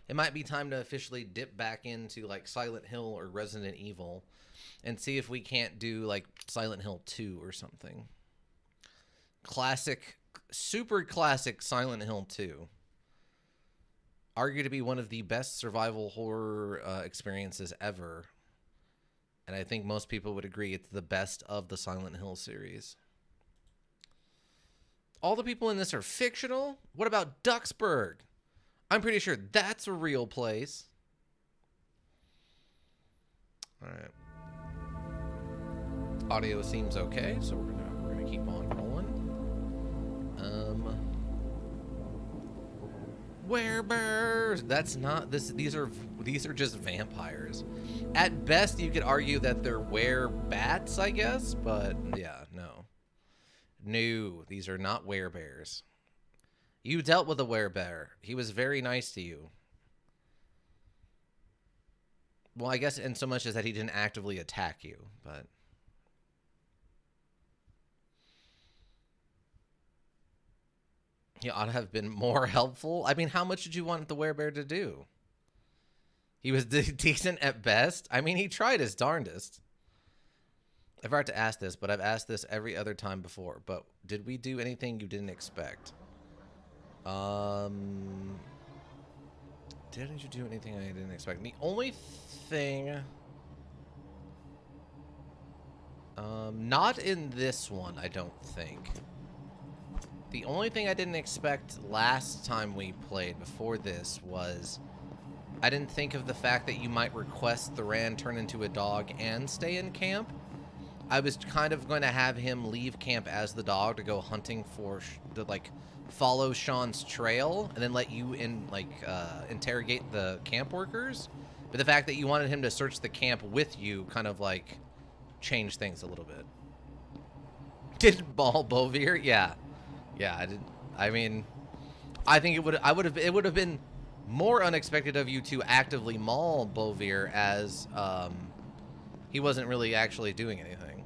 It might be time to officially dip back into like Silent Hill or Resident Evil and see if we can't do like Silent Hill 2 or something. Classic, super classic Silent Hill 2. Argued to be one of the best survival horror experiences ever. And I think most people would agree it's the best of the Silent Hill series. All the people in this are fictional? What about Duxburg? I'm pretty sure that's a real place. All right. Audio seems okay, so we're gonna keep on rolling. Werebears. That's not this. These are just vampires. At best, you could argue that they're werebats, I guess. But yeah, no. These are not werebears. You dealt with a werebear. He was very nice to you. Well, I guess in so much as that he didn't actively attack you, but. He ought to have been more helpful. I mean, how much did you want the werebear to do? He was decent at best. I mean, he tried his darndest. I've had to ask this, but I've asked this every other time before. But did we do anything you didn't expect? Didn't you do anything I didn't expect? The only thing... not in this one, I don't think. The only thing I didn't expect last time we played before this was I didn't think of the fact that you might request Thoran turn into a dog and stay in camp. I was kind of going to have him leave camp as the dog to go hunting for to like follow Sean's trail and then let you interrogate the camp workers. But the fact that you wanted him to search the camp with you kind of like changed things a little bit. Did Ball Bovir? Yeah. Yeah, I did. I mean, I think it would have been more unexpected of you to actively maul Bovir as he wasn't really actually doing anything.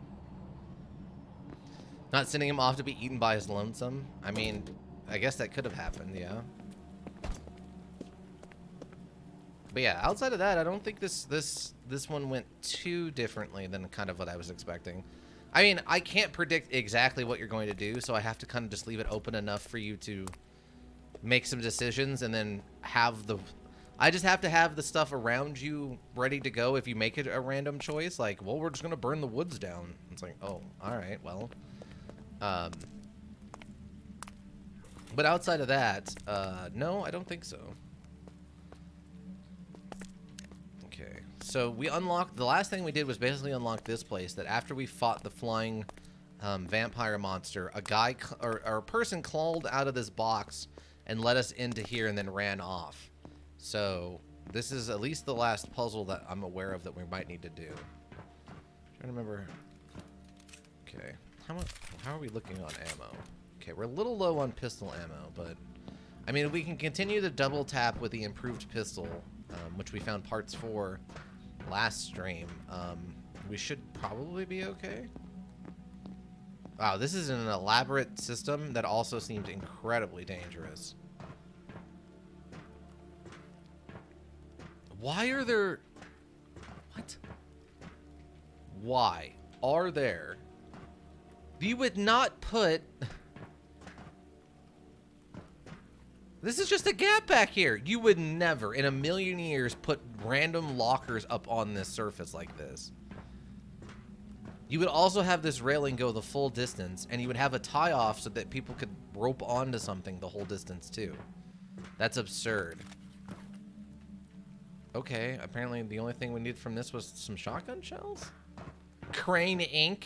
Not sending him off to be eaten by his lonesome. I mean, I guess that could have happened, yeah. But yeah, outside of that, I don't think this one went too differently than kind of what I was expecting. I mean, I can't predict exactly what you're going to do, so I have to kind of just leave it open enough for you to make some decisions and then have the... I just have to have the stuff around you ready to go if you make it a random choice. Like, well, we're just going to burn the woods down. It's like, oh, all right, well. But outside of that, no, I don't think so. Okay, so we unlocked, the last thing we did was basically unlock this place that after we fought the flying vampire monster, a guy or a person crawled out of this box and let us into here and then ran off. So this is at least the last puzzle that I'm aware of that we might need to do. I'm trying to remember. Okay, how are we looking on ammo? Okay, we're a little low on pistol ammo, but I mean, we can continue to double tap with the improved pistol, which we found parts for last stream. We should probably be okay. Wow, this is an elaborate system that also seems incredibly dangerous. Why are there... What? Why are there... You would not put... This is just a gap back here. You would never, in a million years, put random lockers up on this surface like this. You would also have this railing go the full distance, and you would have a tie-off so that people could rope onto something the whole distance, too. That's absurd. Okay, apparently the only thing we needed from this was some shotgun shells? Crane Inc.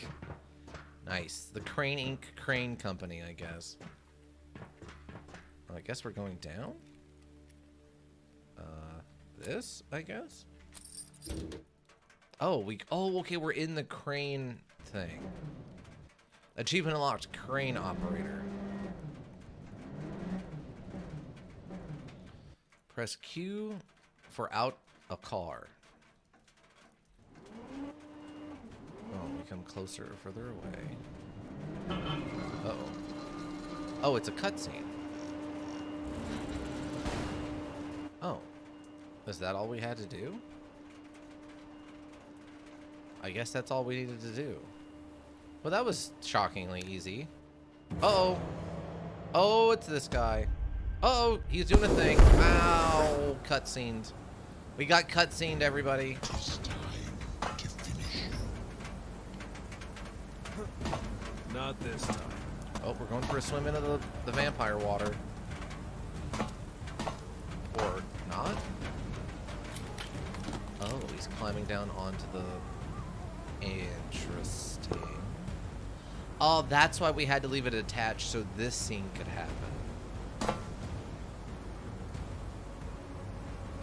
Nice. The Crane Inc. Crane Company, I guess. I guess we're going down? This, I guess? Oh, okay, we're in the crane thing. Achievement unlocked, crane operator. Press Q for out a car. Oh, we come closer or further away. Uh-oh. Oh, it's a cutscene. Oh. Is that all we had to do? I guess that's all we needed to do. Well, that was shockingly easy. Uh-oh. Oh, it's this guy. Uh-oh, he's doing a thing. Ow, cutscened. We got cutscened, everybody. It's time to finish you. Not this time. Oh, we're going for a swim into the vampire water. Or not? Oh, he's climbing down onto the... Interesting. Oh, that's why we had to leave it attached so this scene could happen.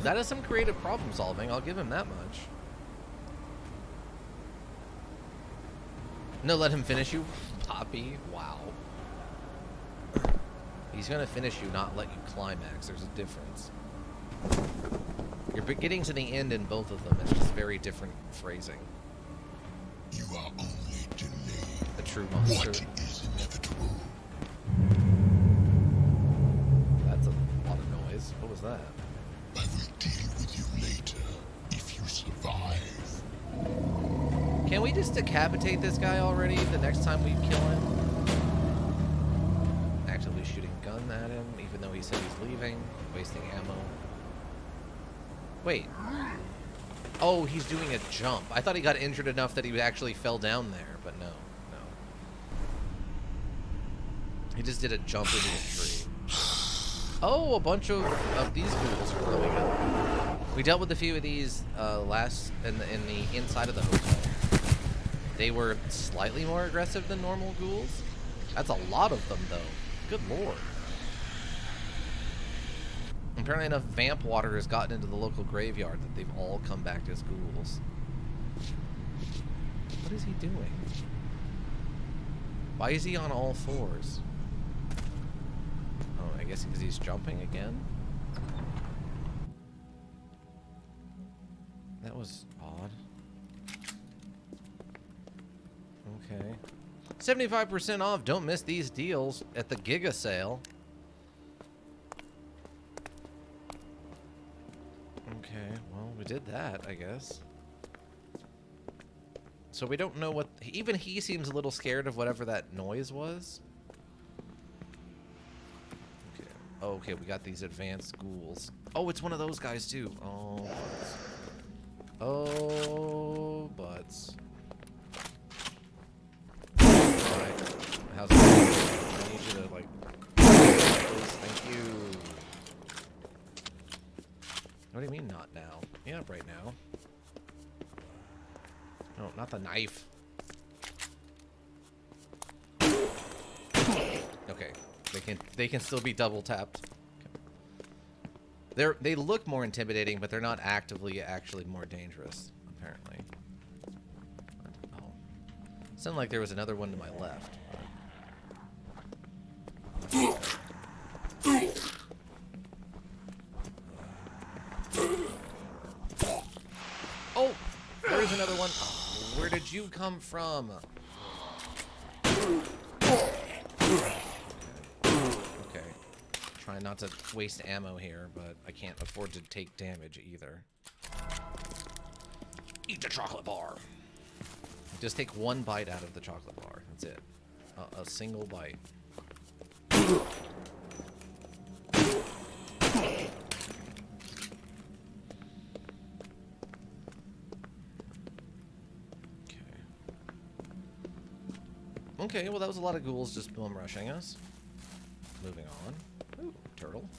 That is some creative problem solving, I'll give him that much. No, let him finish you? Poppy? Wow. He's gonna finish you, not let you climax. There's a difference. You're getting to the end in both of them. It's just very different phrasing. You are only delayed. A true monster. What is inevitable? That's a lot of noise. What was that? I will deal with you later if you survive. Can we just decapitate this guy already the next time we kill him? Actively shooting gun at him, even though he said he's leaving. Wasting ammo. Wait. Oh, he's doing a jump. I thought he got injured enough that he actually fell down there, but no. No. He just did a jump into a tree. Oh, a bunch of these ghouls are blowing up. We dealt with a few of these last in the inside of the hotel. They were slightly more aggressive than normal ghouls. That's a lot of them, though. Good lord. Apparently enough vamp water has gotten into the local graveyard that they've all come back as ghouls. What is he doing? Why is he on all fours? Oh, I guess because he's jumping again? That was odd. Okay. 75% off. Don't miss these deals at the Giga sale. Okay, well, we did that, I guess. So we don't know what... Even he seems a little scared of whatever that noise was. Okay. Oh, okay, we got these advanced ghouls. Oh, it's one of those guys, too. Oh, butts. Oh, butts. Alright. How's it going? I need you to, like... Please, thank you. What do you mean, not now? Yeah, right now. No, not the knife. Okay, they can still be double tapped. Okay. They look more intimidating, but they're not actually more dangerous. Apparently. Oh, sounded like there was another one to my left. Oh, there's another one. Oh, where did you come from? Okay. Trying not to waste ammo here, but I can't afford to take damage either. Eat the chocolate bar. Just take one bite out of the chocolate bar. That's it. A single bite. Okay, well that was a lot of ghouls just boom rushing us. Moving on. Ooh, turtle.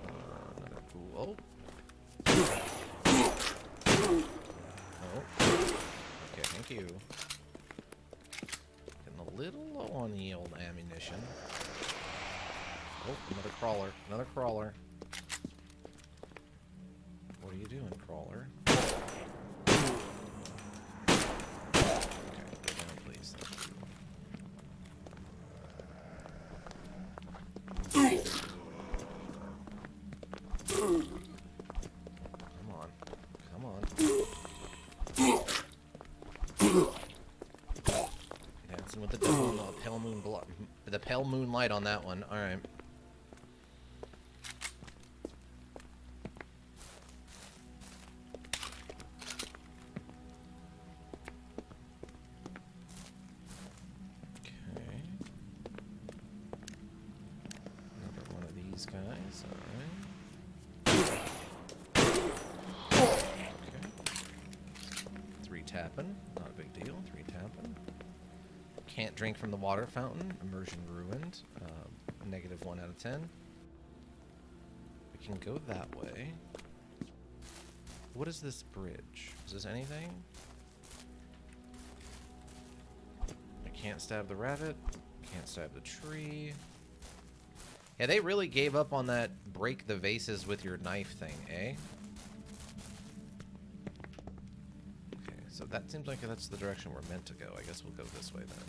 Another ghoul. Oh. Oh. Okay, thank you. Getting a little low on the old ammunition. Oh, another crawler. Another crawler. What are you doing, crawler? Pale moonlight on that one. All right. It's alright. Okay. 3 tapping. Not a big deal. 3 tapping. Can't drink from the water fountain. Immersion ruined. -1 out of 10. We can go that way. What is this bridge? Is this anything? I can't stab the rabbit. Can't stab the tree. Yeah, they really gave up on that break the vases with your knife thing, eh? Okay, so that seems like that's the direction we're meant to go. I guess we'll go this way then.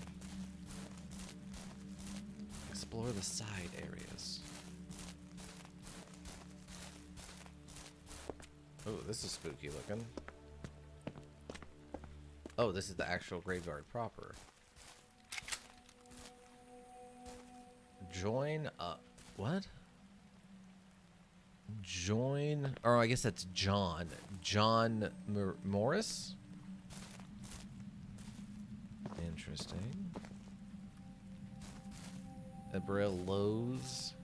Explore the side areas. Oh, this is spooky looking. Oh, this is the actual graveyard proper. Join up. What? Join. Or I guess that's John. John Morris? Interesting. Abril Lowe's.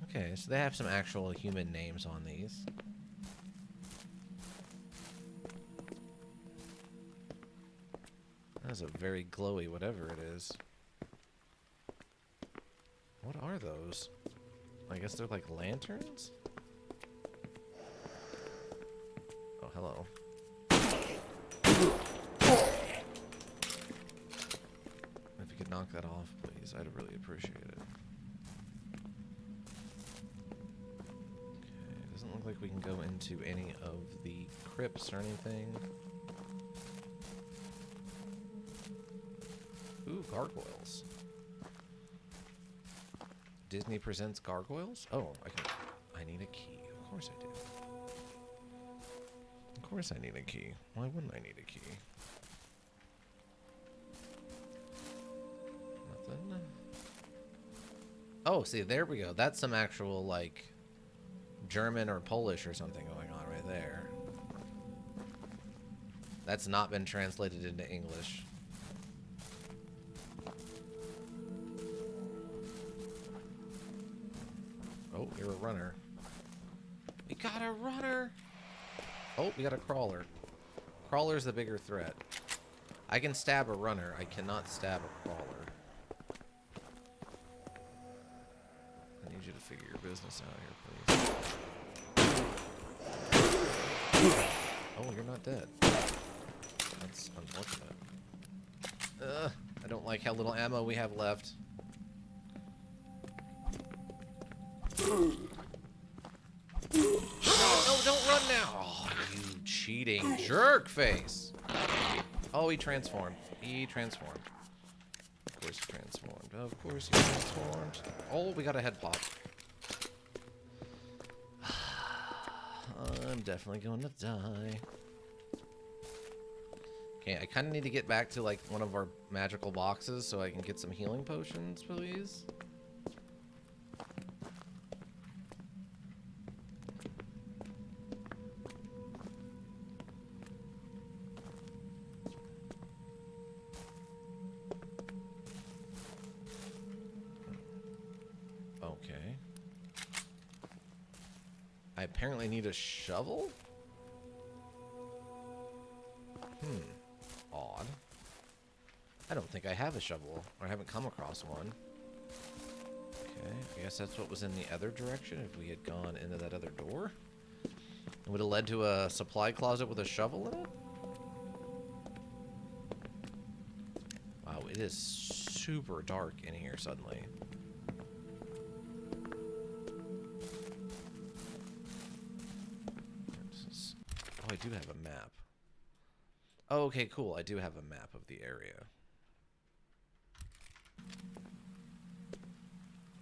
Okay, so they have some actual human names on these. That's a very glowy whatever it is. What are those? I guess they're like lanterns? Oh, hello. If you could knock that off, please, I'd really appreciate it. Okay, doesn't look like we can go into any of the crypts or anything. Ooh, gargoyles. Disney presents gargoyles? Oh, I need a key. Of course I do. Of course I need a key. Why wouldn't I need a key? Nothing. Oh, see, there we go. That's some actual, like, German or Polish or something going on right there. That's not been translated into English. Oh, you're a runner. We got a runner! Oh, we got a crawler. Crawler's the bigger threat. I can stab a runner. I cannot stab a crawler. I need you to figure your business out here, please. Oh, you're not dead. That's unfortunate. I don't like how little ammo we have left. No, don't run now! Oh, you cheating jerk face! Oh, he transformed. He transformed. Of course he transformed. Of course he transformed. Oh, we got a head pop. I'm definitely going to die. Okay, I kind of need to get back to, like, one of our magical boxes so I can get some healing potions, please. Okay. I apparently need a shovel? Odd. I don't think I have a shovel, or I haven't come across one. Okay, I guess that's what was in the other direction if we had gone into that other door. It would have led to a supply closet with a shovel in it? Wow, it is super dark in here suddenly. Oh, I do have a map. Oh, okay, cool. I do have a map of the area.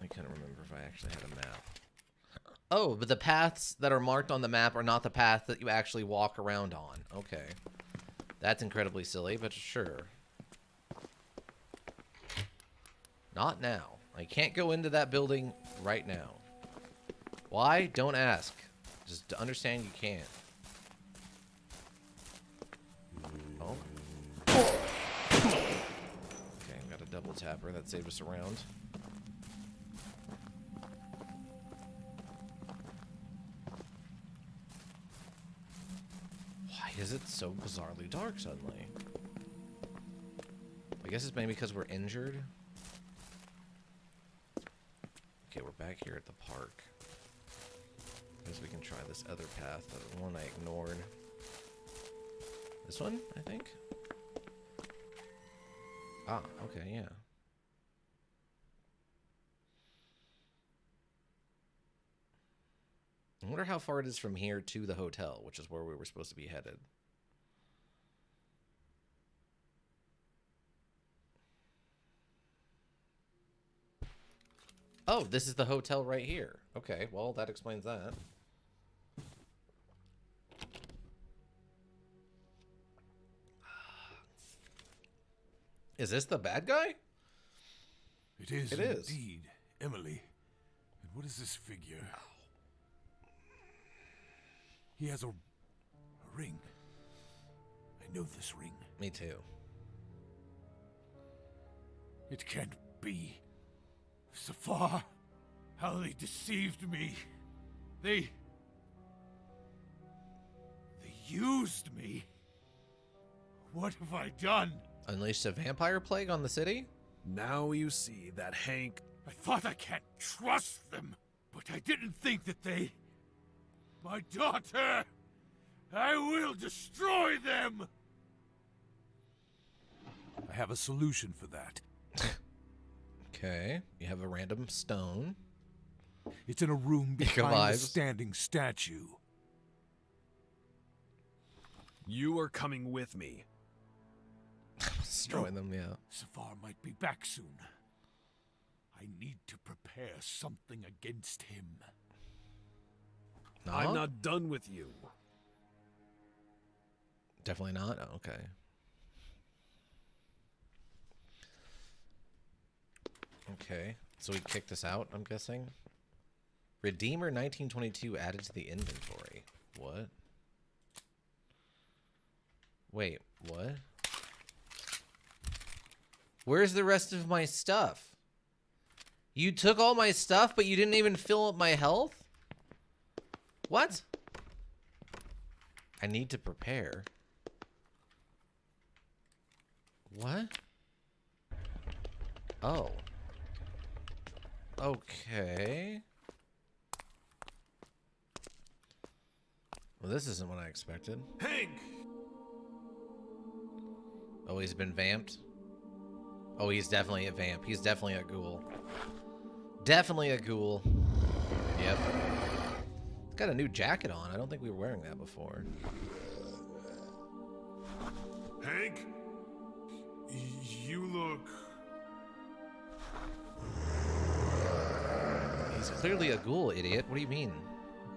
I couldn't remember if I actually had a map. Oh, but the paths that are marked on the map are not the path that you actually walk around on. Okay. That's incredibly silly, but sure. Not now. I can't go into that building right now. Why? Don't ask. Just to understand you can't. Oh. Okay, we got a double tapper. That saved us a round. is it so bizarrely dark suddenly? I guess it's maybe because we're injured. Okay, we're back here at the park. I guess we can try this other path, the one I ignored. This one, I think? Ah, okay, yeah. I wonder how far it is from here to the hotel, which is where we were supposed to be headed. Oh, this is the hotel right here. Okay, well, that explains that. Is this the bad guy? It is It is. indeed, Emily. And what is this figure? He has a ring. I know this ring. Me too. It can't be. Safar, how they deceived me. They used me. What have I done? Unleashed a vampire plague on the city? Now you see that Hank... I thought I can't trust them, but I didn't think that they... My daughter! I will destroy them! I have a solution for that. Okay, you have a random stone. It's in a room Ica behind the vibes. standing statue. You are coming with me. Destroying them, yeah. Safar might be back soon. I need to prepare something against him. No? I'm not done with you. Definitely not? Oh, okay. Okay, so we kicked this out, I'm guessing. Redeemer 1922 added to the inventory. What? Wait, what? Where's the rest of my stuff? You took all my stuff, but you didn't even fill up my health? What? I need to prepare. What? Oh. Okay. Well, this isn't what I expected. Hank! Oh, he's been vamped? Oh, he's definitely a vamp. He's definitely a ghoul. Definitely a ghoul. Yep. He's got a new jacket on. I don't think we were wearing that before. Hank? You look... He's clearly a ghoul, idiot. What do you mean?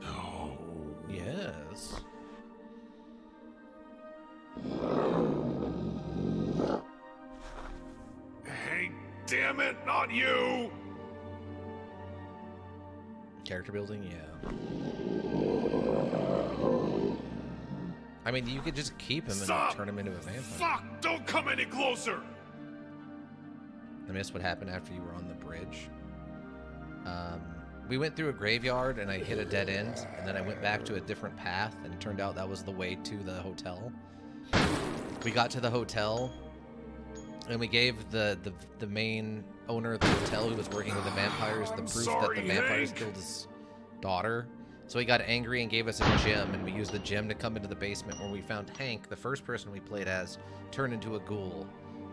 No. Yes. Hank, damn it, not you! Character building, yeah. I mean, you could just keep him and Stop! turn him into a vampire. Fuck! Don't come any closer! I missed what happened after you were on the bridge. We went through a graveyard and I hit a dead end, and then I went back to a different path, and it turned out that was the way to the hotel. We got to the hotel, and we gave the main owner of the hotel, who was working with the vampires, the proof that the vampires killed his daughter. So he got angry and gave us a gem, and we used the gem to come into the basement where we found Hank, the first person we played as, turned into a ghoul.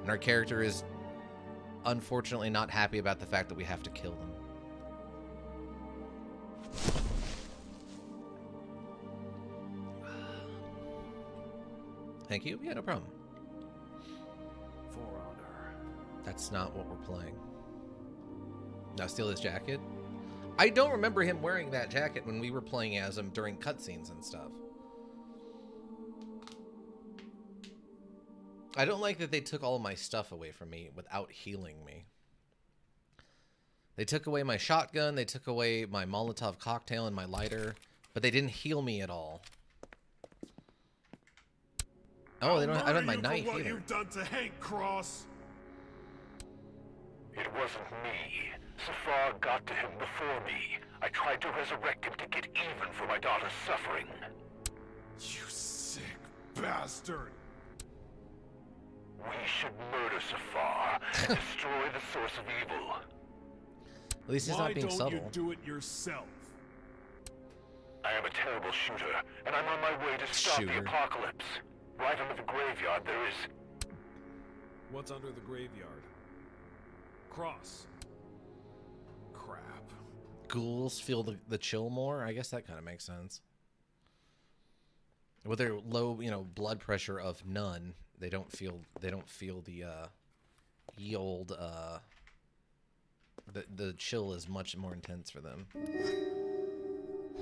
And our character is unfortunately not happy about the fact that we have to kill them. Thank you. Yeah, no problem. For honor. That's not what we're playing. Now steal his jacket. I don't remember him wearing that jacket when we were playing as him during cutscenes and stuff. I don't like that they took all my stuff away from me without healing me. They took away my shotgun, they took away my Molotov cocktail and my lighter, but they didn't heal me at all. Oh, they don't. I don't have my knife what either. you've done to Hank, Cross. It wasn't me. Safar got to him before me. I tried to resurrect him to get even for my daughter's suffering. You sick bastard! We should murder Safar and destroy the source of evil. At least he's Why not being don't subtle. you do it yourself? I am a terrible shooter, and I'm on my way to stop the Shooter. apocalypse. Right under the graveyard there is... What's under the graveyard? Cross. Crap. Ghouls feel the chill more. I guess that kind of makes sense. With their low, blood pressure of none, they don't feel the ye old the chill is much more intense for them.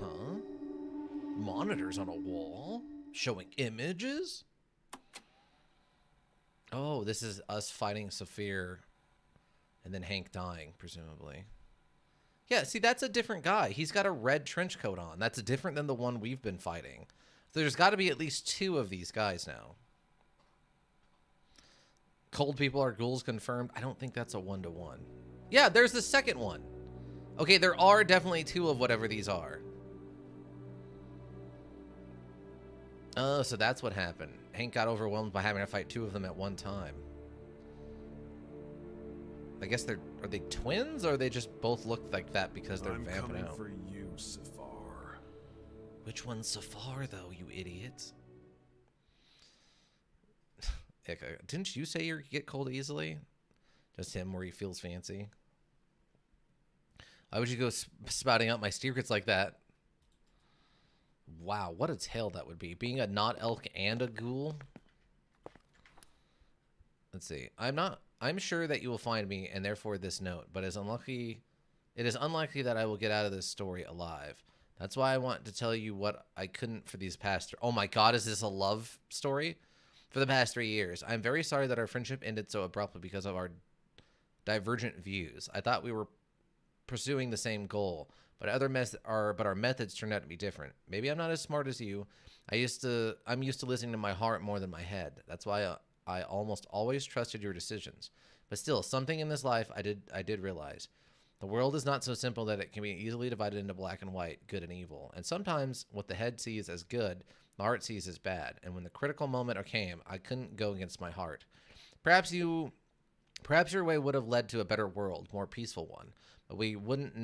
Huh? Monitors on a wall showing images? Oh, this is us fighting Saphir and then Hank dying, presumably. Yeah, see, that's a different guy. He's got a red trench coat on. That's different than the one we've been fighting. There's got to be at least 2 of these guys now. Cold people are ghouls confirmed. I don't think that's a 1-to-1. Yeah, there's the second one. Okay, there are definitely 2 of whatever these are. Oh, so that's what happened. Hank got overwhelmed by having to fight 2 of them at one time. I guess are they twins, or they just both look like that because they're I'm vamping coming out? for you, Safar. Which one's Safar, though, you idiots? Didn't you say you get cold easily? Just him where he feels fancy? Why would you go spouting out my secrets like that? Wow, what a tale that would be. Being a not elk and a ghoul? Let's see. I'm sure that you will find me, and therefore this note, but it is unlikely that I will get out of this story alive. That's why I want to tell you what I couldn't for these past... Oh my god, is this a love story? For the past 3 years. I'm very sorry that our friendship ended so abruptly because of our divergent views. I thought we were pursuing the same goal, but our methods turned out to be different. Maybe I'm not as smart as you. I'm used to listening to my heart more than my head. That's why I almost always trusted your decisions. But still, something in this life I did realize. The world is not so simple that it can be easily divided into black and white, good and evil. And sometimes what the head sees as good, the heart sees as bad. And when the critical moment came, I couldn't go against my heart. Perhaps your way would have led to a better world, more peaceful one. But we wouldn't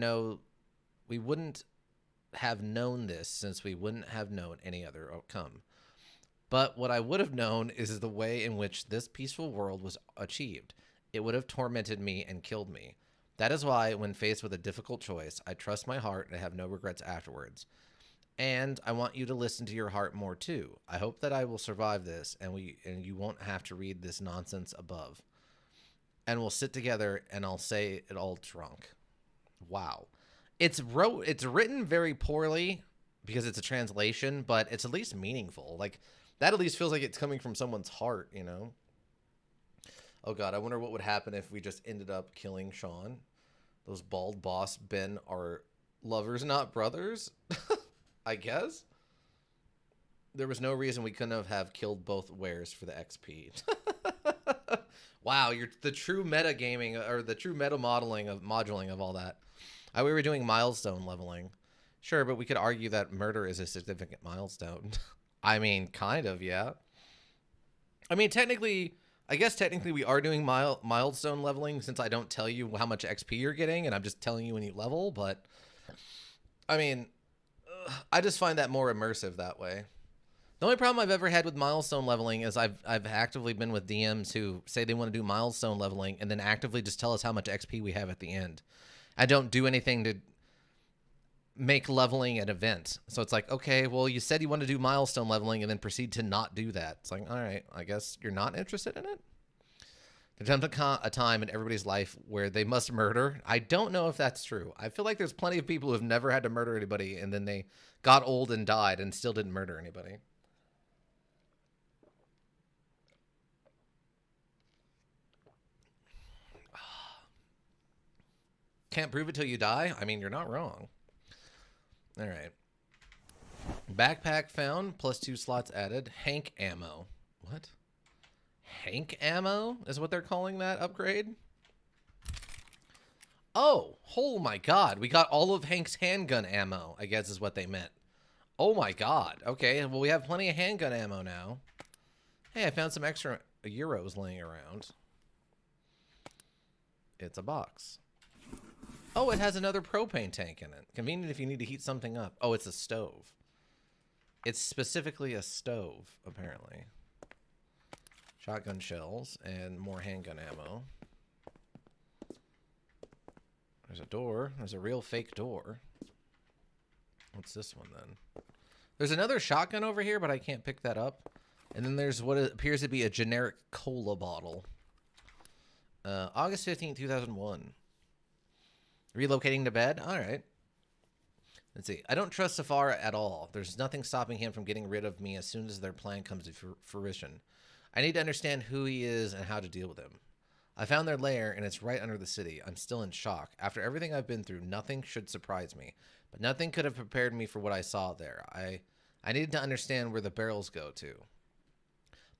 have known this, since we wouldn't have known any other outcome. But what I would have known is the way in which this peaceful world was achieved. It would have tormented me and killed me. That is why, when faced with a difficult choice, I trust my heart and have no regrets afterwards. And I want you to listen to your heart more too. I hope that I will survive this, and you won't have to read this nonsense above. And we'll sit together, and I'll say it all drunk. Wow. It's written very poorly because it's a translation, but it's at least meaningful. Like, that at least feels like it's coming from someone's heart, you know? Oh god, I wonder what would happen if we just ended up killing Sean. Those bald boss Ben are lovers, not brothers? I guess? There was no reason we couldn't have killed both wares for the XP. Wow, you're the true meta gaming, or the true meta modeling of moduling of all that. We were doing milestone leveling. Sure, but we could argue that murder is a significant milestone. I mean, kind of, yeah. I mean, I guess technically we are doing milestone leveling, since I don't tell you how much XP you're getting, and I'm just telling you when you level, but I mean, I just find that more immersive that way. The only problem I've ever had with milestone leveling is I've actively been with DMs who say they want to do milestone leveling and then actively just tell us how much XP we have at the end. I don't do anything to make leveling an event. So it's like, okay, well, you said you want to do milestone leveling and then proceed to not do that. It's like, all right, I guess you're not interested in it? Attempt a time in everybody's life where they must murder. I don't know if that's true. I feel like there's plenty of people who have never had to murder anybody, and then they got old and died and still didn't murder anybody. Can't prove it till you die? I mean, you're not wrong. All right. Backpack found, +2 slots added. Hank ammo. What? Hank ammo is what they're calling that upgrade? Oh my god. We got all of Hank's handgun ammo, I guess is what they meant. Oh my god. Okay, well, we have plenty of handgun ammo now. Hey, I found some extra euros laying around. It's a box. Oh, it has another propane tank in it. Convenient if you need to heat something up. Oh, it's a stove. It's specifically a stove, apparently. Shotgun shells and more handgun ammo. There's a door. There's a real fake door. What's this one then? There's another shotgun over here, but I can't pick that up. And then there's what appears to be a generic cola bottle. August 15th, 2001. Relocating to bed? All right. Let's see. I don't trust Safar at all. There's nothing stopping him from getting rid of me as soon as their plan comes to fruition. I need to understand who he is and how to deal with him. I found their lair, and it's right under the city. I'm still in shock. After everything I've been through, nothing should surprise me. But nothing could have prepared me for what I saw there. I needed to understand where the barrels go to.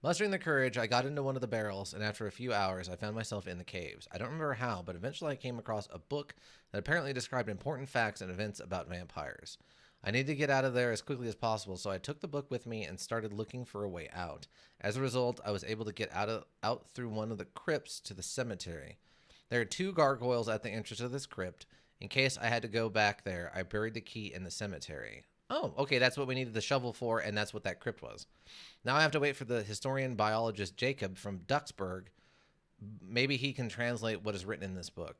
Mustering the courage, I got into one of the barrels, and after a few hours, I found myself in the caves. I don't remember how, but eventually I came across a book that apparently described important facts and events about vampires. I needed to get out of there as quickly as possible, so I took the book with me and started looking for a way out. As a result, I was able to get out through one of the crypts to the cemetery. There are 2 gargoyles at the entrance of this crypt. In case I had to go back there, I buried the key in the cemetery. Oh, okay, that's what we needed the shovel for, and that's what that crypt was. Now I have to wait for the historian biologist Jacob from Duxburg. Maybe he can translate what is written in this book.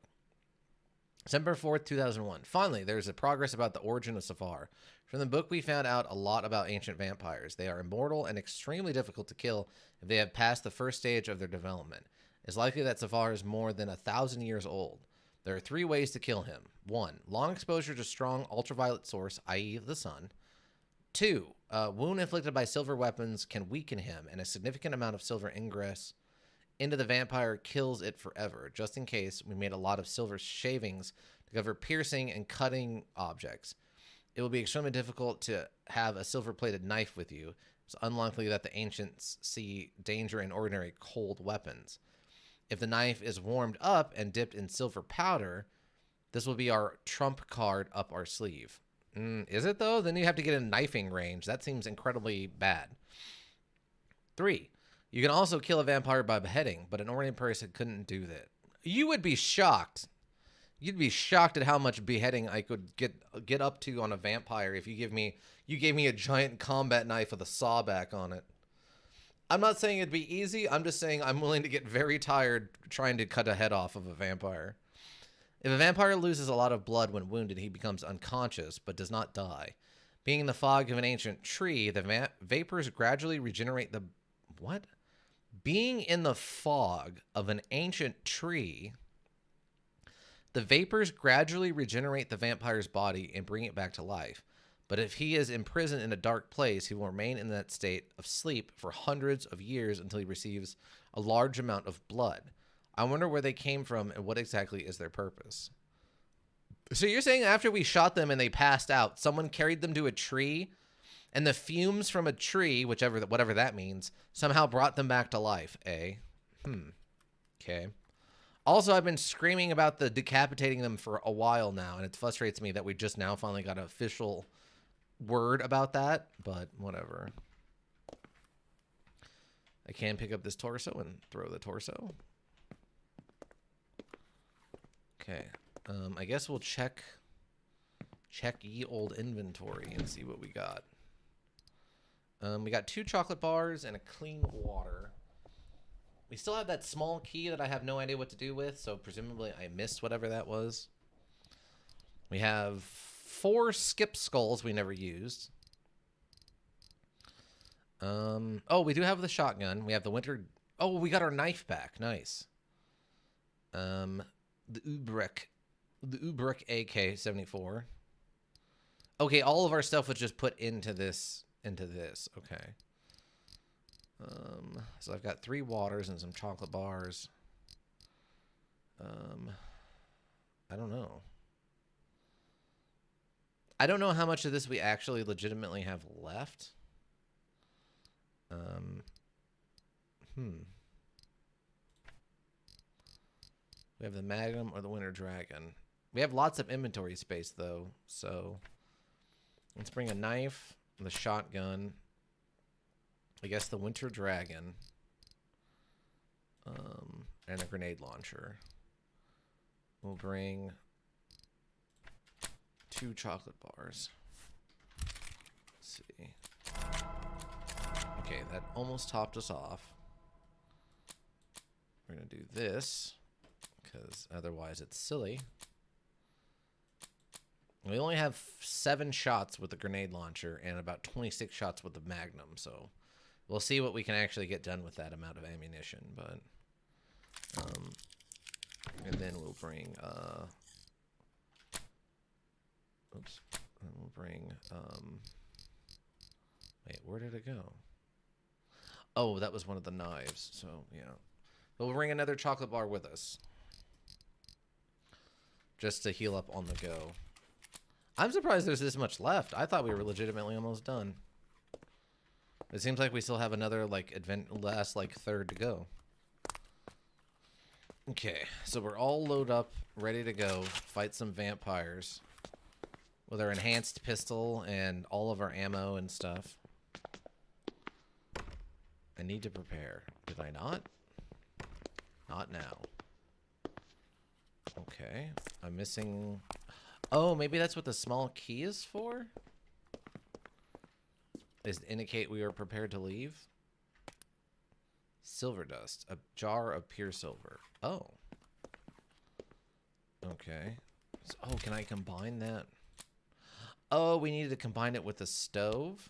December 4th, 2001. Finally, there's a progress about the origin of Safar. From the book, we found out a lot about ancient vampires. They are immortal and extremely difficult to kill if they have passed the first stage of their development. It's likely that Safar is more than 1,000 years old. There are 3 ways to kill him. 1. Long exposure to strong ultraviolet source, i.e. the sun. 2. Wound inflicted by silver weapons can weaken him, and a significant amount of silver ingress into the vampire kills it forever. Just in case, we made a lot of silver shavings to cover piercing and cutting objects. It will be extremely difficult to have a silver-plated knife with you. It's unlikely that the ancients see danger in ordinary cold weapons. If the knife is warmed up and dipped in silver powder, this will be our trump card up our sleeve. Is it, though? Then you have to get in knifing range. That seems incredibly bad. 3. You can also kill a vampire by beheading, but an ordinary person couldn't do that. You would be shocked. You'd be shocked at how much beheading I could get up to on a vampire if you gave me a giant combat knife with a saw back on it. I'm not saying it'd be easy. I'm just saying I'm willing to get very tired trying to cut a head off of a vampire. If a vampire loses a lot of blood when wounded, he becomes unconscious, but does not die. Being in the fog of an ancient tree, the vapors gradually regenerate the... What? Being in the fog of an ancient tree, the vapors gradually regenerate the vampire's body and bring it back to life. But if he is imprisoned in a dark place, he will remain in that state of sleep for hundreds of years until he receives a large amount of blood. I wonder where they came from and what exactly is their purpose. So you're saying after we shot them and they passed out, someone carried them to a tree, and the fumes from a tree, whatever that means, somehow brought them back to life, eh? Okay. Also, I've been screaming about the decapitating them for a while now, and it frustrates me that we just now finally got an official word about that, but whatever. I can pick up this torso and throw the torso. Okay. I guess we'll check ye old inventory and see what we got. We got 2 chocolate bars and a clean water. We still have that small key that I have no idea what to do with, so presumably I missed whatever that was. We have 4 skip skulls we never used. Oh, we do have the shotgun. We have the winter... Oh, we got our knife back. Nice. The Ubrek AK-74. Okay, all of our stuff was just put into this. Okay. So I've got 3 waters and some chocolate bars. I don't know. I don't know how much of this we actually legitimately have left. We have the Magnum or the Winter Dragon. We have lots of inventory space, though, so let's bring a knife, the shotgun, I guess the Winter Dragon. And a grenade launcher. We'll bring 2 chocolate bars. Let's see. Okay, that almost topped us off. We're going to do this, because otherwise it's silly. We only have 7 shots with the grenade launcher and about 26 shots with the Magnum, so we'll see what we can actually get done with that amount of ammunition, but... and then we'll bring, oops, and we'll bring, wait, where did it go? Oh, that was one of the knives, so, yeah. But we'll bring another chocolate bar with us. Just to heal up on the go. I'm surprised there's this much left. I thought we were legitimately almost done. It seems like we still have another, like, last, like, third to go. Okay, so we're all loaded up, ready to go, fight some vampires with our enhanced pistol and all of our ammo and stuff. I need to prepare. Did I not? Not now. Okay, I'm missing... Oh, maybe that's what the small key is for? Is to indicate we are prepared to leave? Silver dust. A jar of pure silver. Oh. Okay. So, oh, can I combine that? Oh, we needed to combine it with the stove?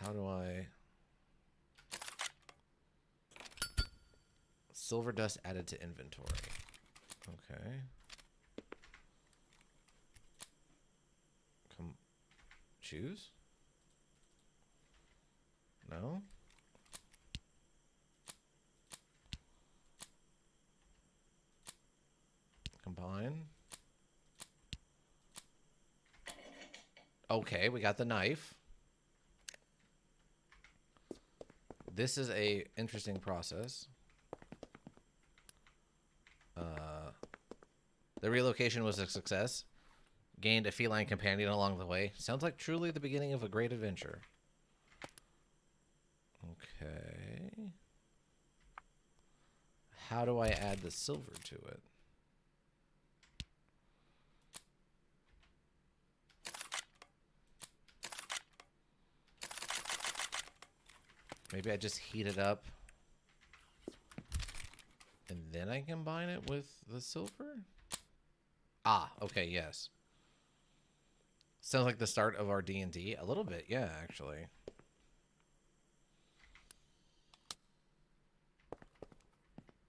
How do I... Silver dust added to inventory. Okay. Choose? No? Combine. Okay, we got the knife. This is a interesting process. The relocation was a success. Gained a feline companion along the way. Sounds like truly the beginning of a great adventure. Okay. How do I add the silver to it? Maybe I just heat it up. And then I combine it with the silver? Ah, okay, yes. Sounds like the start of our D&D. A little bit, yeah, actually.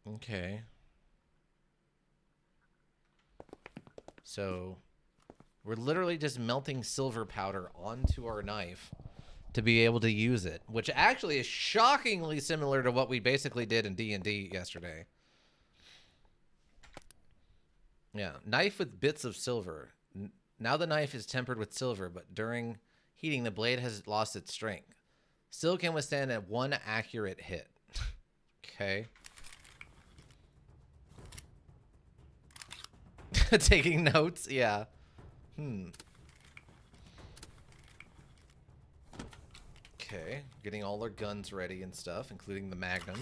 Okay. So, we're literally just melting silver powder onto our knife to be able to use it, which actually is shockingly similar to what we basically did in D&D yesterday. Yeah, knife with bits of silver. Now the knife is tempered with silver, but during heating, the blade has lost its strength. Still can withstand a 1 accurate hit. Okay. Taking notes? Yeah. Okay, getting all our guns ready and stuff, including the Magnum.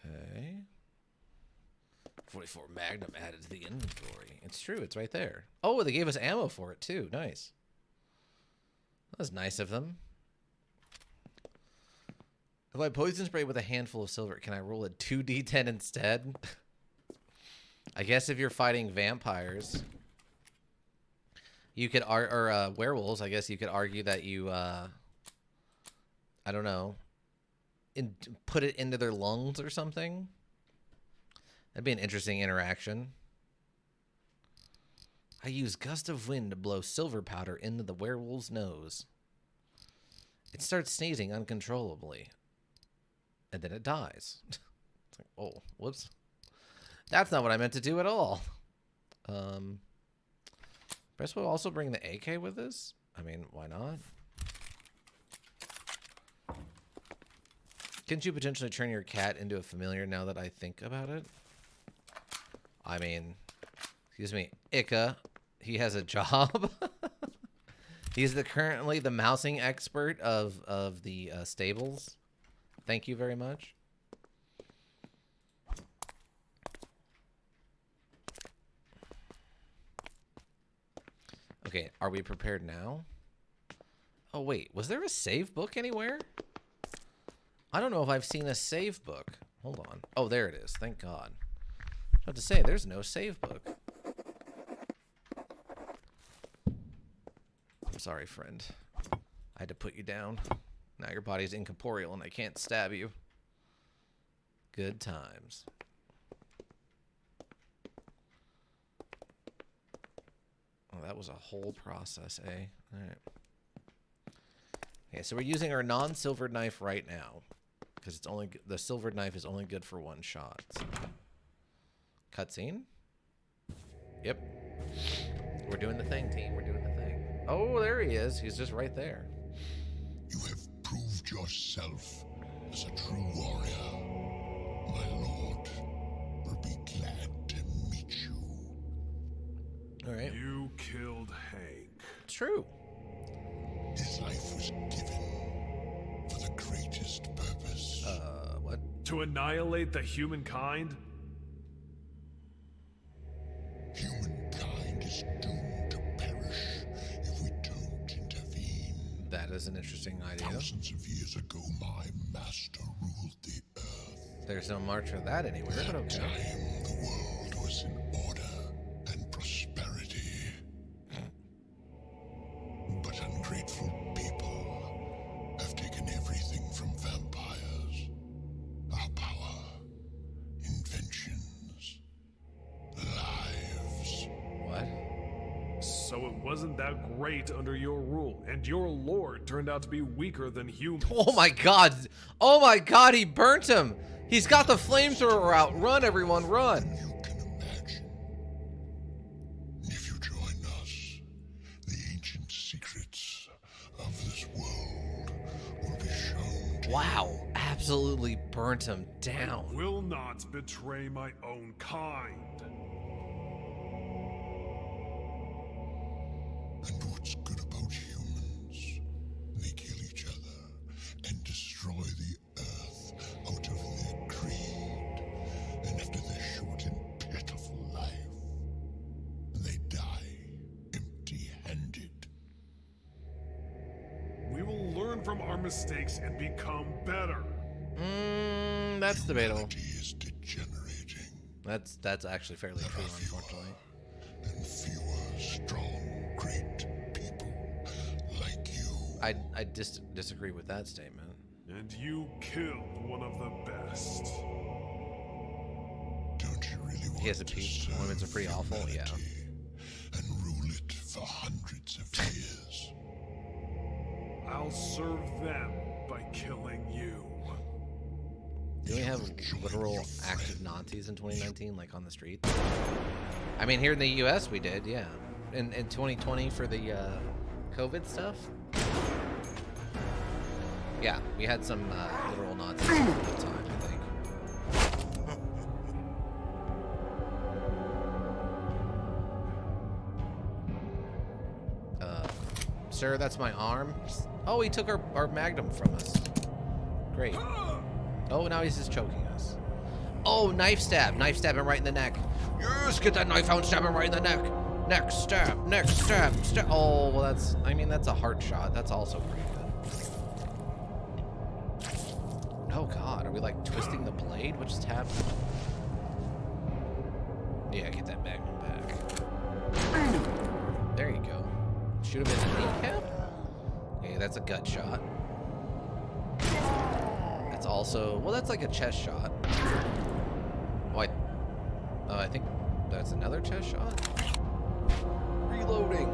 Okay. 44 Magnum added to the inventory. It's true, it's right there. Oh, they gave us ammo for it too. Nice. That was nice of them. If I poison spray with a handful of silver, can I roll a 2d10 instead? I guess if you're fighting vampires, you could or werewolves, I guess you could argue that you I don't know, put it into their lungs or something. That'd be an interesting interaction. I use gust of wind to blow silver powder into the werewolf's nose. It starts sneezing uncontrollably. And then it dies. It's like, oh, whoops. That's not what I meant to do at all. I guess we'll also bring the AK with us. I mean, why not? Couldn't you potentially turn your cat into a familiar now that I think about it? I mean, excuse me, Ika, he has a job. He's currently the mousing expert of the stables. Thank you very much. Okay, are we prepared now? Oh wait, was there a save book anywhere? I don't know if I've seen a save book. Hold on. Oh, there it is. Thank God. I was about to say, there's no save book. I'm sorry, friend. I had to put you down. Now your body's incorporeal and I can't stab you. Good times. Oh, that was a whole process, eh? All right. Okay, so we're using our non-silvered knife right now. Because it's only the silvered knife is only good for one shot. So. Cutscene? Yep. We're doing the thing, team. We're doing the thing. Oh, there he is. He's just right there. You have proved yourself as a true warrior. My lord will be glad to meet you. All right. You killed Hank. It's true. His life was given for the greatest purpose. What? To annihilate the humankind? Humankind is doomed to perish if we don't intervene. That is an interesting idea. Thousands of years ago, my master ruled the earth. There's no march for that anywhere, but At that okay. time, the world was in order and prosperity. But ungrateful people have taken everything from vampires. Our power, inventions, lives. What? So it wasn't that great under your rule, and your lord turned out to be weaker than humans. Oh my God! Oh my God! He burnt him. He's got the flamethrower out. Run, everyone, run! You can imagine. If you join us, the ancient secrets of this world will be shown to Wow! Absolutely burnt him down. Will not betray my own kind. And what's good about humans? They kill each other and destroy the earth out of their greed. And after their short and pitiful life, they die empty-handed. We will learn from our mistakes and become better. That's debatable. Humanity is degenerating, That's actually fairly true, unfortunately. and fewer strong, great people like you. I disagree with that statement. And you killed one of the best. Don't you really want He has a to peach. serve Women's are pretty awful, yeah. humanity and rule it for hundreds of years? I'll serve them by killing you. Do we have literal active Nazis in 2019, like on the streets? I mean, here in the U.S. we did, yeah. In 2020 for the COVID stuff. Yeah, we had some literal Nazis at the time, I think. Sir, that's my arm. Oh, he took our magnum from us. Great. Oh, now he's just choking us. Oh, knife stab. Knife stab him right in the neck. Yes, get that knife out and stab him right in the neck. Neck stab, neck stab, stab. Oh, well, that's a heart shot. That's also pretty good. Oh, God. Are we, like, twisting the blade? What just happened? Yeah, get that magnum back. There you go. Shoot him in the kneecap? Okay, that's a gut shot. That's also... Well, that's like a chest shot. Oh, I think that's another chest shot. Reloading.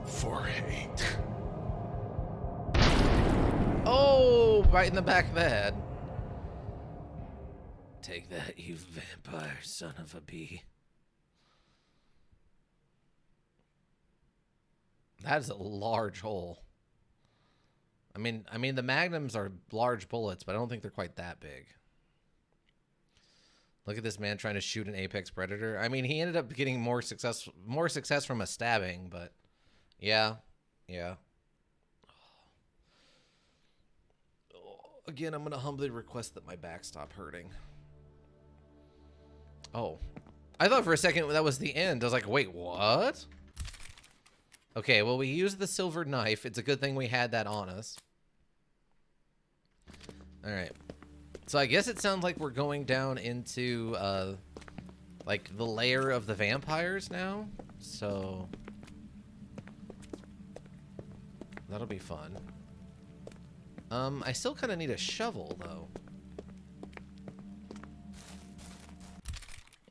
For hate. Oh, right in the back of the head. Take that, you vampire son of a bee. That is a large hole. I mean, the magnums are large bullets, but I don't think they're quite that big. Look at this man trying to shoot an apex predator. I mean, he ended up getting more success from a stabbing, but yeah. Again, I'm going to humbly request that my back stop hurting. Oh. I thought for a second that was the end. I was like, wait, what? Okay, well, we used the silver knife. It's a good thing we had that on us. Alright. So I guess it sounds like we're going down into, like, the lair of the vampires now. So that'll be fun. I still kind of need a shovel, though.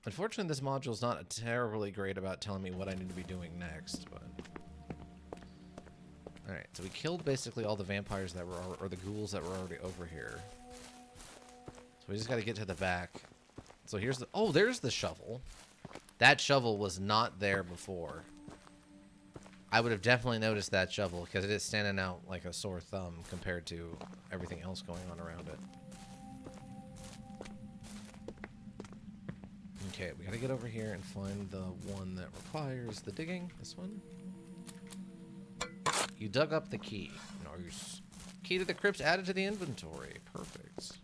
Unfortunately, this module's not terribly great about telling me what I need to be doing next, but... Alright, so we killed basically all the vampires that were, or the ghouls that were already over here. So we just gotta get to the back. So here's the... Oh, there's the shovel. That shovel was not there before. I would have definitely noticed that shovel because it is standing out like a sore thumb compared to everything else going on around it. Okay, we gotta get over here and find the one that requires the digging. This one. You dug up the key. Nice. Key to the crypt added to the inventory. Perfect.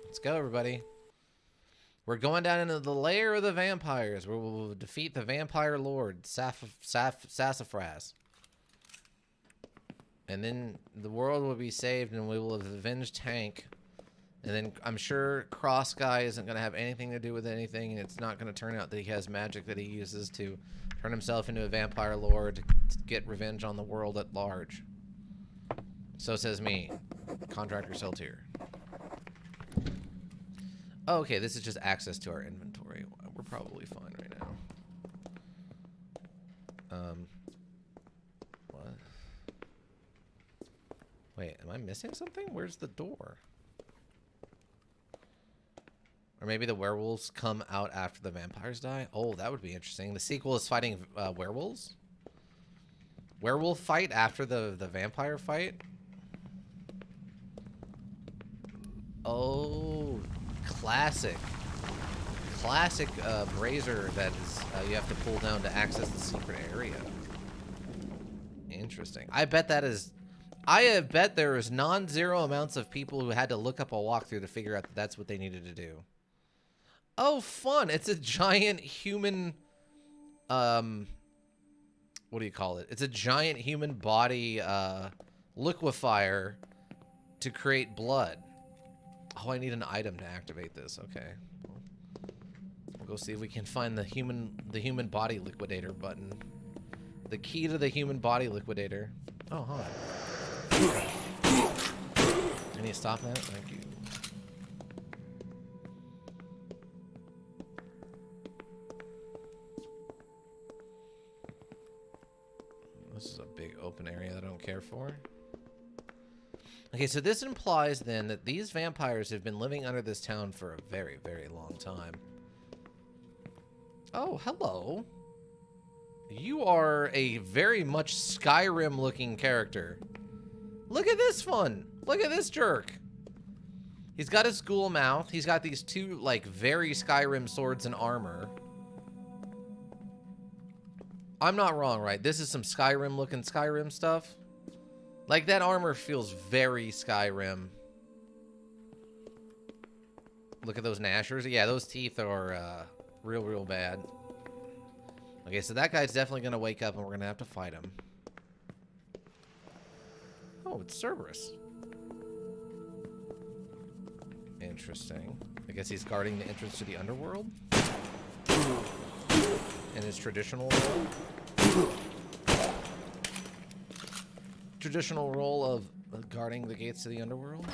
Let's go, everybody. We're going down into the lair of the vampires, where we'll defeat the vampire lord, Sassafras. And then the world will be saved, and we will have avenged Hank. And then I'm sure Cross Guy isn't going to have anything to do with anything, and it's not going to turn out that he has magic that he uses to turn himself into a vampire lord to get revenge on the world at large. So says me, Contractor Seltier. Oh, okay, this is just access to our inventory. We're probably fine right now. What? Wait, am I missing something? Where's the door? Or maybe the werewolves come out after the vampires die? Oh, that would be interesting. The sequel is fighting werewolves? Werewolf fight after the vampire fight? Oh, classic brazier that is you have to pull down to access the secret area. Interesting. I bet there is non-zero amounts of people who had to look up a walkthrough to figure out that that's what they needed to do. Oh, fun! It's a giant human. What do you call it? It's a giant human body liquefier to create blood. Oh, I need an item to activate this. Okay. We'll go see if we can find the human body liquidator button. The key to the human body liquidator. Oh, hi. I need to stop that? Thank you. This is a big open area that I don't care for. Okay, so this implies then that these vampires have been living under this town for a very, very long time. Oh, hello. You are a very much Skyrim-looking character. Look at this one. Look at this jerk. He's got his ghoul mouth. He's got these two, like, very Skyrim swords and armor. I'm not wrong, right? This is some Skyrim-looking Skyrim stuff. Like, that armor feels very Skyrim. Look at those gnashers. Yeah, those teeth are real bad. Okay, so that guy's definitely going to wake up and we're going to have to fight him. Oh, it's Cerberus. Interesting. I guess he's guarding the entrance to the underworld? In his traditional role? Traditional role of guarding the gates to the underworld.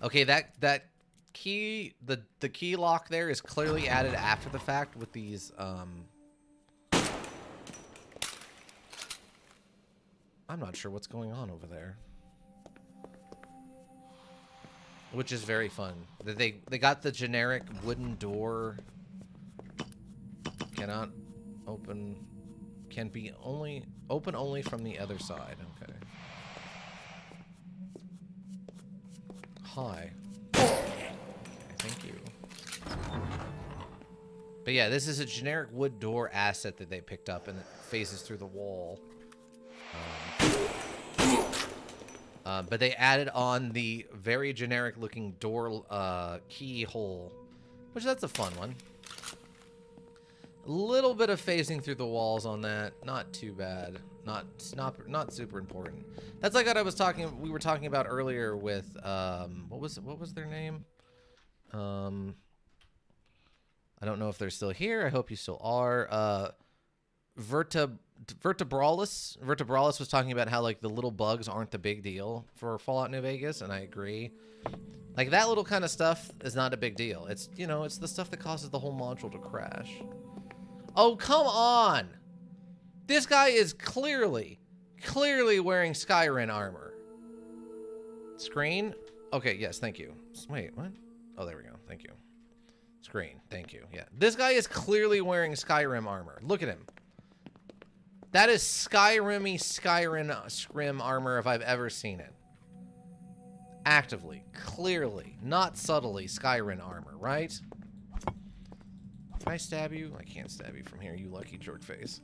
Okay, that key, the key lock there is clearly added after the fact with these I'm not sure what's going on over there. which is very fun. They got the generic wooden door. Cannot open. Can be only open only from the other side. Okay. Hi. Okay, thank you. But yeah, this is a generic wood door asset that they picked up, and it faces through the wall. But they added on the very generic looking door keyhole, which that's a fun one. A little bit of phasing through the walls on that, not too bad. Not super important. That's like what I was we were talking about earlier with what was their name? I don't know if they're still here. I hope you still are. Vertebralis. Vertebralis was talking about how like the little bugs aren't the big deal for Fallout New Vegas, and I agree. Like that little kind of stuff is not a big deal. It's, you know, it's the stuff that causes the whole module to crash. Oh, come on. This guy is clearly wearing Skyrim armor. Screen? Okay, yes, thank you. Wait, what? Oh, there we go. Thank you. Screen, thank you. Yeah, this guy is clearly wearing Skyrim armor. Look at him. That is Skyrim armor if I've ever seen it. Actively, clearly, not subtly Skyrim armor, right? Can I stab you? I can't stab you from here, you lucky jerk face.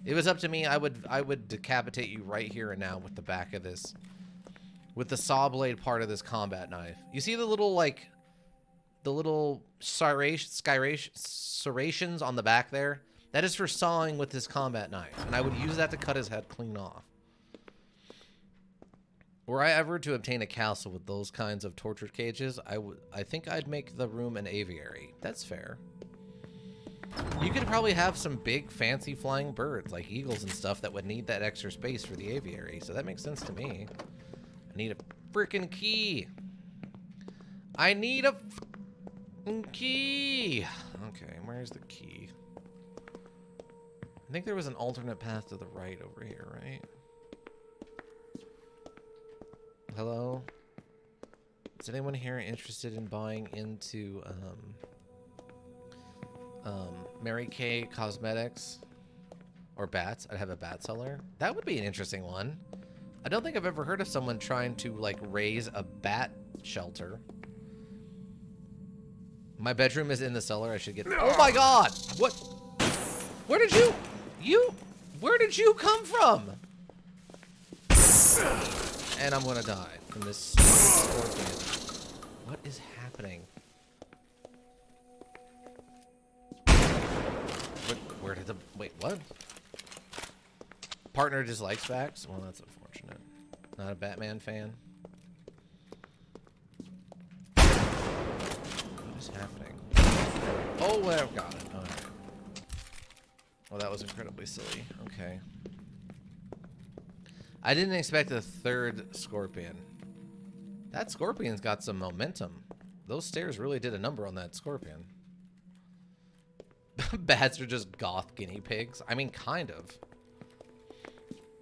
If it was up to me, I would decapitate you right here and now with the back of this, with the saw blade part of this combat knife. You see the little like, the little serrations on the back there? That is for sawing with this combat knife, and I would use that to cut his head clean off. Were I ever to obtain a castle with those kinds of torture cages, I think I'd make the room an aviary. That's fair. You could probably have some big fancy flying birds like eagles and stuff that would need that extra space for the aviary, so that makes sense to me. I need a freaking key. I need a key. Okay, where's the key? I think there was an alternate path to the right over here, right? Hello? Is anyone here interested in buying into Mary Kay Cosmetics or bats? I'd have a bat seller. That would be an interesting one. I don't think I've ever heard of someone trying to like raise a bat shelter. My bedroom is in the cellar. I should get. Oh my God! What? Where did you? Where did you come from? And I'm gonna die from this scorpion. What is happening? Where did the... Wait, what? Partner dislikes bats? Well, that's unfortunate. Not a Batman fan. What is happening? Oh, well, I've got it. All right. Well, that was incredibly silly. Okay. I didn't expect a third scorpion. That scorpion's got some momentum. Those stairs really did a number on that scorpion. Bats are just goth guinea pigs. I mean, kind of.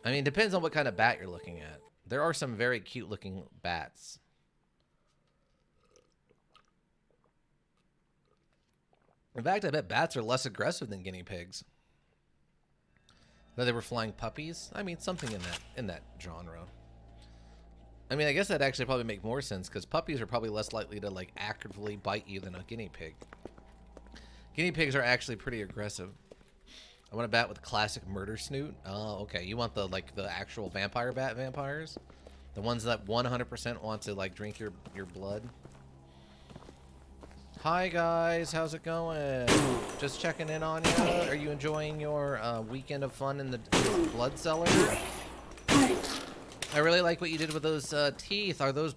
I mean, it depends on what kind of bat you're looking at. There are some very cute looking bats. In fact, I bet bats are less aggressive than guinea pigs. Though they were flying puppies? I mean, something in that genre. I mean, I guess that'd actually probably make more sense, because puppies are probably less likely to, like, actively bite you than a guinea pig. Guinea pigs are actually pretty aggressive. I want a bat with classic murder snoot. Oh, okay. You want the, like, the actual vampire bat vampires? The ones that 100% want to, like, drink your blood? Hi guys, how's it going? Just checking in on you. Are you enjoying your weekend of fun in the blood cellar? I really like what you did with those teeth. Are those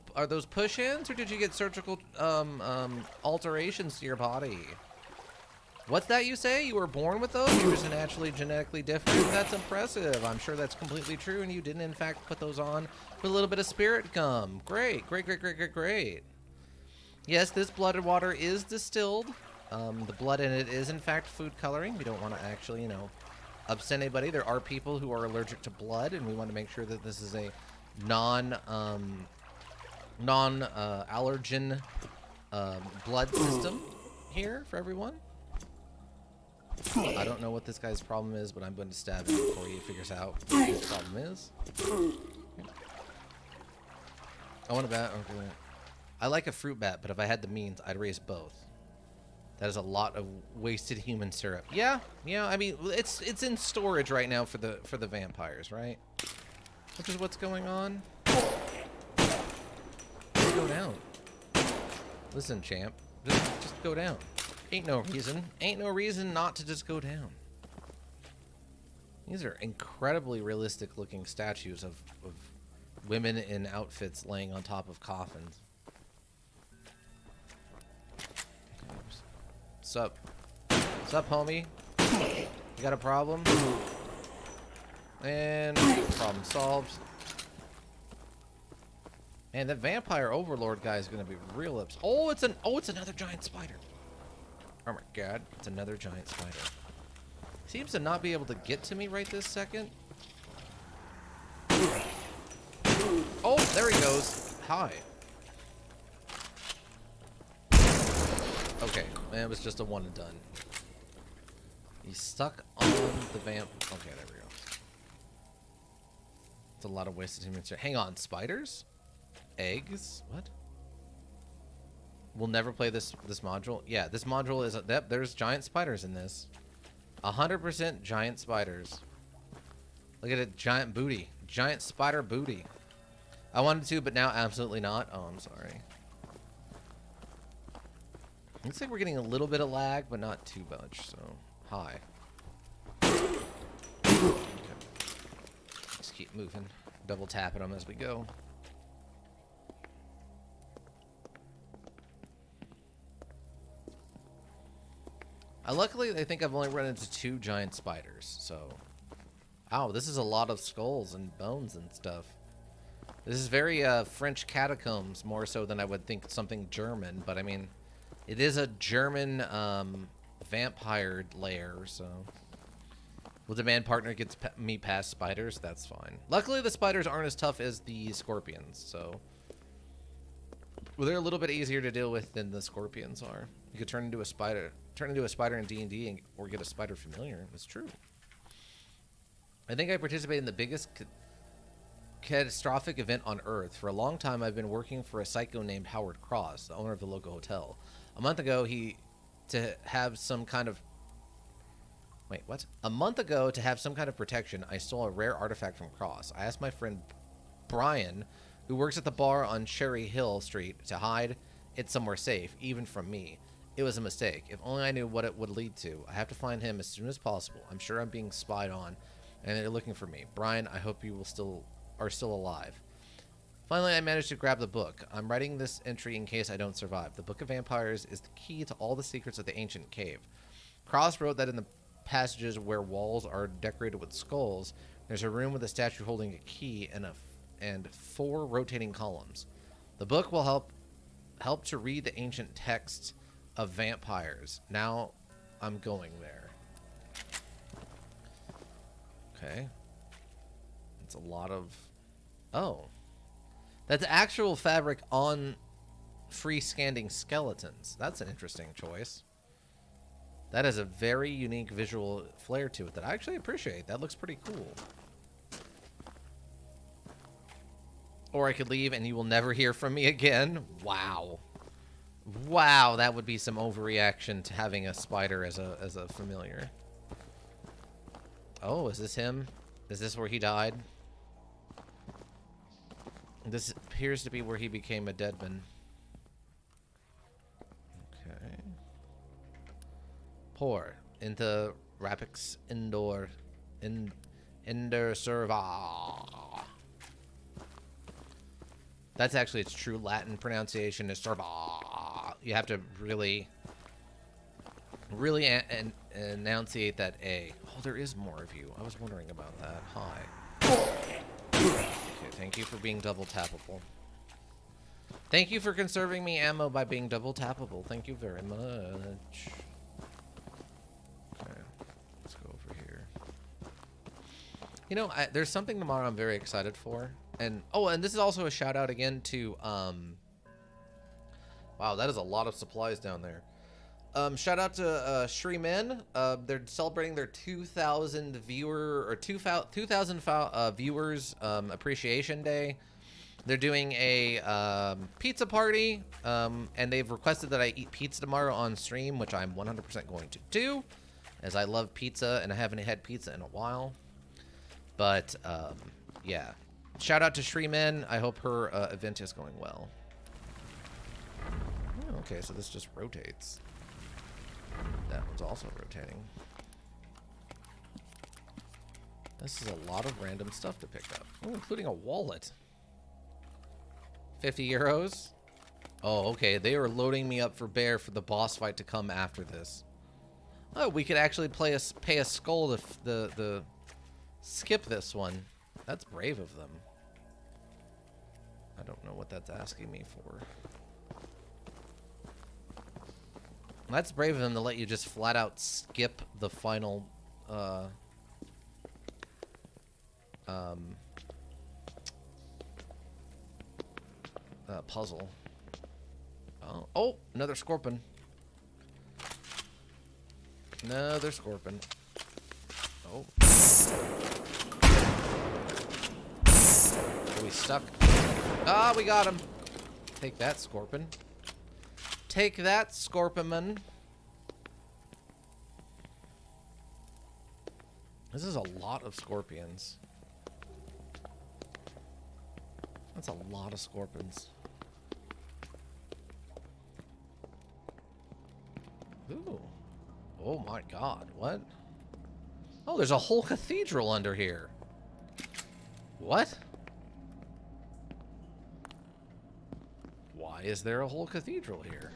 push-ins, or did you get surgical alterations to your body? What's that you say? You were born with those? You're just naturally genetically different? That's impressive. I'm sure that's completely true, and you didn't in fact put those on with a little bit of spirit gum. Great, great, great, great, great, great. Yes, this blooded water is distilled. The blood in it is, in fact, food coloring. We don't want to actually, you know, upset anybody. There are people who are allergic to blood, and we want to make sure that this is a non-allergen blood system here for everyone. I don't know what this guy's problem is, but I'm going to stab him before he figures out what his problem is. I want a bat. Okay. I like a fruit bat, but if I had the means, I'd raise both. That is a lot of wasted human syrup. Yeah, I mean, it's in storage right now for the vampires, right? Which is what's going on. Go down. Listen, champ. Just go down. Ain't no reason not to just go down. These are incredibly realistic looking statues of women in outfits laying on top of coffins. Sup, homie? You got a problem? And problem solved. And that vampire overlord guy is gonna be real upset. Oh, it's another giant spider. Oh my god, it's another giant spider. Seems to not be able to get to me right this second. Oh, there he goes. Hi. Okay, it was just a one and done. He's stuck on the vamp. Okay, there we go. It's a lot of wasted human syrup. Hang on, spiders? Eggs? What? We'll never play this module. Yeah, this module is there's giant spiders in this. 100% giant spiders. Look at it, giant booty, giant spider booty. I wanted to, but now absolutely not. Oh, I'm sorry. Looks like we're getting a little bit of lag, but not too much. So, hi. Okay. Just keep moving, double tapping them as we go. Luckily, I think I've only run into 2 giant spiders, so... Ow, this is a lot of skulls and bones and stuff. This is very French catacombs, more so than I would think something German, but I mean, it is a German vampire lair, so... Will demand partner gets me past spiders? That's fine. Luckily, the spiders aren't as tough as the scorpions, so... Well, they're a little bit easier to deal with than the scorpions are. You could turn into a spider in D&D or get a spider familiar. That's true. I think I participated in the biggest catastrophic event on Earth. For a long time, I've been working for a psycho named Howard Cross, the owner of the local hotel. A month ago, to have some kind of protection, I stole a rare artifact from Cross. I asked my friend Brian, who works at the bar on Cherry Hill Street, to hide it somewhere safe, even from me. It was a mistake. If only I knew what it would lead to. I have to find him as soon as possible. I'm sure I'm being spied on, and they're looking for me. Brian, I hope you are still alive. Finally, I managed to grab the book. I'm writing this entry in case I don't survive. The Book of Vampires is the key to all the secrets of the ancient cave. Cross wrote that in the passages where walls are decorated with skulls, there's a room with a statue holding a key and 4 rotating columns. The book will help to read the ancient texts of vampires. Now I'm going there. Okay. It's a lot of... Oh. That's actual fabric on freestanding skeletons. That's an interesting choice. That is a very unique visual flair to it that I actually appreciate. That looks pretty cool. Or I could leave and you will never hear from me again. Wow. Wow, that would be some overreaction to having a spider as a familiar. Oh, is this him? Is this where he died? This appears to be where he became a deadman. Okay. Pour into Rapix Indoor Serva. That's actually its true Latin pronunciation is Serva. You have to really enunciate that A. Oh, there is more of you. I was wondering about that. Hi. Okay, thank you for being double tappable. Thank you for conserving me ammo by being double tappable. Thank you very much. Okay, let's go over here. You know, there's something tomorrow I'm very excited for. And oh, and this is also a shout out again to wow, that is a lot of supplies down there. Shout out to Shri Men. They're celebrating their 2,000 viewer or 2,000 viewers appreciation day. They're doing a pizza party, and they've requested that I eat pizza tomorrow on stream, which I'm 100% going to do, as I love pizza and I haven't had pizza in a while. But yeah, shout out to Shri Men. I hope her event is going well. Oh, okay, so this just rotates. That one's also rotating. This is a lot of random stuff to pick up. Oh, including a wallet. 50 euros. Oh, okay. They are loading me up for Bear for the boss fight to come after this. Oh, we could actually pay a skull to the skip this one. That's brave of them. I don't know what that's asking me for. That's brave of them to let you just flat out skip the final puzzle. Oh, another scorpion. Another scorpion. Oh. Are we stuck? Ah, we got him. Take that, scorpion. Take that, Scorpion. This is a lot of scorpions. That's a lot of scorpions. Ooh. Oh my god, what? Oh, there's a whole cathedral under here. What? Why is there a whole cathedral here?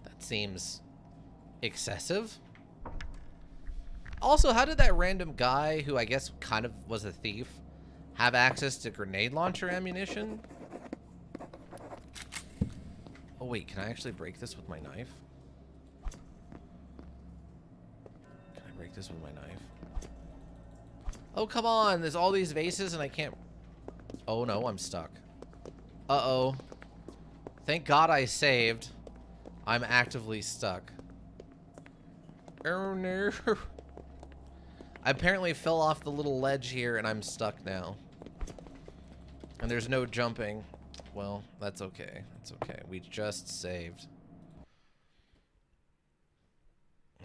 That seems excessive. Also, how did that random guy, who I guess kind of was a thief, have access to grenade launcher ammunition? Oh wait, can I actually break this with my knife? Can I break this with my knife? Oh, come on, there's all these vases and I can't... Oh no, I'm stuck. Uh-oh. Thank God I saved. I'm actively stuck. Oh no. I apparently fell off the little ledge here and I'm stuck now. And there's no jumping. Well, that's okay. That's okay. We just saved.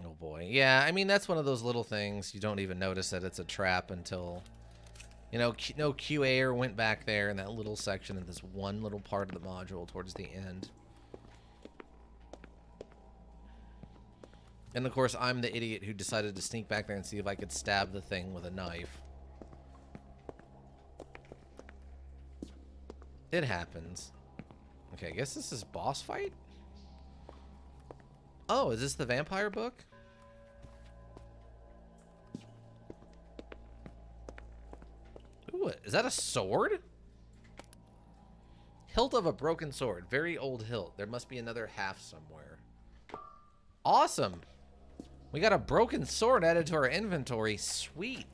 Oh boy. Yeah, I mean, that's one of those little things. You don't even notice that it's a trap until... You know, no QAer went back there in that little section of this one little part of the module towards the end. And of course, I'm the idiot who decided to sneak back there and see if I could stab the thing with a knife. It happens. Okay, I guess this is boss fight? Oh, is this the vampire book? Ooh, is that a sword? Hilt of a broken sword. Very old hilt. There must be another half somewhere. Awesome. We got a broken sword added to our inventory. Sweet.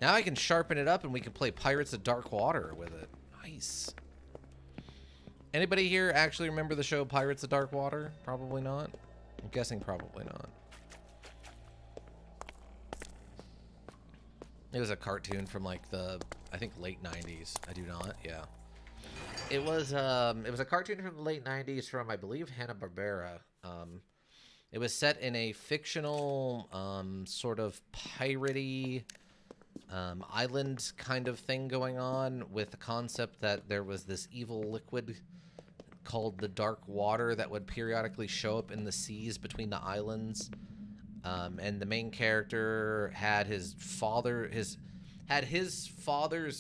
Now I can sharpen it up and we can play Pirates of Dark Water with it. Nice. Anybody here actually remember the show Pirates of Dark Water? Probably not. I'm guessing probably not. It was a cartoon from like the, I think, late 90s. I do not, yeah. It was a cartoon from the late 90s from, I believe, Hanna-Barbera. It was set in a fictional, sort of piratey island kind of thing going on, with the concept that there was this evil liquid called the Dark Water that would periodically show up in the seas between the islands. And the main character had his father's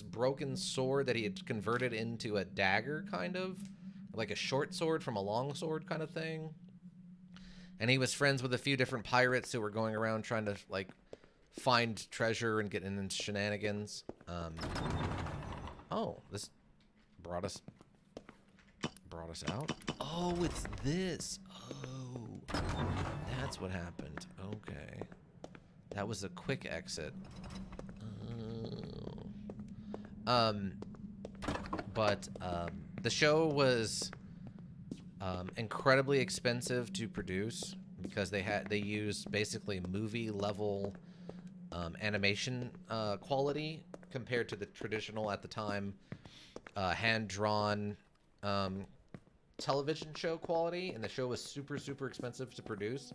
broken sword that he had converted into a dagger, kind of like a short sword from a long sword kind of thing. And he was friends with a few different pirates who were going around trying to like find treasure and get into shenanigans. Oh, this brought us out. Oh, it's this. Oh, that's what happened. Okay, that was a quick exit. But the show was incredibly expensive to produce because they used basically movie level animation quality compared to the traditional at the time hand drawn television show quality, and the show was super expensive to produce,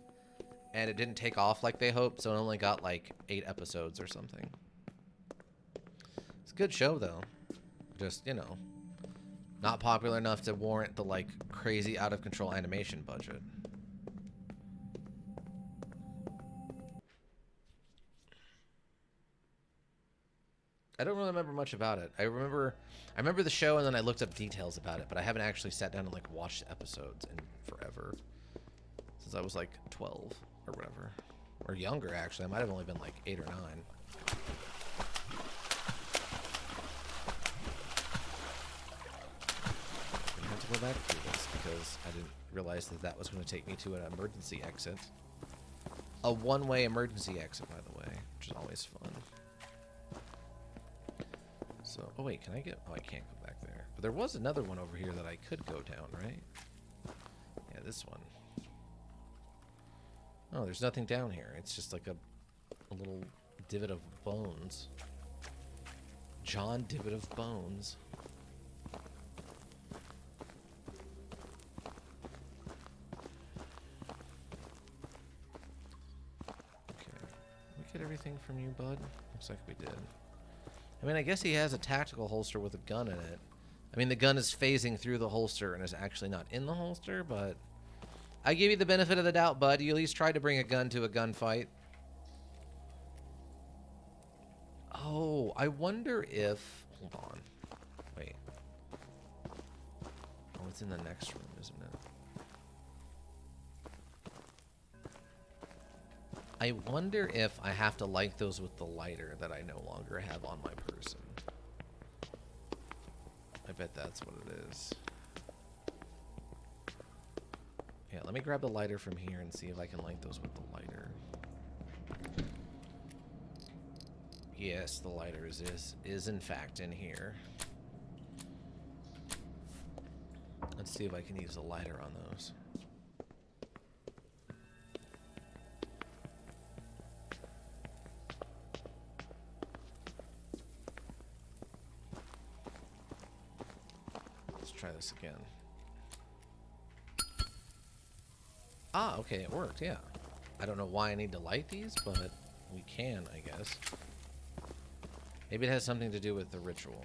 and it didn't take off like they hoped, so it only got like 8 episodes or something. It's a good show though, just, you know, not popular enough to warrant the like crazy out of control animation budget. I don't really remember much about it. I remember the show, and then I looked up details about it, but I haven't actually sat down and like watched episodes in forever, since I was like 12 or whatever, or younger actually. I might have only been like 8 or 9. I have to go back through this because I didn't realize that that was going to take me to an emergency exit. A one-way emergency exit, by the way, which is always fun. So, oh wait, can I get... Oh, I can't go back there. But there was another one over here that I could go down, right? Yeah, this one. Oh, there's nothing down here. It's just like a little divot of bones. John Divot of Bones. Okay. Did we get everything from you, bud? Looks like we did. I mean, I guess he has a tactical holster with a gun in it. I mean, the gun is phasing through the holster and is actually not in the holster, but I give you the benefit of the doubt, bud. You at least tried to bring a gun to a gunfight. Oh, I wonder if... Hold on. Wait. Oh, it's in the next room, isn't it? I wonder if I have to light those with the lighter that I no longer have on my person. I bet that's what it is. Yeah, let me grab the lighter from here and see if I can light those with the lighter. Yes, the lighter is in fact in here. Let's see if I can use the lighter on those. Try this again. Ah, okay, it worked, yeah. I don't know why I need to light these, but we can, I guess. Maybe it has something to do with the ritual.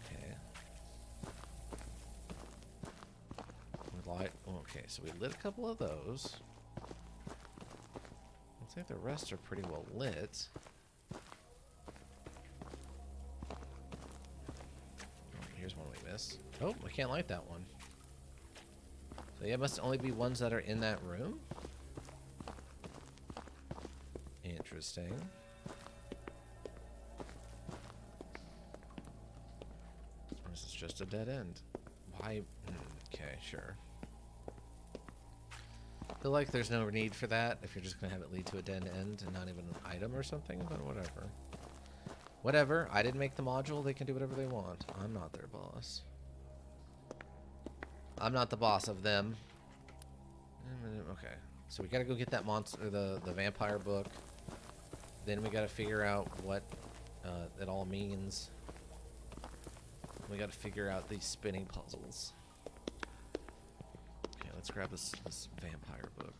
Okay. Okay, so we lit a couple of those. I think the rest are pretty well lit. Oh, here's one we missed. Oh, I can't light that one. So yeah, it must only be ones that are in that room? Interesting. This is just a dead end. Why? Okay, sure. I feel like there's no need for that if you're just going to have it lead to a dead end and not even an item or something, but whatever. Whatever. I didn't make the module. They can do whatever they want. I'm not their boss. I'm not the boss of them. Okay. So we got to go get that monster, the vampire book. Then we got to figure out what it all means. We got to figure out these spinning puzzles. Let's grab this vampire book.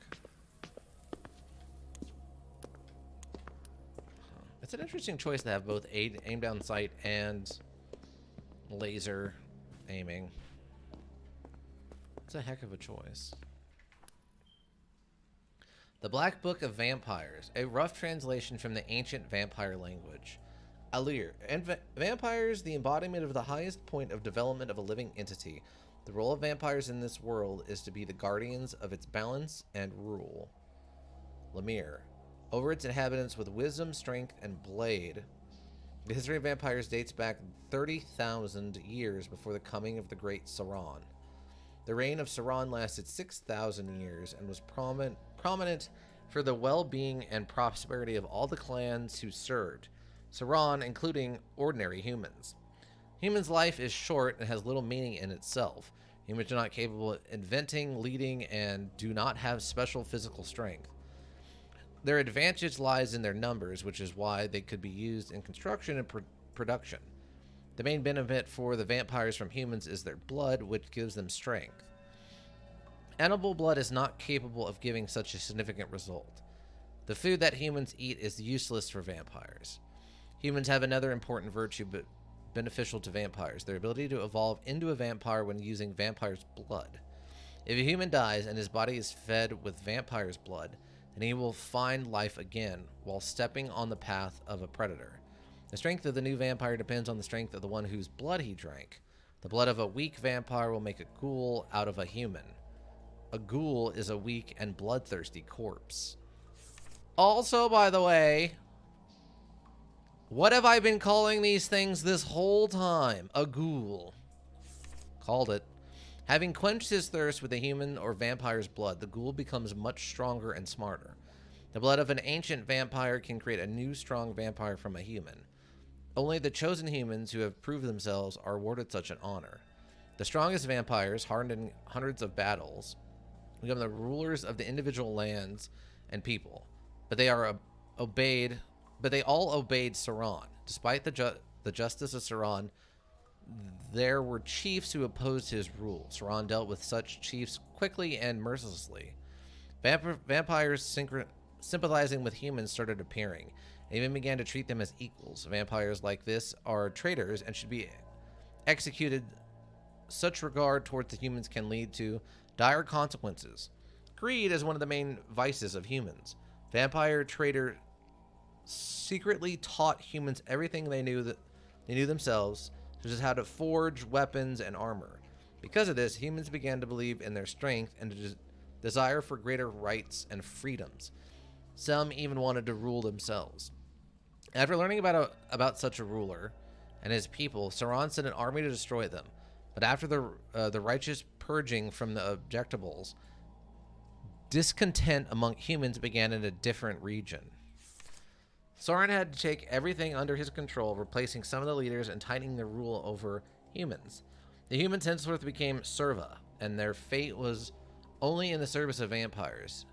It's an interesting choice to have both aim down sight and laser aiming. It's a heck of a choice. The Black Book of Vampires, a rough translation from the ancient vampire language. Allure. And vampires, the embodiment of the highest point of development of a living entity. The role of vampires in this world is to be the guardians of its balance and rule. Lemire. Over its inhabitants with wisdom, strength, and blade. The history of vampires dates back 30,000 years before the coming of the great Sauron. The reign of Sauron lasted 6,000 years and was prominent for the well-being and prosperity of all the clans who served Sauron, including ordinary humans. Humans' life is short and has little meaning in itself. Humans are not capable of inventing, leading, and do not have special physical strength. Their advantage lies in their numbers, which is why they could be used in construction and production. The main benefit for the vampires from humans is their blood, which gives them strength. Animal blood is not capable of giving such a significant result. The food that humans eat is useless for vampires. Humans have another important virtue but beneficial to vampires, their ability to evolve into a vampire when using vampire's blood. If a human dies and his body is fed with vampire's blood, then he will find life again while stepping on the path of a predator. The strength of the new vampire depends on the strength of the one whose blood he drank. The blood of a weak vampire will make a ghoul out of a human. A ghoul is a weak and bloodthirsty corpse. Also, by the way, what have I been calling these things this whole time? A ghoul. Called it. Having quenched his thirst with a human or vampire's blood, the ghoul becomes much stronger and smarter. The blood of an ancient vampire can create a new strong vampire from a human. Only the chosen humans who have proved themselves are awarded such an honor. The strongest vampires, hardened in hundreds of battles, become the rulers of the individual lands and people. But they all obeyed Sauron. Despite the justice of Sauron, there were chiefs who opposed his rule. Sauron dealt with such chiefs quickly and mercilessly. Vampires sympathizing with humans started appearing, and even began to treat them as equals. Vampires like this are traitors and should be executed. Such regard towards the humans can lead to dire consequences. Greed is one of the main vices of humans. Vampire traitor secretly taught humans everything they knew themselves, such as how to forge weapons and armor. Because of this, humans began to believe in their strength and a desire for greater rights and freedoms. Some even wanted to rule themselves. After learning about such a ruler and his people, Sauron sent an army to destroy them. But after the righteous purging from the objectables, discontent among humans began in a different region. Sauron had to take everything under his control, replacing some of the leaders and tightening their rule over humans. The humans henceforth became Serva, and their fate was only in the service of vampires.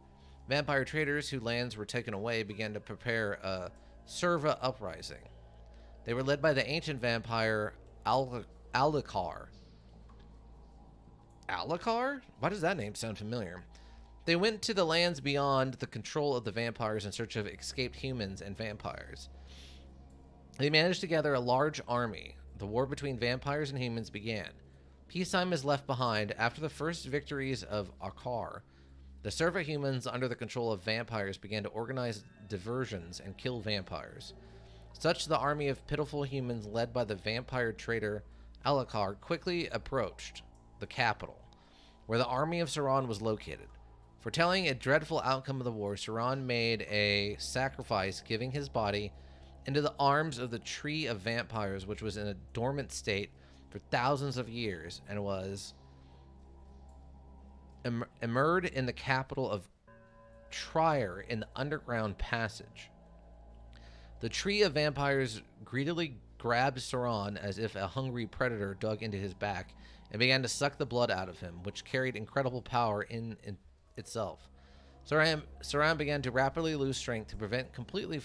Vampire traders whose lands were taken away began to prepare a Serva uprising. They were led by the ancient vampire Alucard. Alucard? Why does that name sound familiar? They went to the lands beyond the control of the vampires in search of escaped humans and vampires. They managed to gather a large army. The war between vampires and humans began. Peacetime is left behind after the first victories of Akar. The Serva humans under the control of vampires began to organize diversions and kill vampires. Such the army of pitiful humans led by the vampire traitor Alucard quickly approached the capital, where the army of Sauron was located. Foretelling a dreadful outcome of the war, Sauron made a sacrifice, giving his body into the arms of the Tree of Vampires, which was in a dormant state for thousands of years and was immersed in the capital of Trier in the underground passage. The Tree of Vampires greedily grabbed Sauron as if a hungry predator dug into his back and began to suck the blood out of him, which carried incredible power in itself. Sauron began to rapidly lose strength. To prevent completely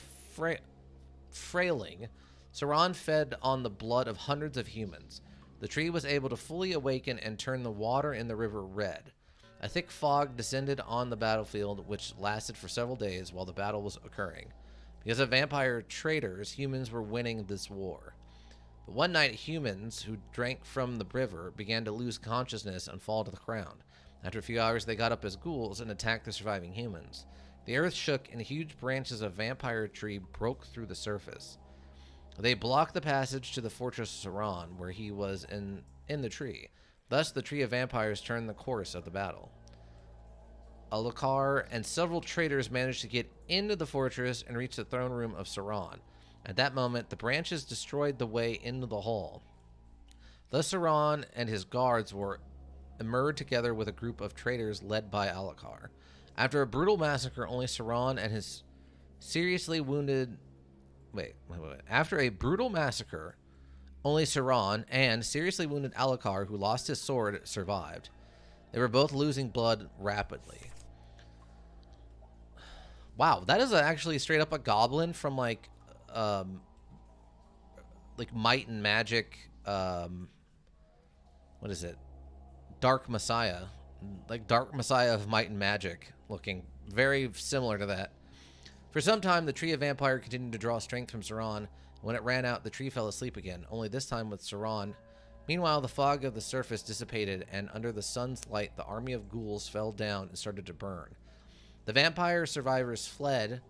frailing, Sauron fed on the blood of hundreds of humans. The tree was able to fully awaken and turn the water in the river red. A thick fog descended on the battlefield, which lasted for several days while the battle was occurring. Because of vampire traitors, humans were winning this war. But one night, humans who drank from the river began to lose consciousness and fall to the ground. After a few hours, they got up as ghouls and attacked the surviving humans. The earth shook, and huge branches of vampire tree broke through the surface. They blocked the passage to the fortress of Sauron, where he was in the tree. Thus, the Tree of Vampires turned the course of the battle. Alucard and several traitors managed to get into the fortress and reach the throne room of Sauron. At that moment, the branches destroyed the way into the hall. Thus, Sauron and his guards were immersed together with a group of traitors led by Alucard. After a brutal massacre, only Saran and his seriously wounded... Wait. After a brutal massacre, only Saran and seriously wounded Alucard, who lost his sword, survived. They were both losing blood rapidly. Wow, that is actually straight up a goblin from like Might and Magic. What is it? Dark Messiah. Like Dark Messiah of Might and Magic, looking very similar to that. For some time, the Tree of Vampire continued to draw strength from Saran. When it ran out, the tree fell asleep again, only this time with Saran. Meanwhile, the fog of the surface dissipated, and under the sun's light, the army of ghouls fell down and started to burn. The vampire survivors fled.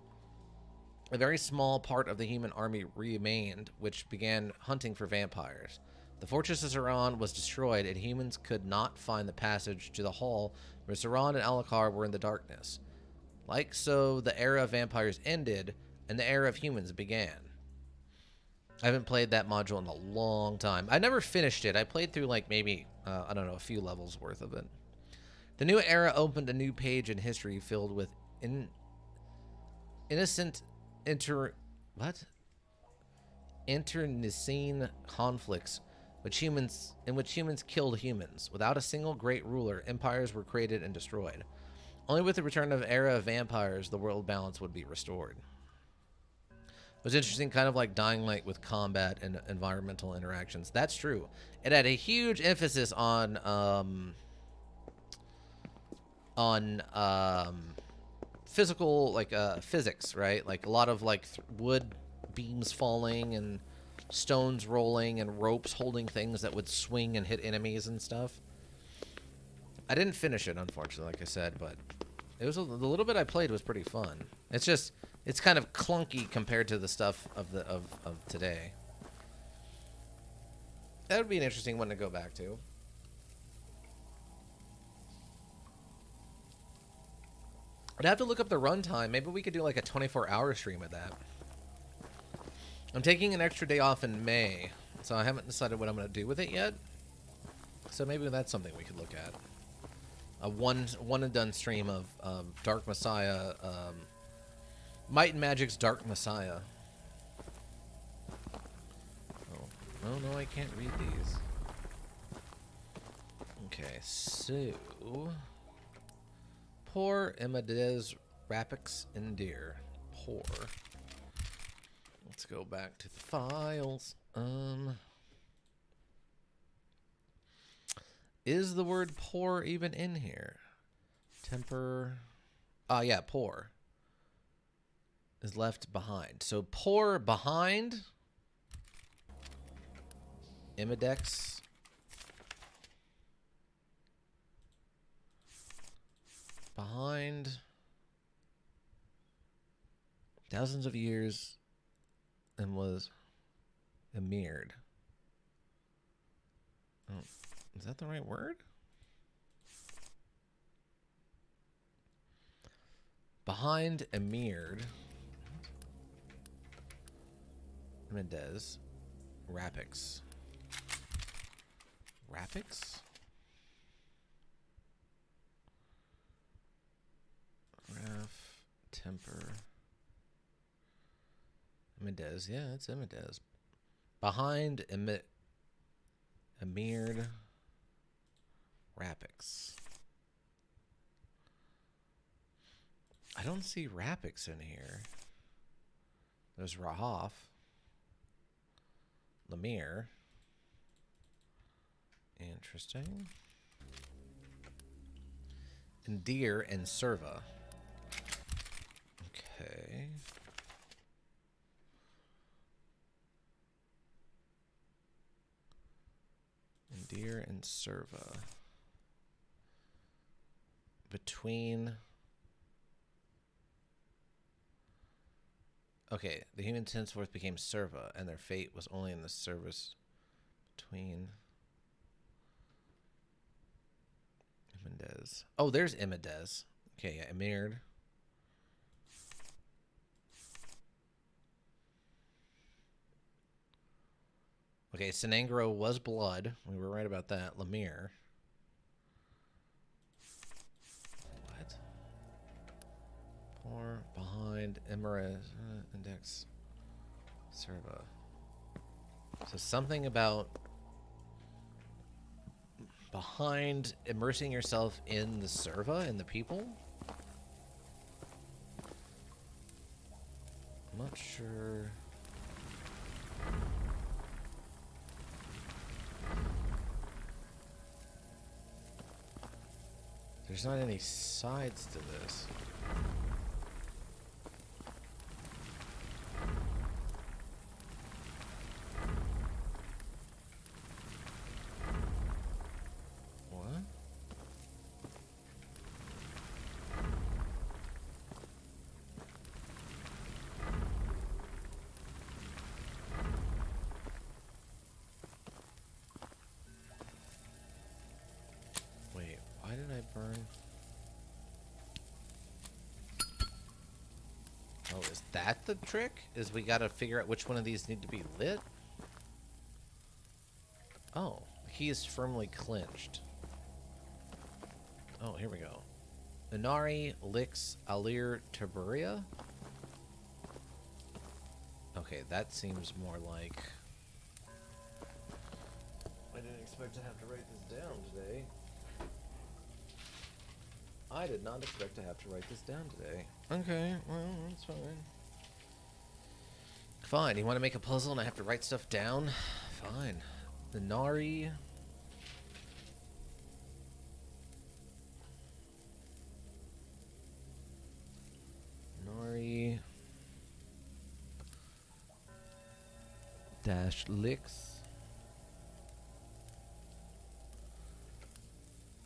A very small part of the human army remained, which began hunting for vampires. The fortress of Saran was destroyed, and humans could not find the passage to the hall where Saran and Alucard were in the darkness. Like so, the era of vampires ended, and the era of humans began. I haven't played that module in a long time. I never finished it. I played through like maybe, I don't know, a few levels worth of it. The new era opened a new page in history filled with internecine conflicts in which humans killed humans. Without a single great ruler, empires were created and destroyed. Only with the return of era of vampires, the world balance would be restored. It was interesting, kind of like Dying Light with combat and environmental interactions. That's true. It had a huge emphasis on physical, like physics, right? Like a lot of like wood beams falling and stones rolling and ropes holding things that would swing and hit enemies and stuff. I didn't finish it, unfortunately, like I said, but it was the little bit I played was pretty fun. It's just, it's kind of clunky compared to the stuff of today. That would be an interesting one to go back to. I'd have to look up the runtime. Maybe we could do like a 24-hour stream of that. I'm taking an extra day off in May, so I haven't decided what I'm going to do with it yet. So maybe that's something we could look at. A one and done stream of Dark Messiah, Might and Magic's Dark Messiah. Oh no, I can't read these. Okay, so Poor Imadez Rapix Indir. Poor. Let's go back to the files. Is the word poor even in here? Temper. Yeah, poor is left behind. So poor behind. Imidex. Behind. Thousands of years and was emired. Oh, is that the right word? Behind emired. Mendez. Rapix. Rapix? Raf. Temper. Mendez. Yeah, it's Mendez. Behind emired. Rapix. I don't see Rapix in here. There's Rahaf. Lemire. Interesting. Indir and Serva. Okay. Indir and Serva. Between... Okay, the humans henceforth became Serva, and their fate was only in the service between... Imendez. Oh, there's Imendez. Okay, yeah, Emired. Okay, Sinangro was blood. We were right about that. Lemire. What? Or behind Emirates index server. So something about behind immersing yourself in the server and the people. I'm not sure. There's not any sides to this. What? Wait, why did I burn? Oh, is that the trick? Is we gotta figure out which one of these need to be lit? Oh, he is firmly clinched. Oh, here we go. Inari, Lix, Alir, Tiberia? Okay, that seems more like... I didn't expect to have to write this down today. I did not expect to have to write this down today. Okay, well, that's fine. Fine, you want to make a puzzle and I have to write stuff down? Fine. The Nari. Nari. Dash Lix.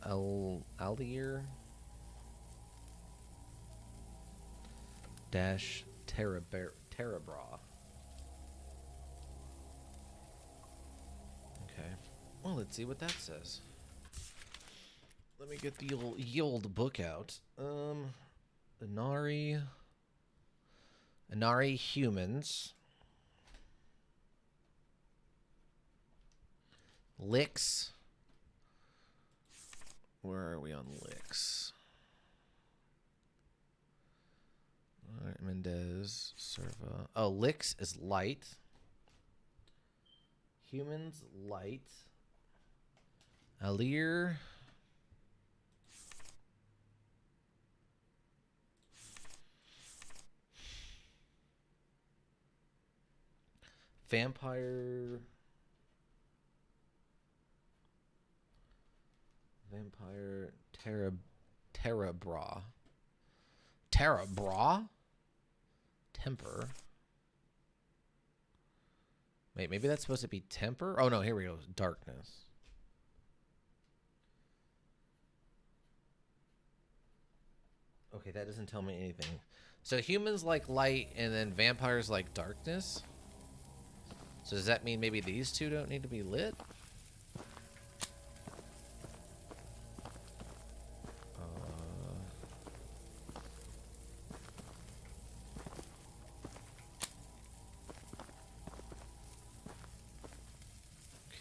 Alir. Dash Terabra. Okay. Well, let's see what that says. Let me get the old book out. Inari humans. Lix. Where are we on Lix? Alright, Mendez, Serva. Oh, Lix is light. Humans, light. Alir. Vampire. Terabra. Terabra? Temper. Wait, maybe that's supposed to be temper? Oh no, here we go. Darkness. Okay, that doesn't tell me anything. So humans like light and then vampires like darkness? So does that mean maybe these two don't need to be lit?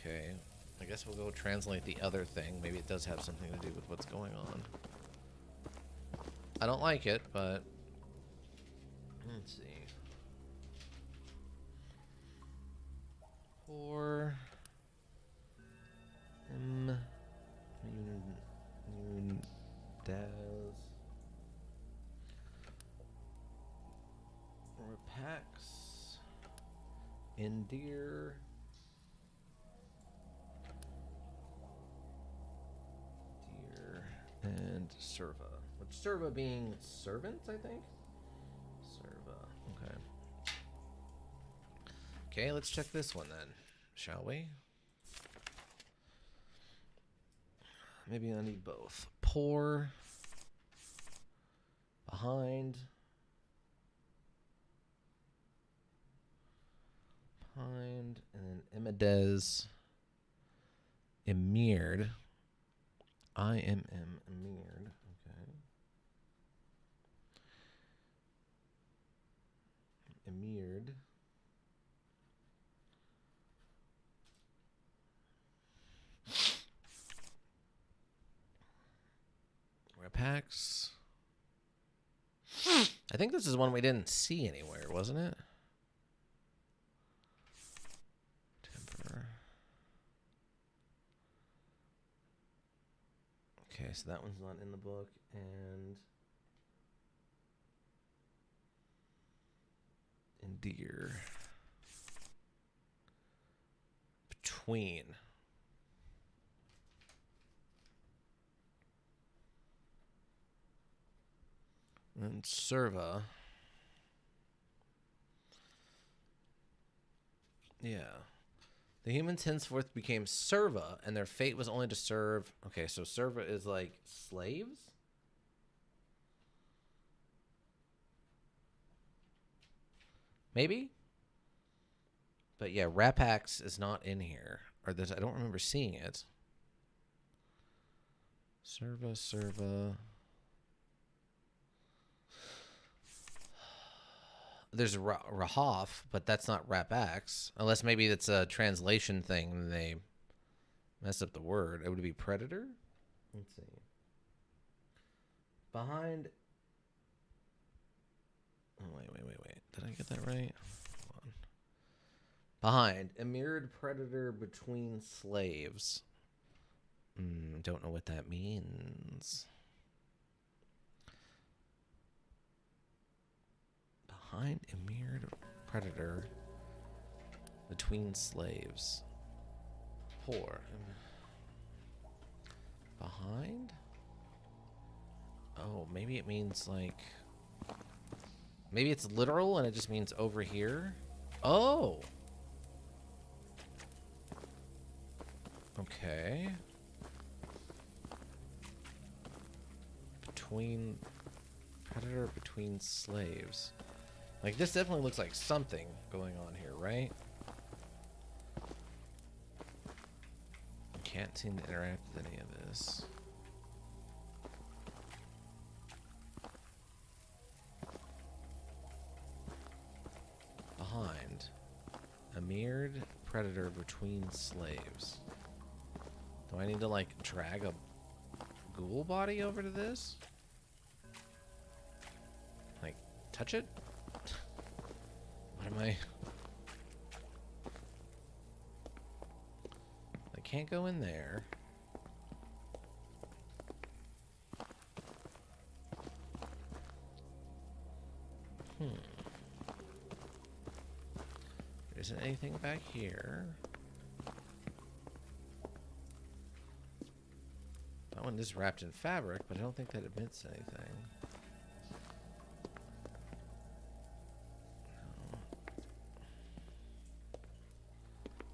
Okay, I guess we'll go translate the other thing. Maybe it does have something to do with what's going on. I don't like it, but let's see. Or Daz Repax Endear Dear and Serva. Which Serva being servants, I think? Serva. Okay. Okay, let's check this one then, shall we? Maybe I need both. Pour. Behind. Behind. And then Imidez. Emired. IMM Emired. Okay. Emired. Repax. I think this is one we didn't see anywhere, wasn't it? Temper. Okay, so that one's not in the book, and endear. Between. And Serva. Yeah. The humans henceforth became Serva, and their fate was only to serve. Okay, so Serva is like slaves? Maybe? But yeah, Rapax is not in here. Or there's, I don't remember seeing it. Serva. There's Rahaf, but that's not Rapax. Unless maybe it's a translation thing and they messed up the word. It would be Predator? Let's see. Behind... Oh, wait. Did I get that right? Hold on. Behind. A mirrored predator between slaves. Don't know what that means. Behind a mirrored predator between slaves. Poor. Behind? Oh, maybe it means like... Maybe it's literal and it just means over here. Oh! Okay. Between... Predator between slaves. Like, this definitely looks like something going on here, right? Can't seem to interact with any of this. Behind. A mirrored predator between slaves. Do I need to, like, drag a ghoul body over to this? Like, touch it? What am I... I can't go in there. There isn't anything back here. That one is wrapped in fabric, but I don't think that admits anything.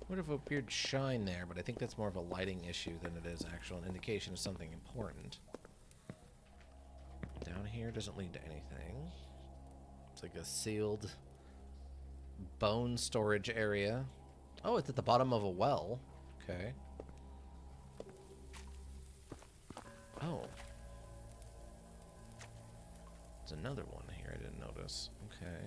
Would have appeared shine there, but I think that's more of a lighting issue than it is actual an indication of something important. Down here doesn't lead to anything. It's like a sealed bone storage area. Oh, it's at the bottom of a well. Okay. Oh. There's another one here I didn't notice. Okay.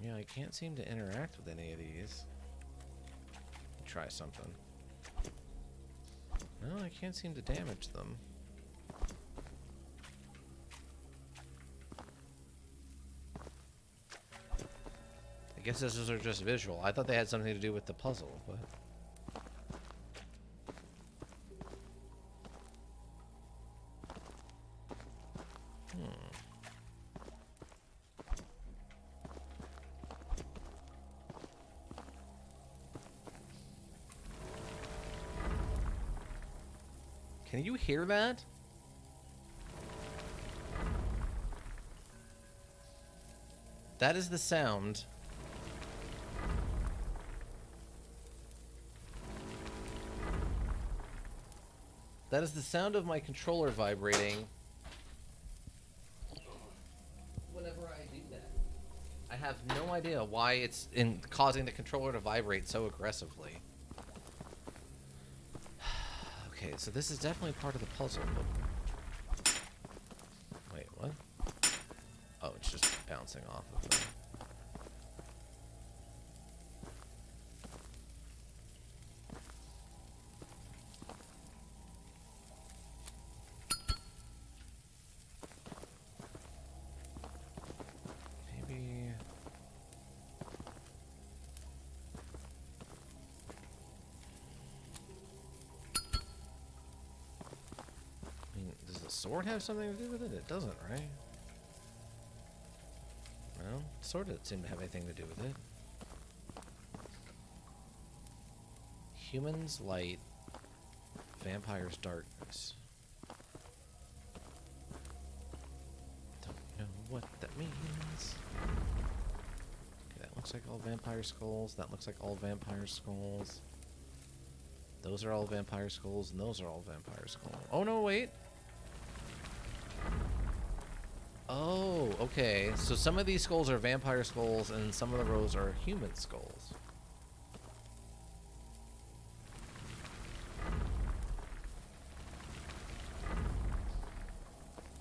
Yeah, I can't seem to interact with any of these. Try something. No, I can't seem to damage them. I guess those are just visual. I thought they had something to do with the puzzle, but... Can you hear that? That is the sound. That is the sound of my controller vibrating whenever I do that. I have no idea why it's causing the controller to vibrate so aggressively. Okay, so this is definitely part of the puzzle, but... Wait, what? Oh, it's just bouncing off of them. sword have something to do with it? It doesn't, right? Well, sword doesn't seem to have anything to do with it. Humans light, vampires darkness. Don't know what that means. Okay, that looks like all vampire skulls. That looks like all vampire skulls. Those are all vampire skulls, and those are all vampire skulls. Oh no, wait. Oh, okay. So some of these skulls are vampire skulls, and some of the rows are human skulls.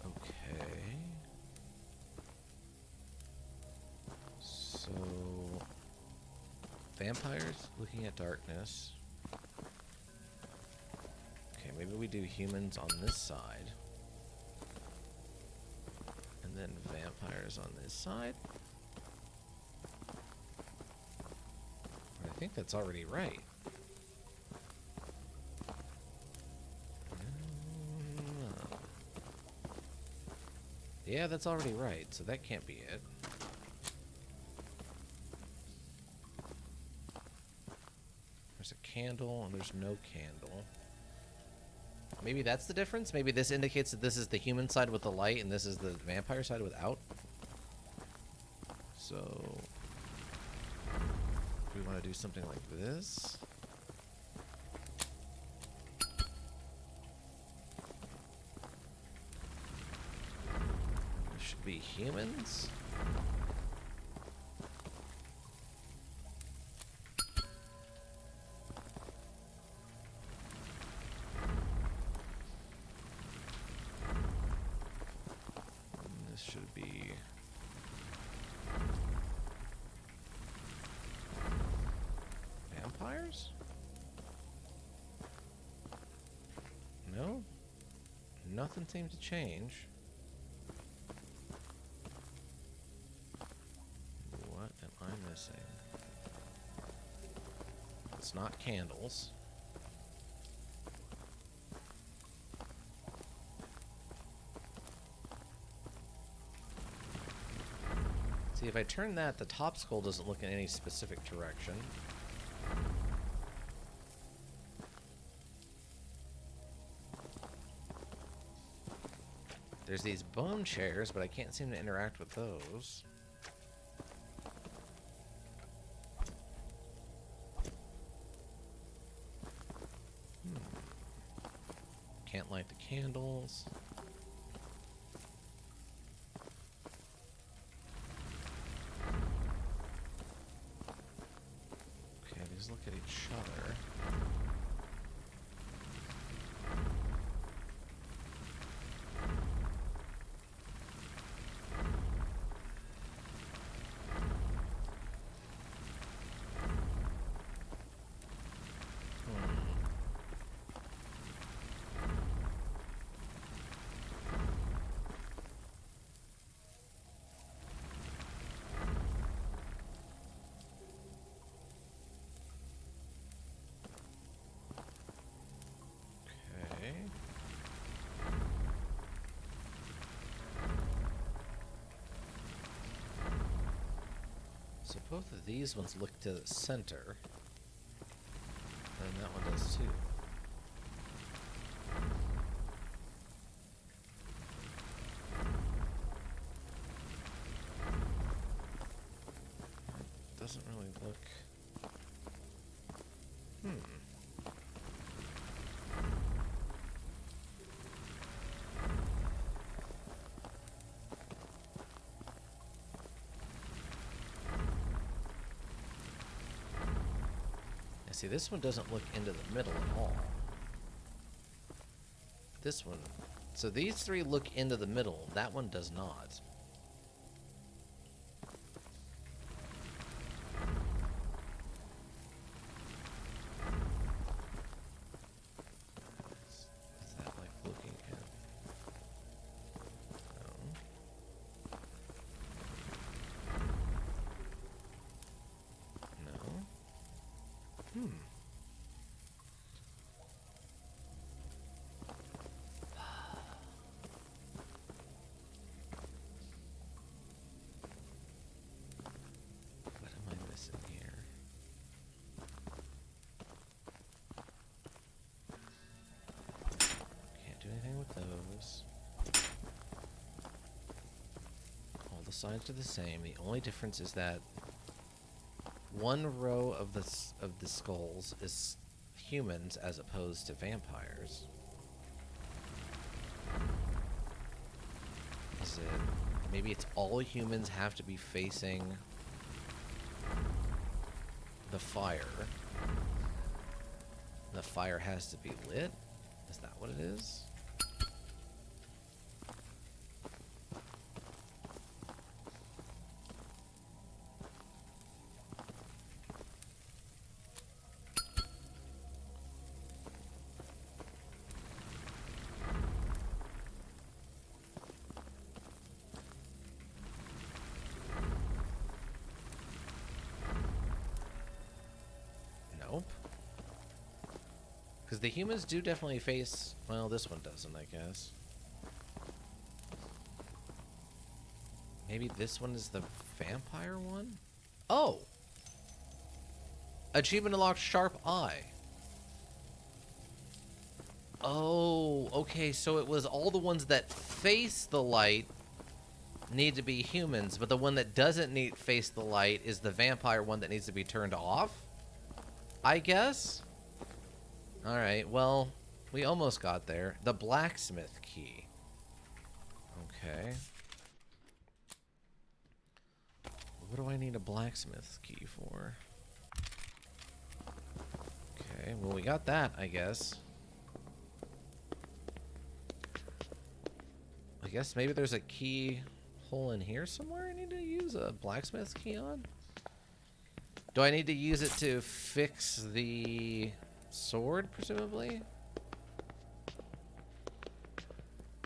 Okay. So vampires looking at darkness. Okay, maybe we do humans on this side. And then vampires on this side. I think that's already right. Yeah, that's already right, so that can't be it. There's a candle and there's no candle. Maybe that's the difference? Maybe this indicates that this is the human side with the light and this is the vampire side without? So... we want to do something like this. This should be humans. And this should be... vampires? No? Nothing seems to change. What am I missing? It's not candles. See, if I turn that, the top skull doesn't look in any specific direction. There's these bone chairs, but I can't seem to interact with those. Can't light the candles. Okay, these look at each other. Okay. So both of these ones look to the center. And that one does too. Doesn't really look... See, this one doesn't look into the middle at all. This one... so these three look into the middle. That one does not. Is that like looking at... no. No. sides are the same. The only difference is that one row of the skulls is humans as opposed to vampires. Is it? Maybe it's all humans have to be facing the fire. The fire has to be lit? Is that what it is? Nope. Because the humans do definitely face... Well, this one doesn't, I guess. Maybe this one is the vampire one? Oh! Achievement unlocked, Sharp Eye. Oh, okay, so it was all the ones that face the light need to be humans, but the one that doesn't need face the light is the vampire one that needs to be turned off? I guess? Alright, well, we almost got there. The blacksmith key. Okay. What do I need a blacksmith key for? Okay, well, we got that, I guess. I guess maybe there's a key hole in here somewhere I need to use a blacksmith key on? Do I need to use it to fix the sword, presumably?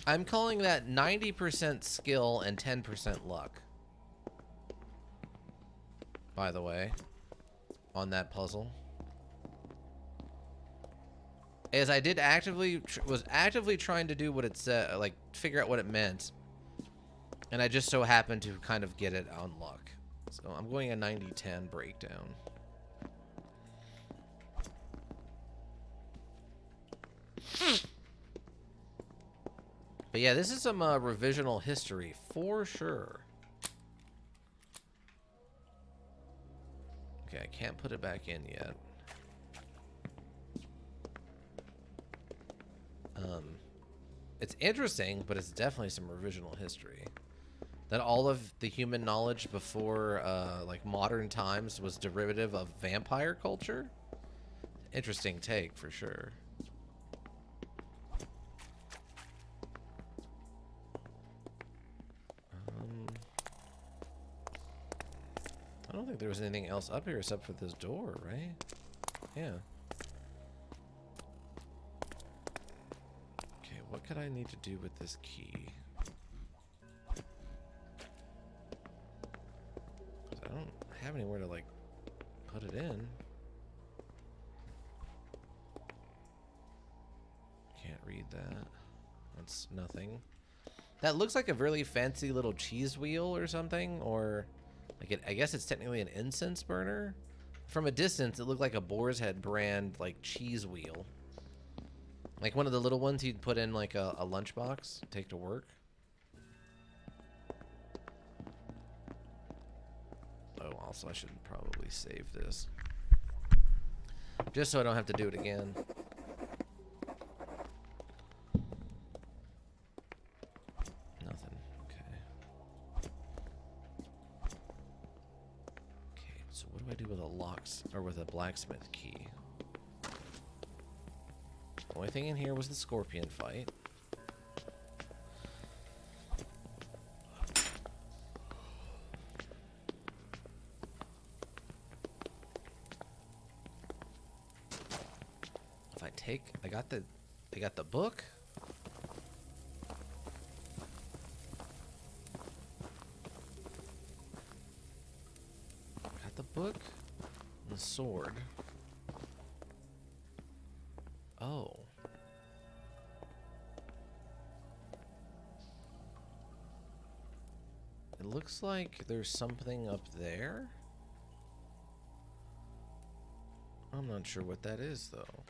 I'm calling that 90% skill and 10% luck. By the way, on that puzzle. As I did was actively trying to do what it said, like figure out what it meant. And I just so happened to kind of get it on luck. So I'm going a 90-10 breakdown. But yeah, this is some revisional history for sure. Okay, I can't put it back in yet. It's interesting, but it's definitely some revisional history. That all of the human knowledge before, like, modern times was derivative of vampire culture? Interesting take, for sure. I don't think there was anything else up here except for this door, right? Yeah. Okay, what could I need to do with this key? I don't have anywhere to, like, put it in. Can't read that. That's nothing. That looks like a really fancy little cheese wheel or something, or like I guess it's technically an incense burner. From a distance, it looked like a Boar's Head brand, like, cheese wheel. Like one of the little ones you'd put in, like, a lunchbox, take to work. Oh, also, I should probably save this. Just so I don't have to do it again. Nothing. Okay. Okay, so what do I do with a locks, or with a blacksmith key? Only thing in here was the scorpion fight. If I take, I got the book. Got the book and the sword. Oh. It looks like there's something up there. I'm not sure what that is, though.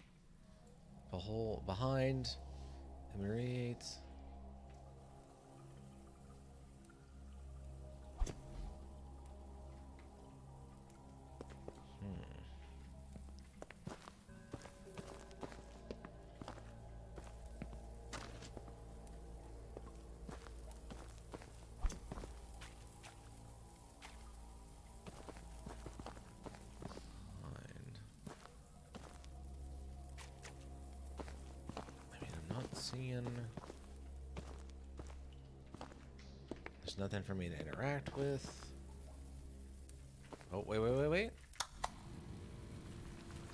A hole behind. Emirates. seeing. There's nothing for me to interact with. Oh, wait.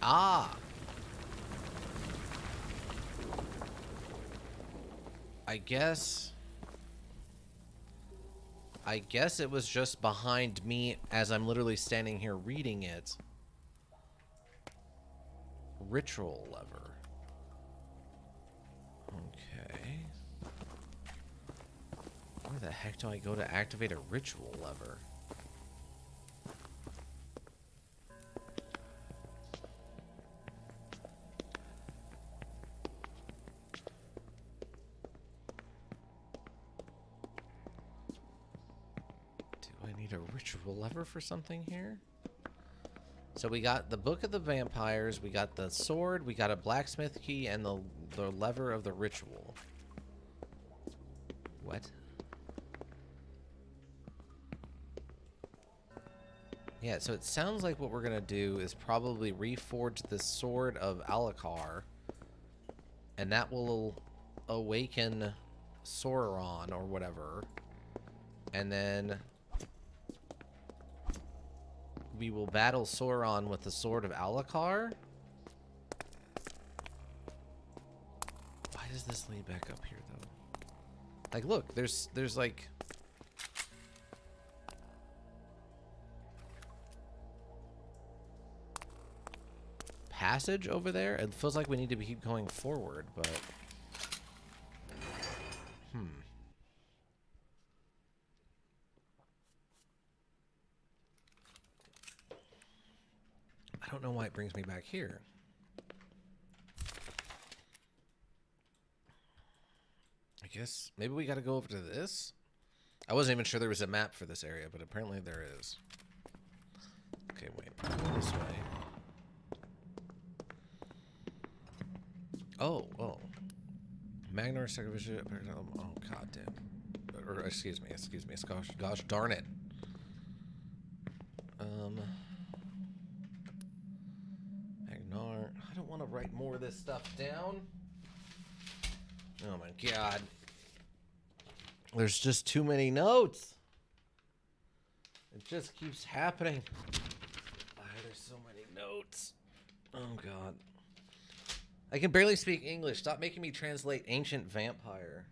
Ah! I guess it was just behind me as I'm literally standing here reading it. Ritual lever. Okay. Where the heck do I go to activate a ritual lever? Do I need a ritual lever for something here? So we got the Book of the Vampires, we got the sword, we got a blacksmith key, and the lever of the ritual. What? Yeah, so it sounds like what we're gonna do is probably reforge the sword of Alucard, and that will awaken Sauron or whatever, and then we will battle Sauron with the sword of Alucard. Why does this lead back up here though? Like, look, there's like passage over there. It feels like we need to keep going forward, but I don't know why it brings me back here. I guess maybe we got to go over to this. I wasn't even sure there was a map for this area, but apparently there is. Okay, wait. This way. Oh. Magnar sacrificial. Oh, god damn. Or excuse me. Gosh darn it. Magnar. I don't want to write more of this stuff down. Oh my god. There's just too many notes. It just keeps happening. There's so many notes. Oh god. I can barely speak English. Stop making me translate ancient vampire.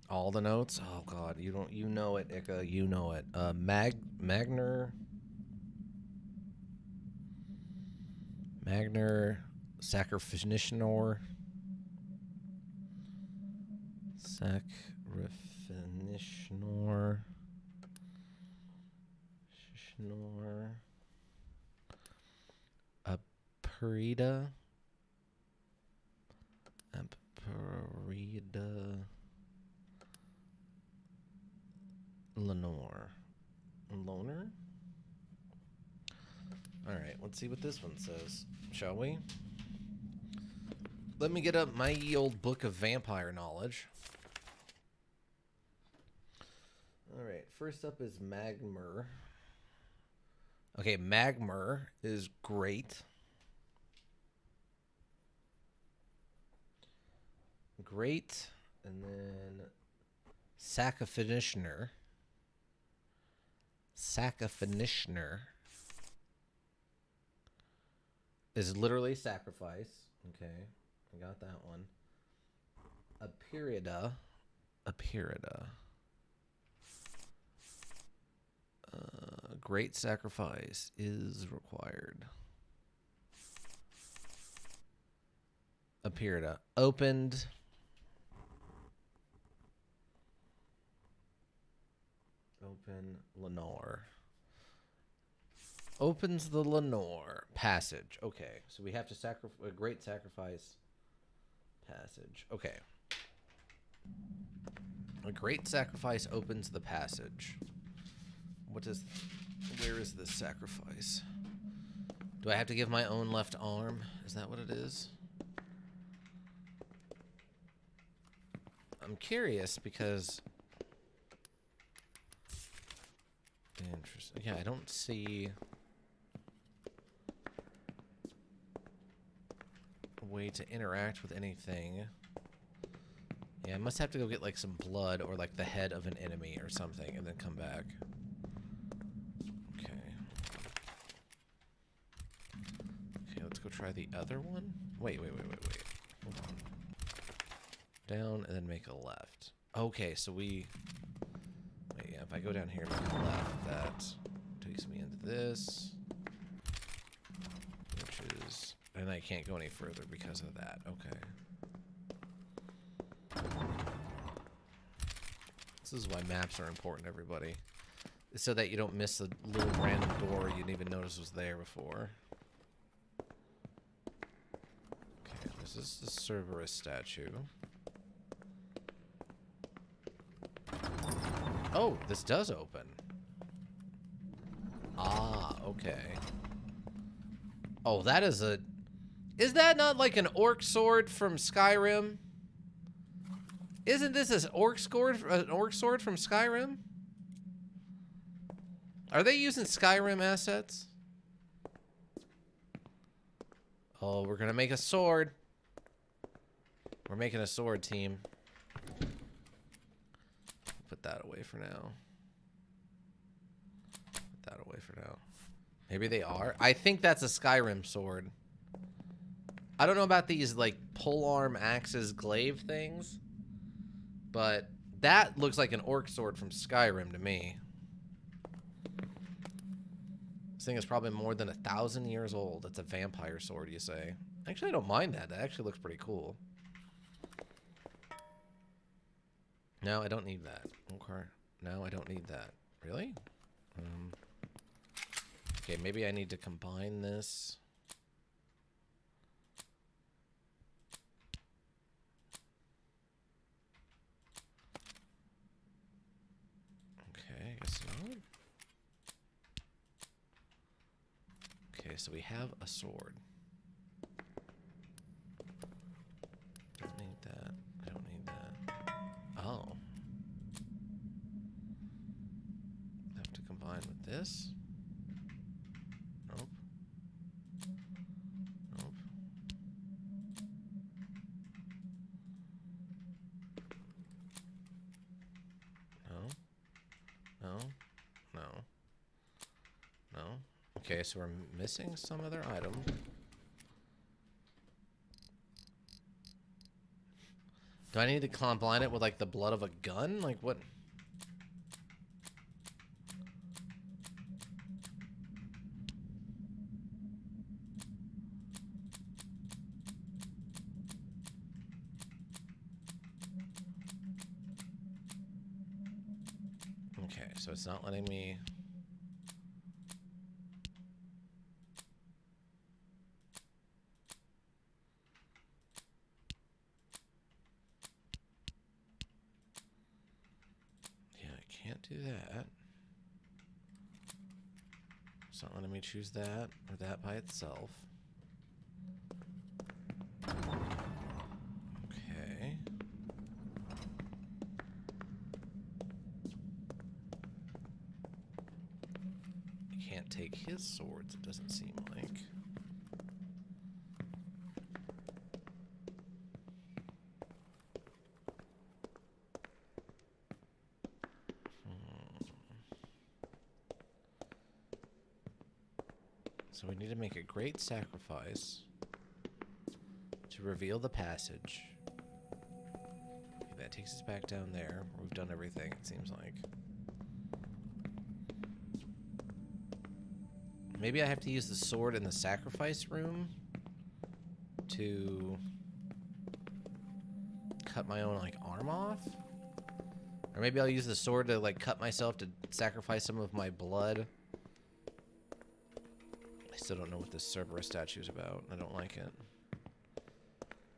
All the notes? Oh god, you know it, Ika, you know it. Magnar Sacrificishnor. Apurida. Lenore. Loner? Alright, let's see what this one says, shall we? Let me get up my ye old book of vampire knowledge. Alright, first up is Magmar. Okay, Magmar is great. Great. And then Sacrificishnor. Is literally sacrifice. Okay, I got that one. Apurida. Great sacrifice is required. Apurida. Opened. Open Lenore. Opens the Lenore passage. Okay, so we have to sacrifice a great sacrifice passage. Okay. A great sacrifice opens the passage. Where is this sacrifice? Do I have to give my own left arm? Is that what it is? I'm curious because interesting. Yeah, I don't see a way to interact with anything. Yeah, I must have to go get like some blood or like the head of an enemy or something and then come back. Okay. Okay, let's go try the other one. Wait. Hold on. Down and then make a left. Okay, so we... Wait, yeah, if I go down here and make a left, that takes me into this. Which is... And I can't go any further because of that. Okay. This is why maps are important, everybody. So that you don't miss a little random door you didn't even notice was there before. Okay, this is the Cerberus statue. Oh, this does open. Ah, okay. Oh, that is a... Is that not like an orc sword from Skyrim? Isn't this an orc sword from Skyrim? Are they using Skyrim assets? Oh, we're gonna make a sword. We're making a sword, team. Put that away for now. Put that away for now. Maybe they are. I think that's a Skyrim sword. I don't know about these like polearm axes glaive things, but that looks like an orc sword from Skyrim to me. This thing is probably more than 1,000 years old. It's a vampire sword, you say? Actually, I don't mind that. That actually looks pretty cool. No, I don't need that. Okay. No, I don't need that. Really? Okay, maybe I need to combine this. Okay, I guess not. Okay, so we have a sword. Don't need that. I don't need that. Oh. Have to combine with this. Nope. Nope. No. No. No. No. Okay, so we're missing some other item. Do I need to combine it with like the blood of a gun? Like what? Okay, so it's not letting me... Yeah, I can't do that. It's not letting me choose that or that by itself. Okay. I can't take his swords, it doesn't seem like. So we need to make a great sacrifice to reveal the passage. Okay, that takes us back down there. We've done everything, it seems like. Maybe I have to use the sword in the sacrifice room to cut my own, like, arm off? Or maybe I'll use the sword to, like, cut myself to sacrifice some of my blood. I still don't know what this Cerberus statue is about. I don't like it.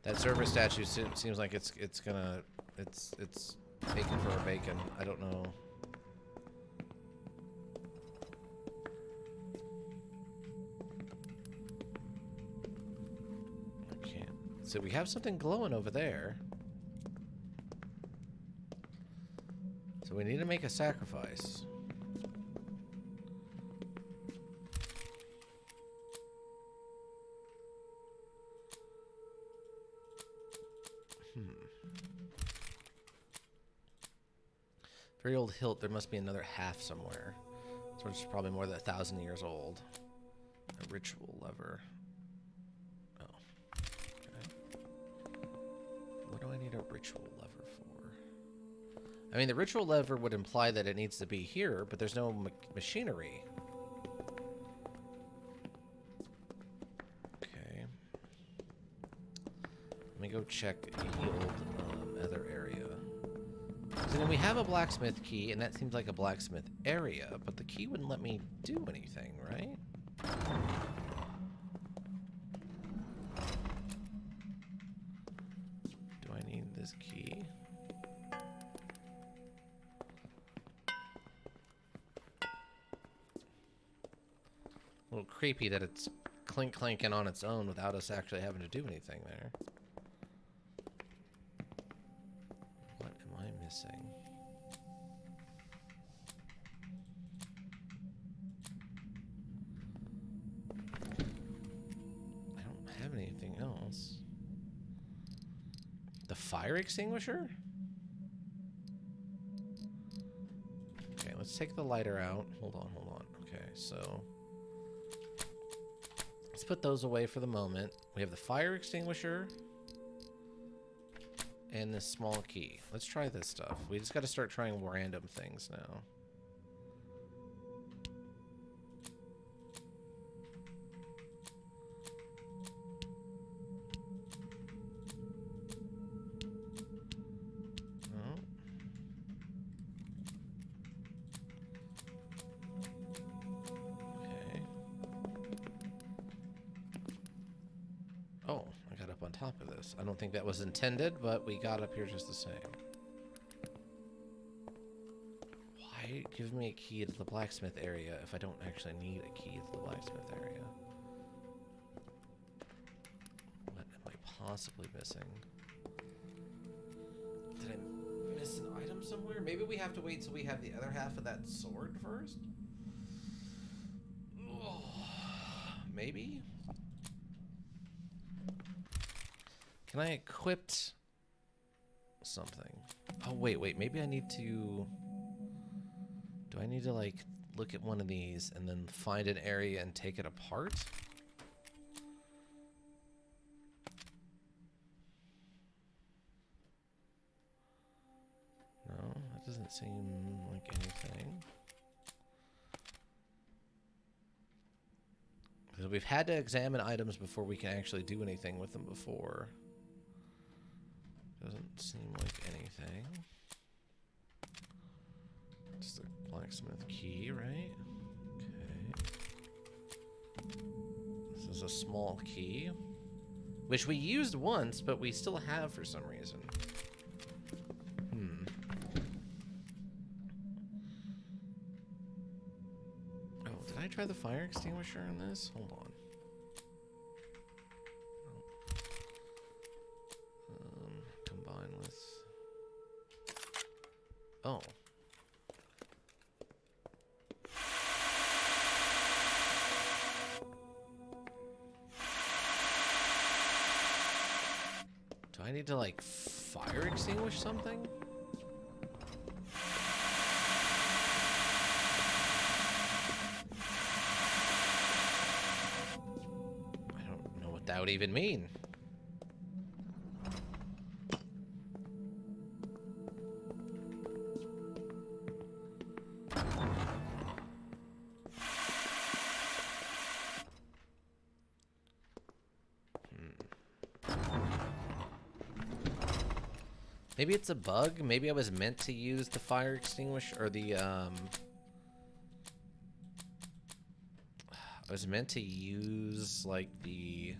That Cerberus statue seems like it's taken for our bacon. I don't know. I can't. So we have something glowing over there. So we need to make a sacrifice. Very old hilt. There must be another half somewhere. So it's probably more than 1,000 years old. A ritual lever. Oh. Okay. What do I need a ritual lever for? I mean, the ritual lever would imply that it needs to be here, but there's no machinery. Okay. Let me go check the old other area. So then we have a blacksmith key, and that seems like a blacksmith area, but the key wouldn't let me do anything, right? Do I need this key? A little creepy that it's clanking on its own without us actually having to do anything there. What am I missing? I don't have anything else. The fire extinguisher? Okay, let's take the lighter out. Hold on, hold on. Okay, so let's put those away for the moment. We have the fire extinguisher and this small key. Let's try this stuff. We just got to start trying random things now. Oh. Okay. Oh, I got up on top of this. I don't think that was intended, but we got up here just the same. Why give me a key to the blacksmith area if I don't actually need a key to the blacksmith area? What am I possibly missing? Did I miss an item somewhere? Maybe we have to wait till we have the other half of that sword first? Oh, maybe? Can I equip something? Oh, wait. Maybe I need to... Do I need to, like, look at one of these and then find an area and take it apart? No, that doesn't seem like anything. Because we've had to examine items before we can actually do anything with them before. Doesn't seem like anything. It's the blacksmith key, right? Okay. This is a small key, which we used once, but we still have for some reason. Oh, did I try the fire extinguisher on this? Hold on. Combine with... Oh. Do I need to, like, fire extinguish something? I don't know what that would even mean. Maybe it's a bug. Maybe I was meant to use the fire extinguisher or the I was meant to use like the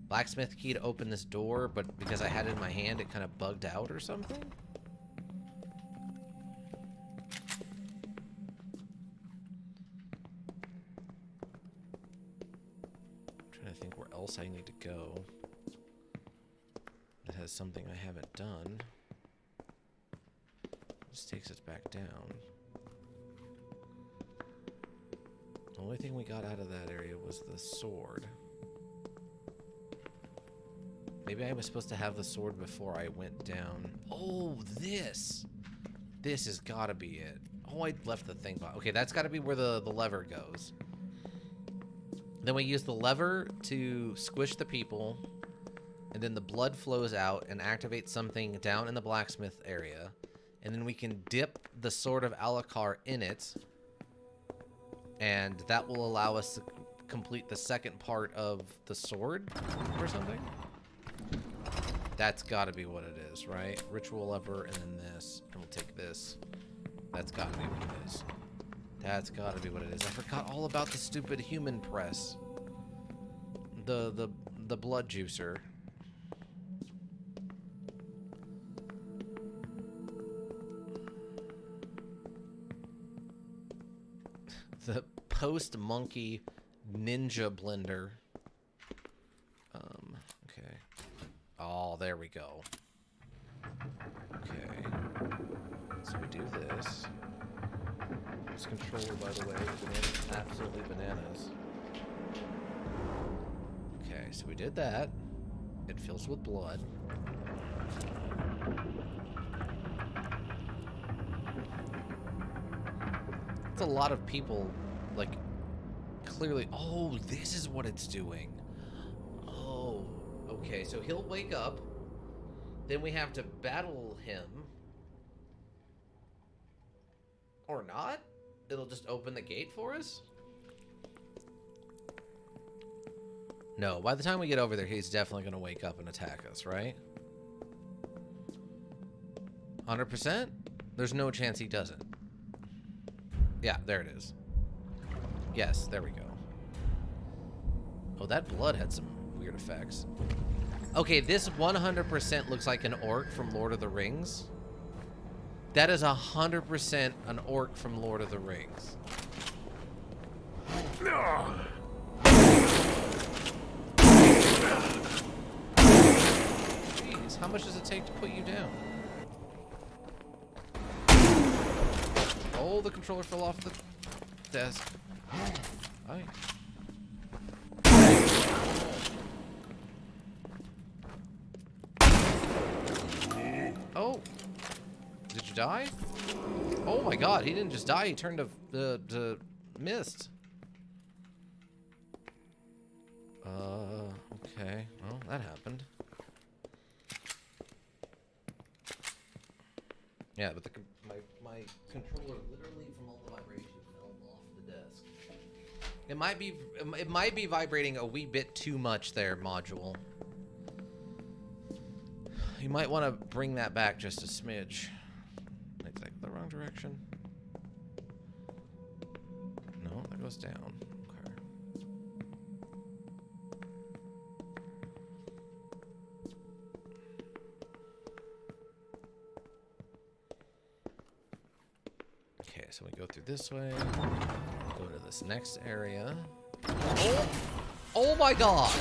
blacksmith key to open this door, but because I had it in my hand, it kind of bugged out or something. I'm trying to think where else I need to go. It has something I haven't done. This takes us back down. The only thing we got out of that area was the sword. Maybe I was supposed to have the sword before I went down. Oh, this! This has gotta be it. Oh, I left the thing behind. Okay, that's gotta be where the lever goes. Then we use the lever to squish the people, and then the blood flows out and activates something down in the blacksmith area. And then we can dip the Sword of Alucard in it, and that will allow us to complete the second part of the sword or something. That's gotta be what it is, right? Ritual lever, and then this, and we'll take this. That's gotta be what it is. That's gotta be what it is. I forgot all about the stupid human press. The blood juicer. The post-monkey ninja blender. Okay. Oh, there we go. Okay. So we do this. This controller, by the way, is absolutely bananas. Okay, so we did that. It fills with blood. It's a lot of people, like, clearly... Oh, this is what it's doing. Oh, okay, so he'll wake up. Then we have to battle him. Or not? It'll just open the gate for us? No, by the time we get over there, he's definitely going to wake up and attack us, right? 100%? There's no chance he doesn't. Yeah, there it is. Yes, there we go. Oh, that blood had some weird effects. Okay, this 100% looks like an orc from Lord of the Rings. That is 100% an orc from Lord of the Rings. Jeez, how much does it take to put you down? Oh, the controller fell off the desk. Hi. Oh. Did you die? Oh my god, he didn't just die, he turned to mist. Okay. Well, that happened. Yeah, but my controller literally from all the vibration fell off the desk. It might be vibrating a wee bit too much there, module. You might want to bring that back just a smidge. Wait, did I go the wrong direction? No, that goes down. Okay. Okay, so we go through this way. Go to this next area. Oh my god!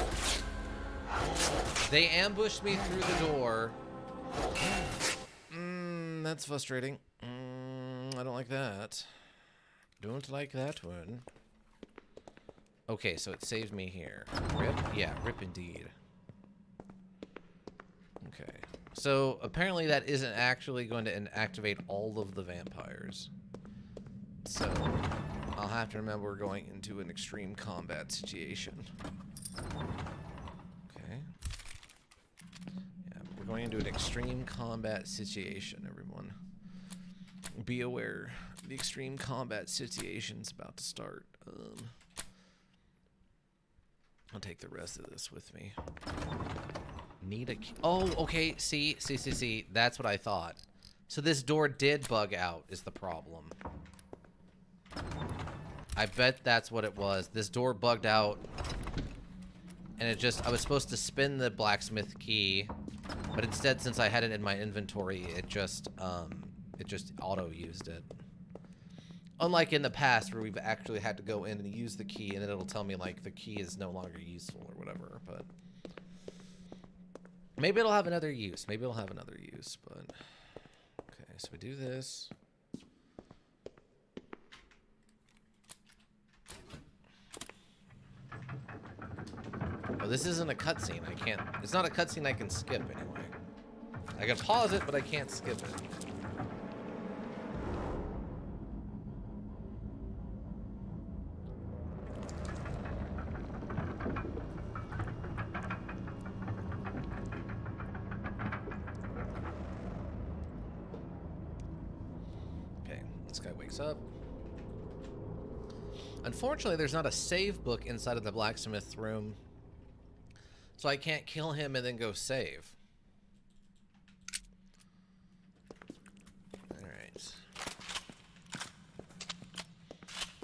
They ambushed me through the door. That's frustrating. I don't like that. Don't like that one. Okay, so it saved me here. Rip? Yeah, rip indeed. Okay. So apparently that isn't actually going to activate all of the vampires. So I'll have to remember we're going into an extreme combat situation. Okay. Yeah, we're going into an extreme combat situation, everyone. Be aware. The extreme combat situation's about to start. I'll take the rest of this with me. Need a key. Oh, okay. See. That's what I thought. So this door did bug out is the problem. I bet that's what it was. This door bugged out. And it just, I was supposed to spin the blacksmith key. But instead, since I had it in my inventory, it just auto-used it. Unlike in the past where we've actually had to go in and use the key and then it'll tell me like the key is no longer useful or whatever, but maybe it'll have another use. Maybe it'll have another use, but okay, so we do this. Oh, Oh, this isn't a cutscene. I can't. It's not a cutscene I can skip anyway. I can pause it, but I can't skip it. Okay, this guy wakes up. Unfortunately, there's not a save book inside of the blacksmith room, so I can't kill him and then go save. Alright.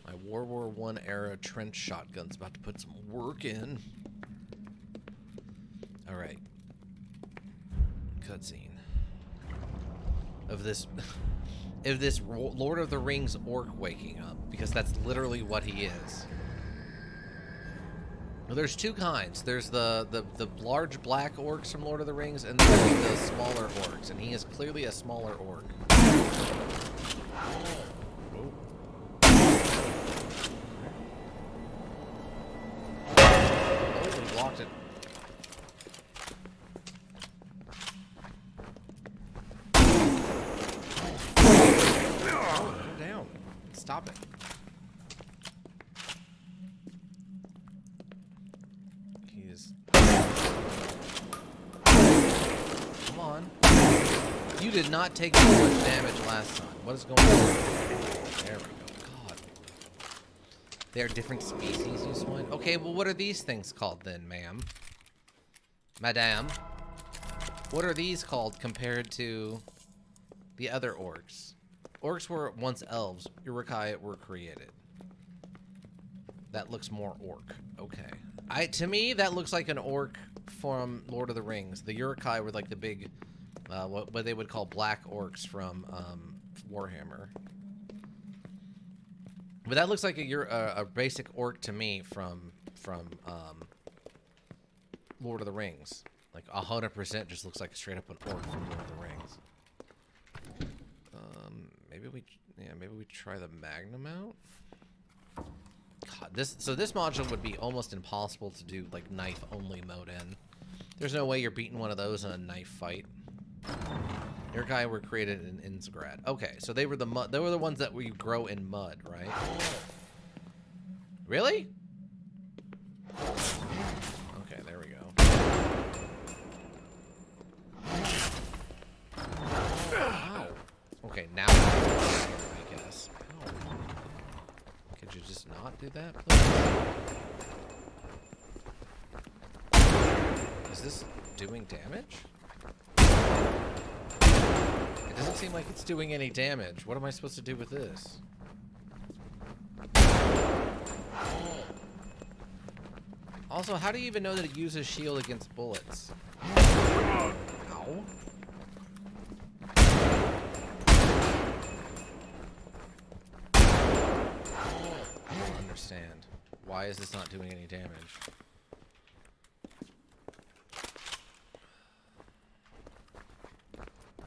My World War I era trench shotgun's about to put some work in. Alright. Cutscene. Of this... of this Lord of the Rings orc waking up, because that's literally what he is. Well, there's two kinds. There's the large black orcs from Lord of the Rings, and there's the smaller orcs, and he is clearly a smaller orc. Oh, he blocked it. Stop it. He's... Come on. You did not take too much damage last time. What is going on? There we go. God. They are different species, you swine? Okay, well, what are these things called then, ma'am? Madame? What are these called compared to the other orcs? Orcs were once elves. Uruk-hai were created. That looks more orc. Okay. To me, that looks like an orc from Lord of the Rings. The Uruk-hai were like the big, what they would call black orcs from Warhammer. But that looks like a basic orc to me from Lord of the Rings. Like 100% just looks like straight up an orc from Lord of the Rings. Maybe we try the Magnum out. God, this module would be almost impossible to do like knife only mode in. There's no way you're beating one of those in a knife fight. Uruk-hai were created in Innsgrad. Okay, so they were the ones that we grow in mud, right? Really? Okay, there we go. Wow. Okay, now I guess. Ow. Could you just not do that, please? Is this doing damage? It doesn't seem like it's doing any damage. What am I supposed to do with this? Also, how do you even know that it uses shield against bullets? Ow. I don't understand. Why is this not doing any damage?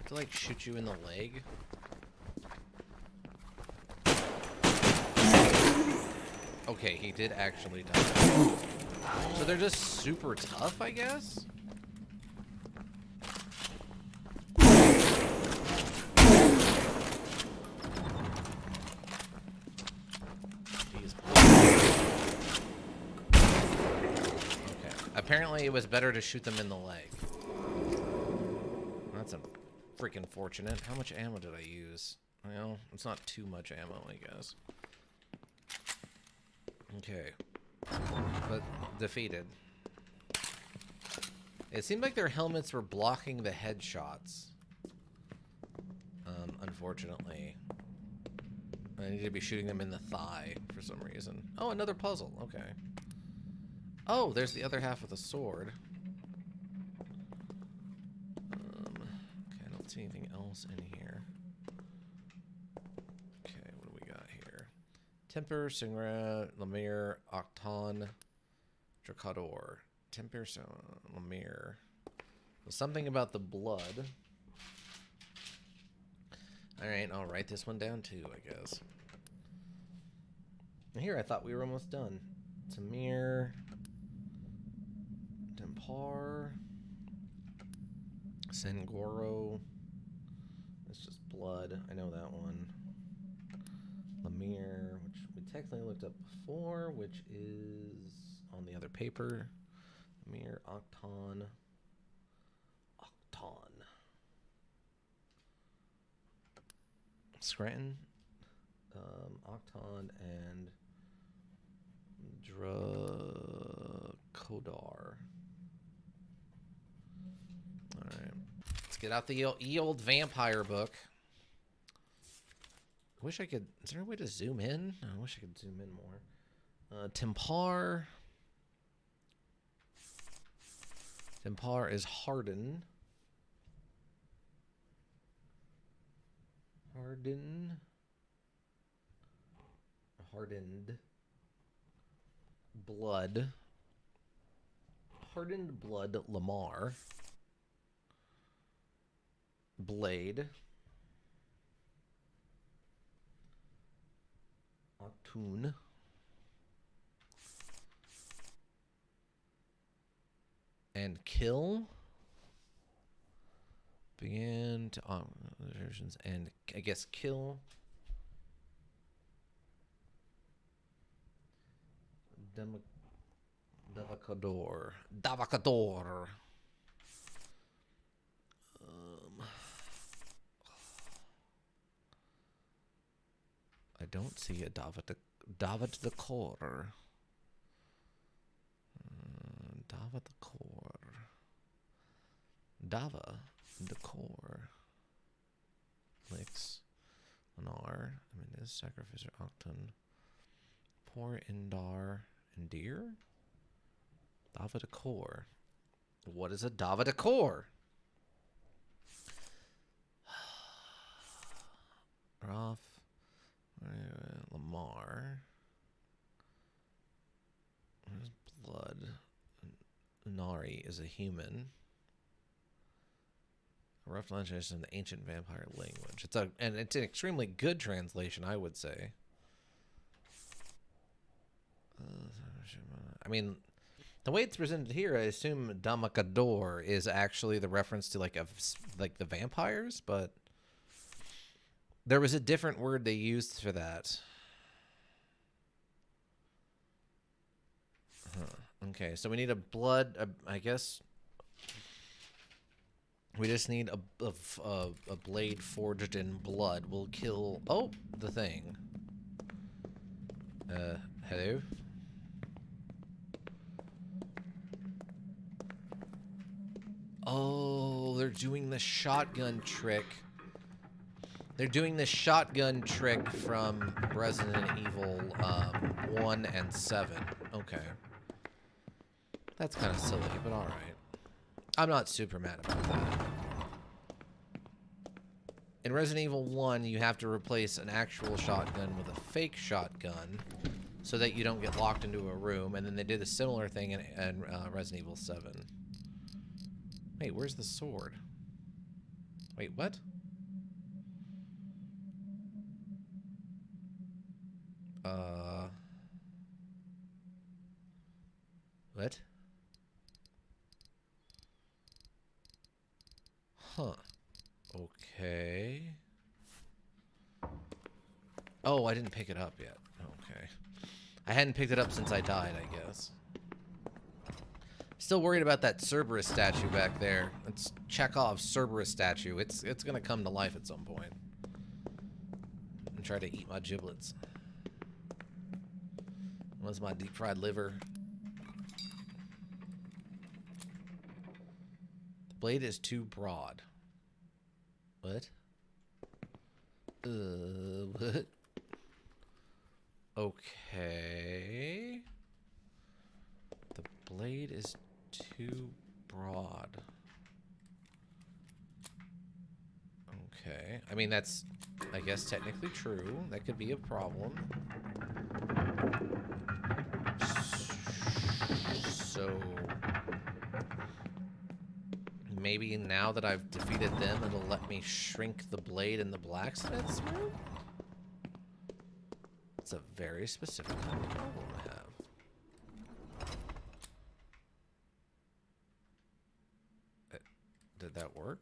To like shoot you in the leg? Okay, he did actually die. So they're just super tough, I guess? Jeez. Okay. Apparently it was better to shoot them in the leg. That's a freaking fortunate. How much ammo did I use? Well, it's not too much ammo, I guess. Okay. But defeated. It seemed like their helmets were blocking the headshots. Unfortunately. I need to be shooting them in the thigh for some reason. Oh, another puzzle. Okay. Oh, there's the other half of the sword. Okay, I don't see anything else in here. Okay, what do we got here? Temper, Singra, Lemire, Octon, Dracador. Temper, Lemire. Something about the blood. Alright, I'll write this one down too, I guess. And here, I thought we were almost done. Tamir. Templar. Sengoro. It's just blood. I know that one. Lemire, which we technically looked up before, which is on the other paper. Lemire, Octon. Scranton. Octon and Drakodar. Alright. Let's get out the old vampire book. I wish I could... Is there a way to zoom in? I wish I could zoom in more. Templar. Templar is Harden. Hardened blood. Hardened blood Lamar. Blade. Octoon. And kill. Begin to versions and I guess kill. Davocador. I don't see a David the Core. Dava the Core. Dava the Core. Lix. Lenar. I mean, this Sacrificer Octon. Poor Indar. Endear? Dava the Core. What is a Dava the Core? Roth. Lamar. Where's blood? Nari is a human. A rough translation of the ancient vampire language. It's an extremely good translation, I would say. I mean, the way it's presented here, I assume Damocador is actually the reference to like the vampires, but there was a different word they used for that. Okay, so we need a blood. I guess we just need a blade forged in blood. We'll kill. Oh, the thing. Hello. Oh, they're doing the shotgun trick. They're doing the shotgun trick from Resident Evil 1 and 7. Okay. That's kind of silly, but alright. I'm not super mad about that. In Resident Evil 1, you have to replace an actual shotgun with a fake shotgun so that you don't get locked into a room, and then they did a similar thing in Resident Evil 7. Wait, where's the sword? Wait, what? What? Huh. Okay. Oh, I didn't pick it up yet. Okay. I hadn't picked it up since I died, I guess. Still worried about that Cerberus statue back there. It's Chekhov's Cerberus statue. It's gonna come to life at some point. And try to eat my giblets. What's my deep fried liver? The blade is too broad. What? What? Okay. The blade is too broad. Okay. I mean, that's, I guess, technically true. That could be a problem. So maybe now that I've defeated them, it'll let me shrink the blade in the blacksmith's room? It's a very specific kind of problem I have. Did that work?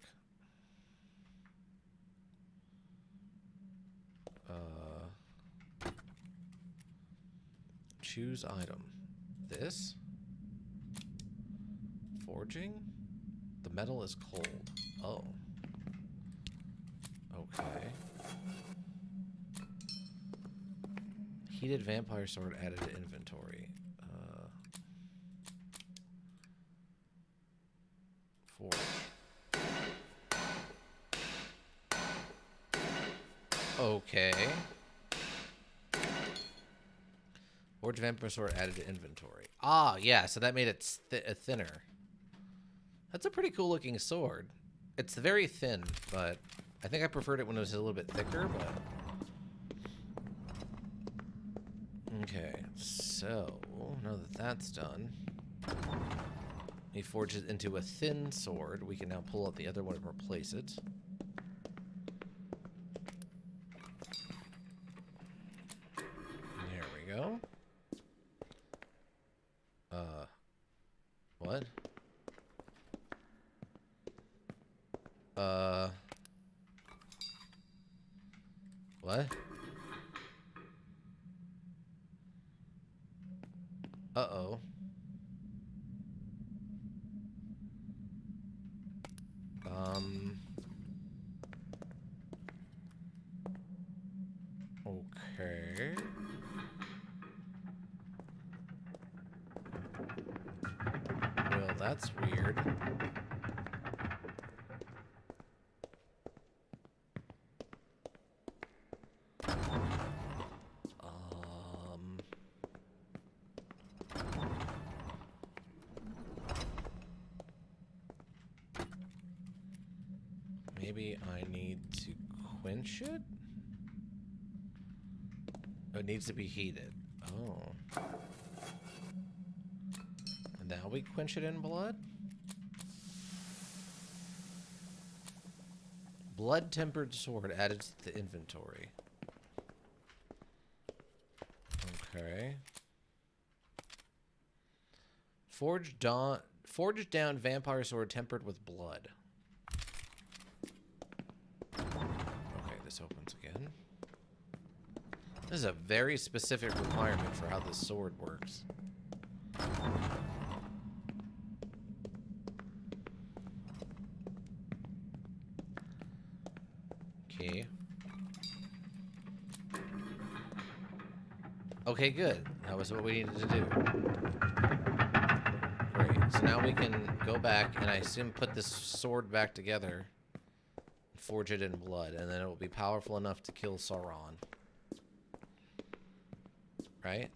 Choose item. This? Forging? The metal is cold. Oh. Okay. Heated vampire sword added to inventory. Forge. Okay. Forge vampire sword added to inventory. Ah, yeah, so that made it thinner. That's a pretty cool looking sword. It's very thin, but I think I preferred it when it was a little bit thicker, but... Okay, so now that that's done, we forge it into a thin sword. We can now pull out the other one and replace it. There we go. What? What? Uh-oh. Okay. Well, that's weird. Maybe I need to quench it? Oh, it needs to be heated. Oh. And now we quench it in blood? Blood tempered sword added to the inventory. Okay. Forged down vampire sword tempered with blood. Okay, this opens again. This is a very specific requirement for how this sword works. Okay. Okay, good. That was what we needed to do. Great. So now we can go back and I assume put this sword back together. Forge it in blood, and then it will be powerful enough to kill Sauron. Right?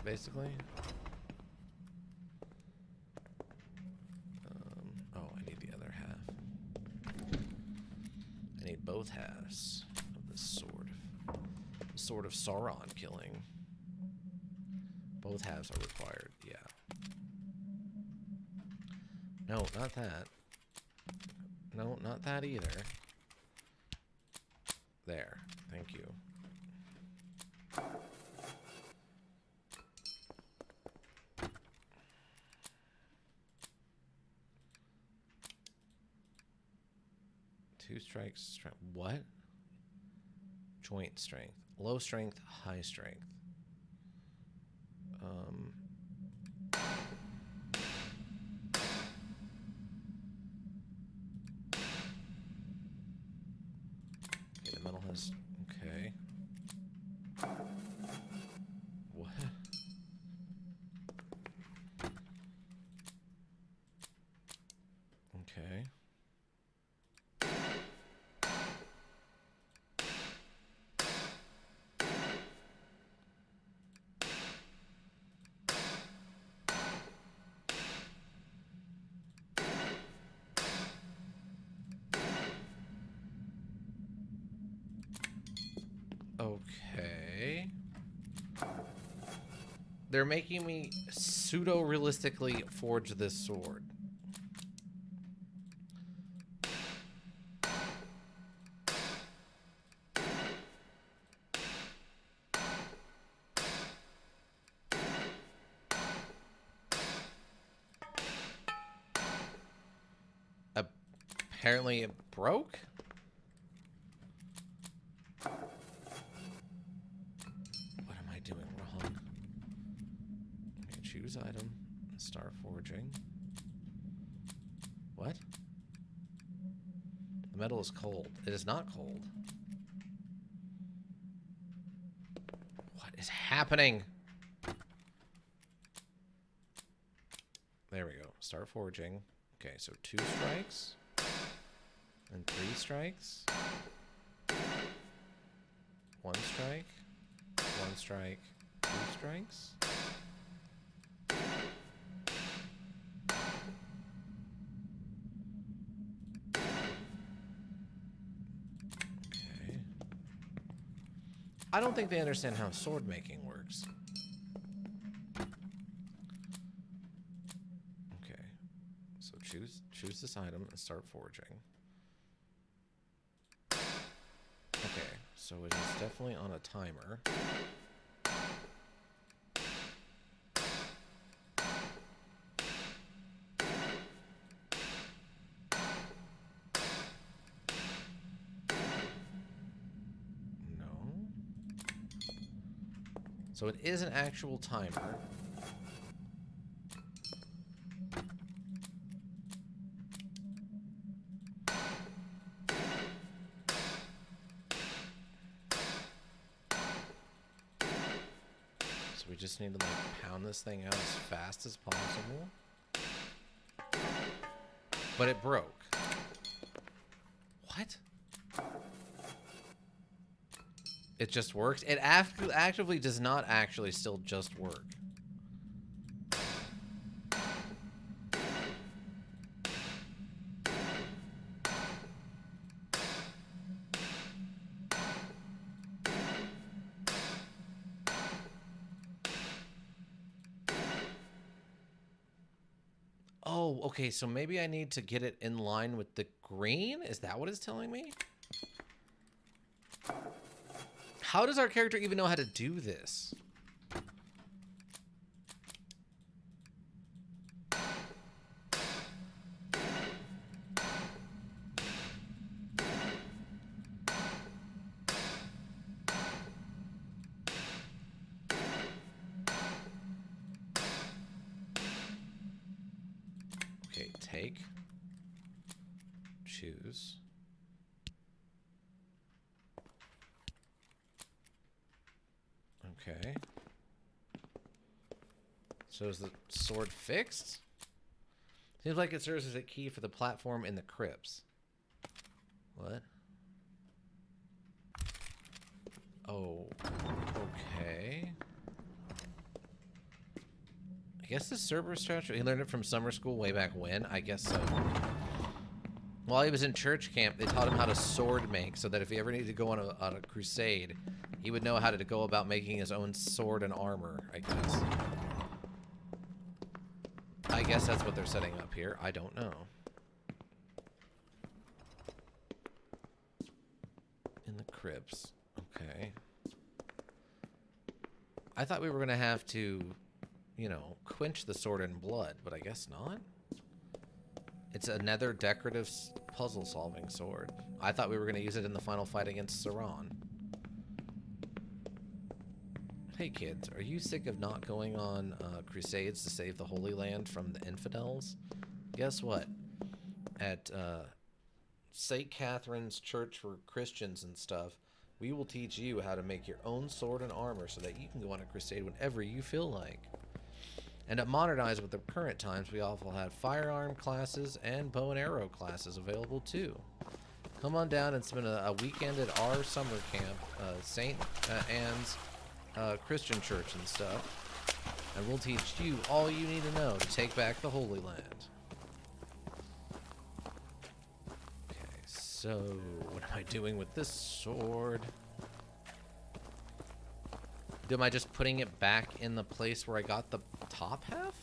Basically. Oh, I need the other half. I need both halves of this sword. The sword of Sauron killing. Both halves are required, yeah. No, not that. No, not that either. There. Thank you. Two strikes. What? Joint strength. Low strength, high strength. Okay, the metal has... Okay. What? Okay. Okay. They're making me pseudo-realistically forge this sword. Apparently it broke? What am I doing wrong? Okay, choose item. Start forging. What? The metal is cold. It is not cold. What is happening? There we go. Start forging. Okay, so 2 strikes. And 3 strikes. 1 strike. 1 strike. 2 strikes. Okay. I don't think they understand how sword making works. Okay. So choose this item and start forging. Okay, so it is definitely on a timer. No. So it is an actual timer. We just need to like pound this thing out as fast as possible. But it broke. What? It just works? It actively does not actually still just work. Oh, okay, so maybe I need to get it in line with the green? Is that what it's telling me? How does our character even know how to do this? Okay, take. Choose. Okay. So is the sword fixed? Seems like it serves as a key for the platform in the crypts. What? Oh, okay. I guess the Cerberus strategy, he learned it from summer school way back when. I guess so. While he was in church camp, they taught him how to sword make so that if he ever needed to go on a crusade, he would know how to go about making his own sword and armor, I guess. I guess that's what they're setting up here. I don't know. In the crypts. Okay. I thought we were going to have to, you know, quench the sword in blood, but I guess not. It's another decorative puzzle-solving sword. I thought we were going to use it in the final fight against Sauron. Hey kids, are you sick of not going on crusades to save the Holy Land from the infidels? Guess what? At St. Catherine's Church for Christians and stuff, we will teach you how to make your own sword and armor so that you can go on a crusade whenever you feel like. And at Modernize with the current times, we also have firearm classes and bow and arrow classes available too. Come on down and spend a weekend at our summer camp, St. Anne's Christian church and stuff, and we'll teach you all you need to know to take back the Holy Land. Okay, so what am I doing with this sword? Am I just putting it back in the place where I got the top half?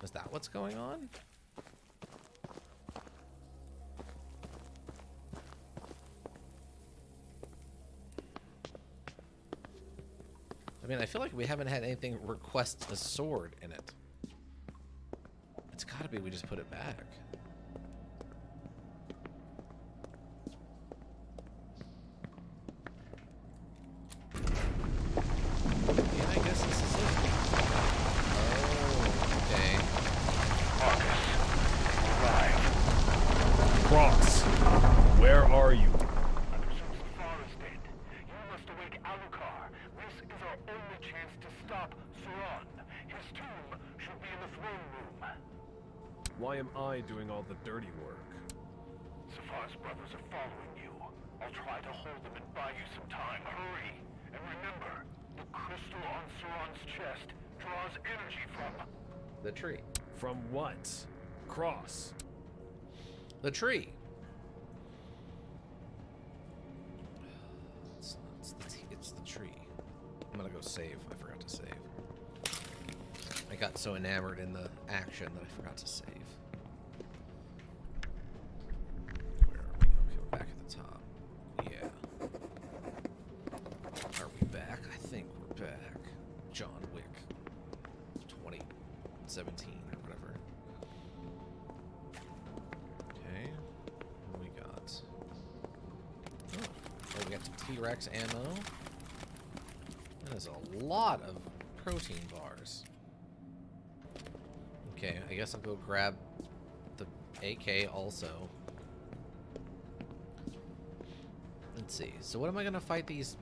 Is that what's going on? I mean, I feel like we haven't had anything request a sword in it. It's gotta happy we just put it back. Yeah, I guess this is it. Oh, okay. Marcus, you arrived. Cross, where are you? Since Safar is dead, you must awake Alucard. This is our only chance to stop Sauron. His tomb should be in the throne room. Why am I doing all the dirty work? Safar's brothers are following you. I'll try to hold them and buy you some time. Hurry! And remember, the crystal on Sauron's chest draws energy from... The tree. From what? Cross. The tree. It's the tree. I'm gonna go save. I forgot to save. I got so enamored in the action that I forgot to save. Where are we? Okay, we're back at the top. Yeah. Are we back? I think we're back. John Wick. 2017 or whatever. Okay. What do we got? Oh, we got some T-Rex ammo. That is a lot of protein bars. Okay, I guess I'll go grab the AK also. Let's see. So what am I going to fight these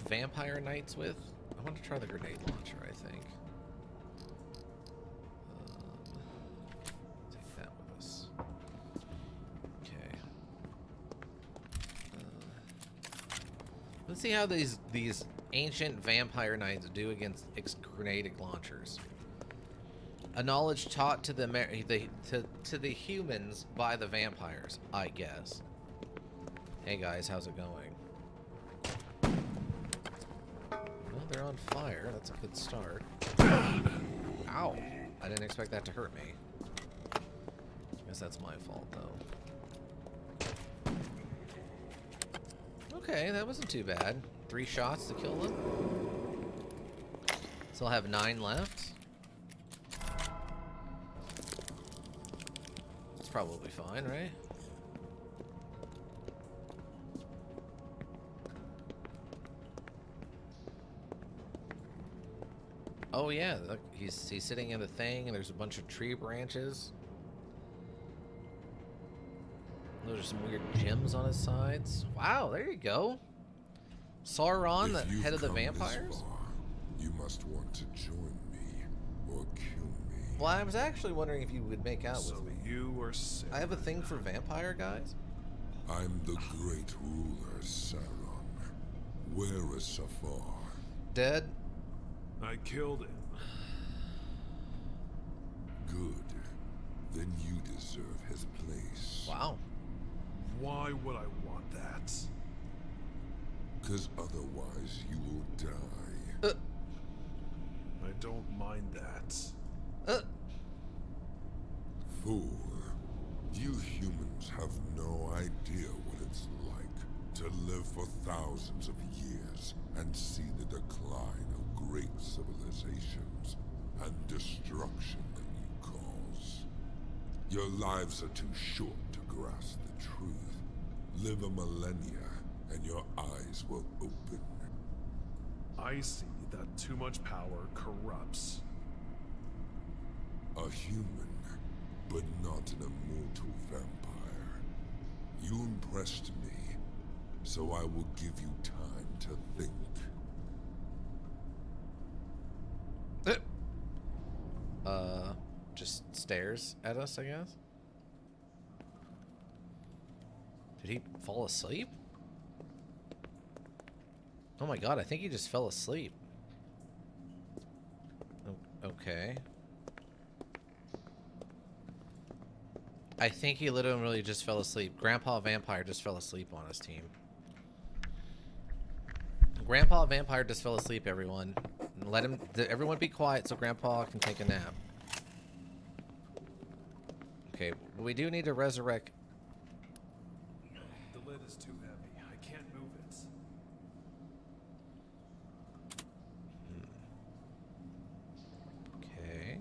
vampire knights with? I want to try the grenade launcher, I think. Take that with us. Okay. Let's see how these ancient vampire knights do against grenade launchers. A knowledge taught to the to the humans by the vampires, I guess. Hey guys, how's it going? Well, they're on fire. That's a good start. Ow! I didn't expect that to hurt me. Guess that's my fault, though. Okay, that wasn't too bad. 3 shots to kill them. Still have 9 left. It's probably fine, right? Oh yeah, look, he's sitting in the thing, and there's a bunch of tree branches. Those are some weird gems on his sides. Wow, there you go. Sauron, the head of the vampires? Far, you must want to join me or kill me. Well, I was actually wondering if you would make out So with me. you are Sauron. I have a thing for vampire guys. I'm the great ruler, Sauron. Where is Safar? Dead? I killed him. Good. Then you deserve his place. Wow. Why would I want that? Because otherwise you will die. I don't mind that. Fool. You humans have no idea what it's like to live for thousands of years and see the decline of great civilizations and destruction that you cause. Your lives are too short to grasp the truth. Live a millennia and your eyes will open. I see that too much power corrupts. A human, but not an immortal vampire. You impressed me, so I will give you time to think. Just stares at us, I guess. Did he fall asleep? Oh my god, I think he just fell asleep. Okay. I think he literally just fell asleep. Grandpa Vampire just fell asleep on his team. Grandpa Vampire just fell asleep, everyone. Let him. Everyone be quiet so Grandpa can take a nap. Okay, we do need to resurrect. The lid is too heavy. I can't move it. Okay.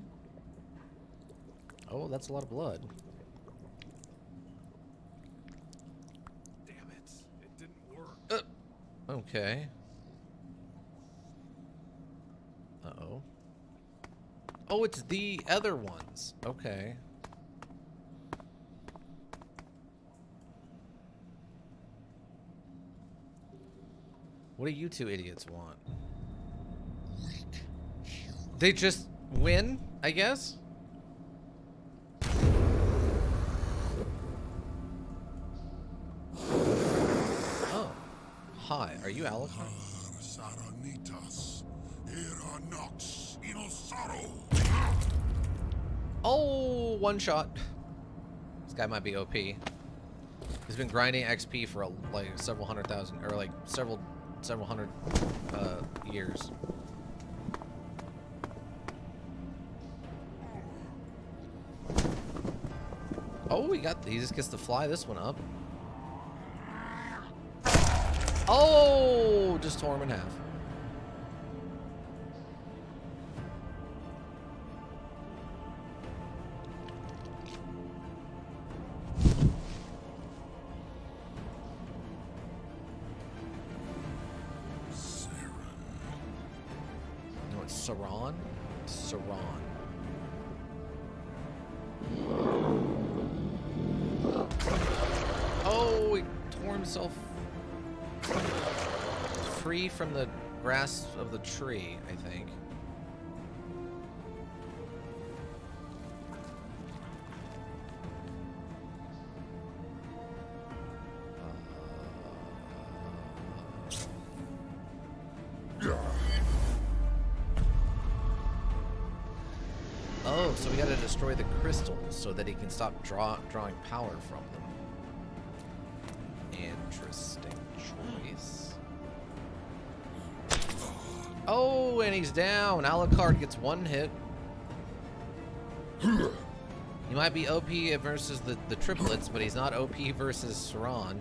Oh, Oh, that's a lot of blood. Damn it. It didn't work. Okay. Uh-oh. Oh, it's the other ones. Okay. What do you two idiots want? Weak human. They just win, I guess? Oh. Hi, are you Alucard? Saranitas, era nox inosaro. Oh, one shot. This guy might be OP. He's been grinding XP for like several hundred thousand, or like several hundred years. Oh, he just gets to fly this one up. Oh, just tore him in half. No, it's Saran. Saran. Oh, he tore himself free from the grasp of the tree, I think. Oh, so we gotta destroy the crystals so that he can stop drawing power from them. Interesting choice. Oh, and he's down. Alucard gets one hit. He might be OP versus the triplets, but he's not OP versus Saran.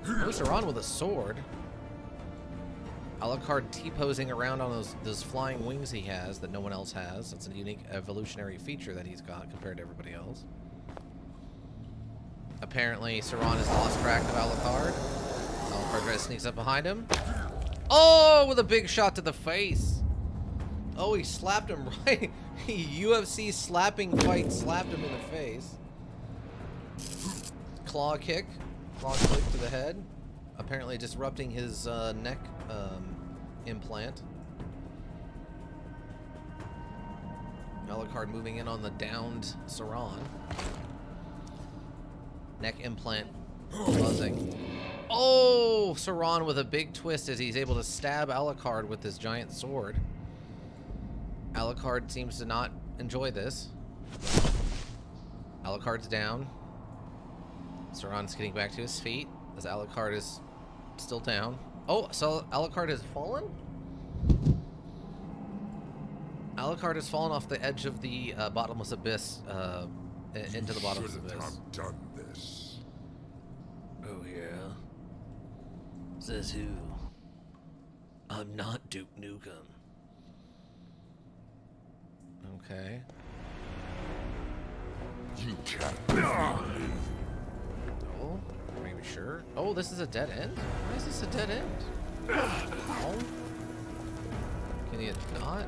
Oh, Saran with a sword. Alucard T-posing around on those flying wings he has that no one else has. That's a unique evolutionary feature that he's got compared to everybody else. Apparently, Saran has lost track of Alucard. Alucard sneaks up behind him. Oh, with a big shot to the face. Oh, he slapped him right. UFC slapping fight slapped him in the face. Claw kick. Claw click to the head. Apparently disrupting his neck implant. Alucard moving in on the downed Saran. Neck implant buzzing. Oh, Saran with a big twist as he's able to stab Alucard with his giant sword. Alucard seems to not enjoy this. Alucard's down. Saran's getting back to his feet as Alucard is still down. Oh, so Alucard has fallen? Alucard has fallen off the edge of the bottomless abyss into the bottomless abyss. Have done this. Oh, yeah? Says who? I'm not Duke Nukem. Okay. You can't defeat me. Oh, are you sure? Oh, this is a dead end? Why is this a dead end? Oh. Can you not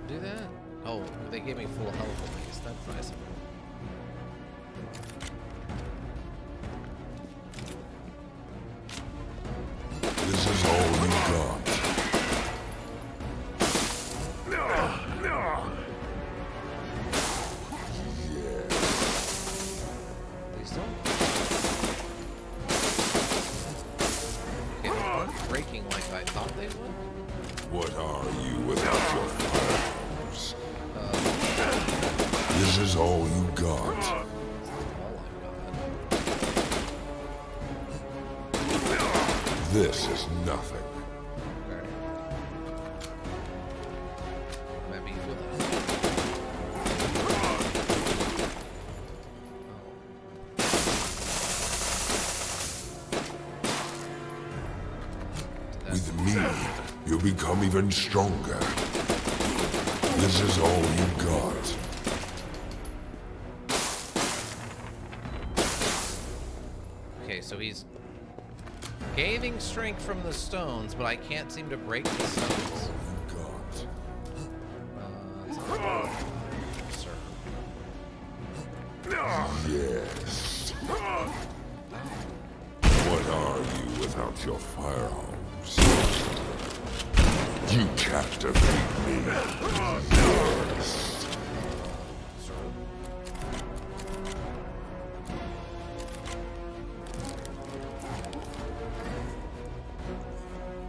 do that? Oh, they gave me full health at least. That's nice of them. This is all you got. Please don't. Okay, they weren't breaking like I thought they would. What are you without your firearms? This is all you got. All I got. This is nothing. Okay. Maybe with us. Oh. With me, you become even stronger. This is all you got. so he's gaining strength from the stones, but I can't seem to break the stones. Sir. Yes. What are you without your firearms? You can't defeat me. Yes.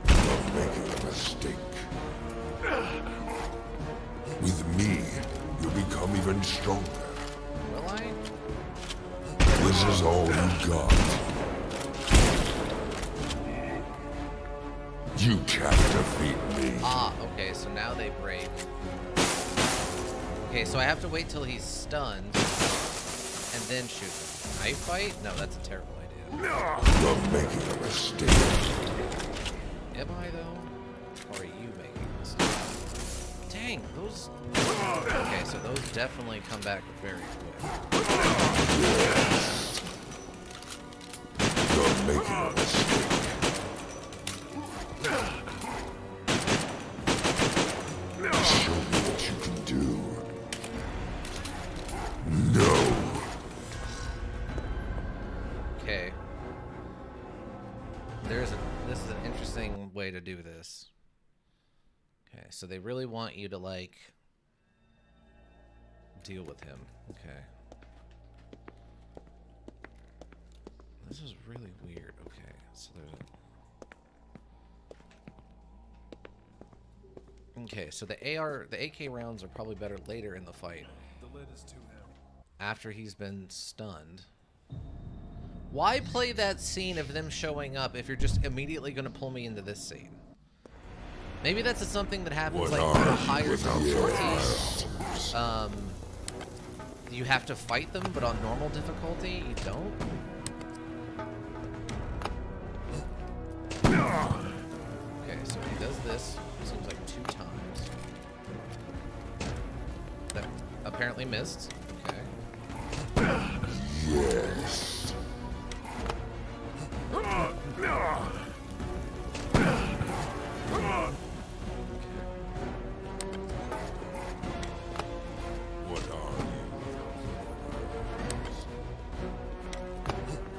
You're making a mistake. With me, you'll become even stronger. Will I? This is all you got. You can't defeat me. Ah, okay, so now they break. Okay, so I have to wait till he's stunned and then shoot him. Knife fight? No, that's a terrible idea. You're making a mistake. Am I, though? Or are you making a mistake? Dang, those... Okay, so those definitely come back very quick. You're making a mistake. Show me what you can do. No. Okay. This is an interesting way to do this. Okay, so they really want you to, like, deal with him. Okay. This is really weird. Okay, so there's a... Okay, so the AK rounds are probably better later in the fight. The lid is too heavy. After he's been stunned. Why play that scene of them showing up if you're just immediately going to pull me into this scene? Maybe that's something that happens like for higher difficulties. You have to fight them, but on normal difficulty, you don't? Okay, so he does this, seems like 2 times. That apparently missed. Okay. Yes. What are you?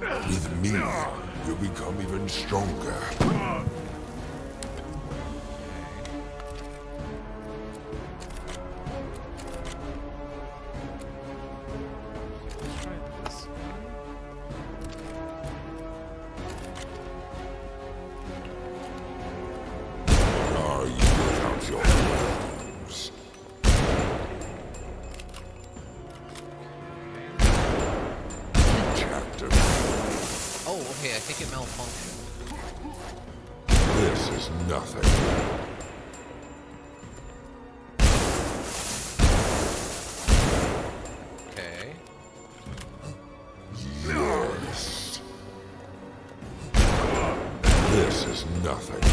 With me, you'll become even stronger. Let's try this. What are you without your arms? You can't defeat. Oh, okay, I think it malfunctioned. This is nothing. Okay. Yes. This is nothing.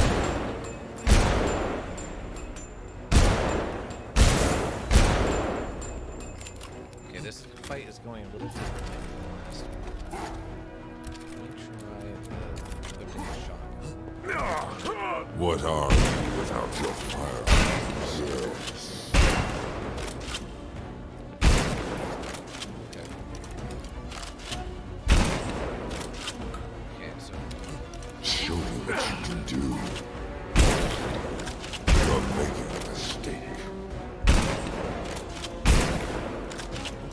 Okay, this fight is going a little differently than the last one. Let me try the whipping shotgun. What are you without your firearms? Yes. Okay. Okay, so Show me what you can do. You're making a mistake.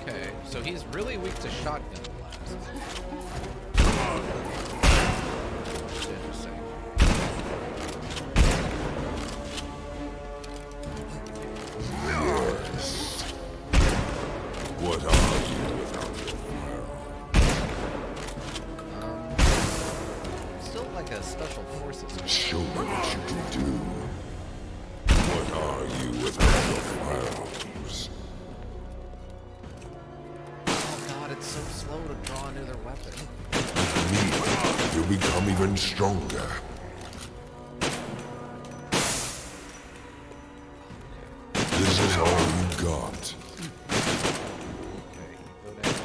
okay, so he's really weak to shotgun blasts. Interesting. Yes. What are you without your firearms? Still like a special forces. Show me what you can do. What are you without your firearms? Oh god, it's so slow to draw another weapon. Me, you'll become even stronger. This is all you got. Okay, you go down.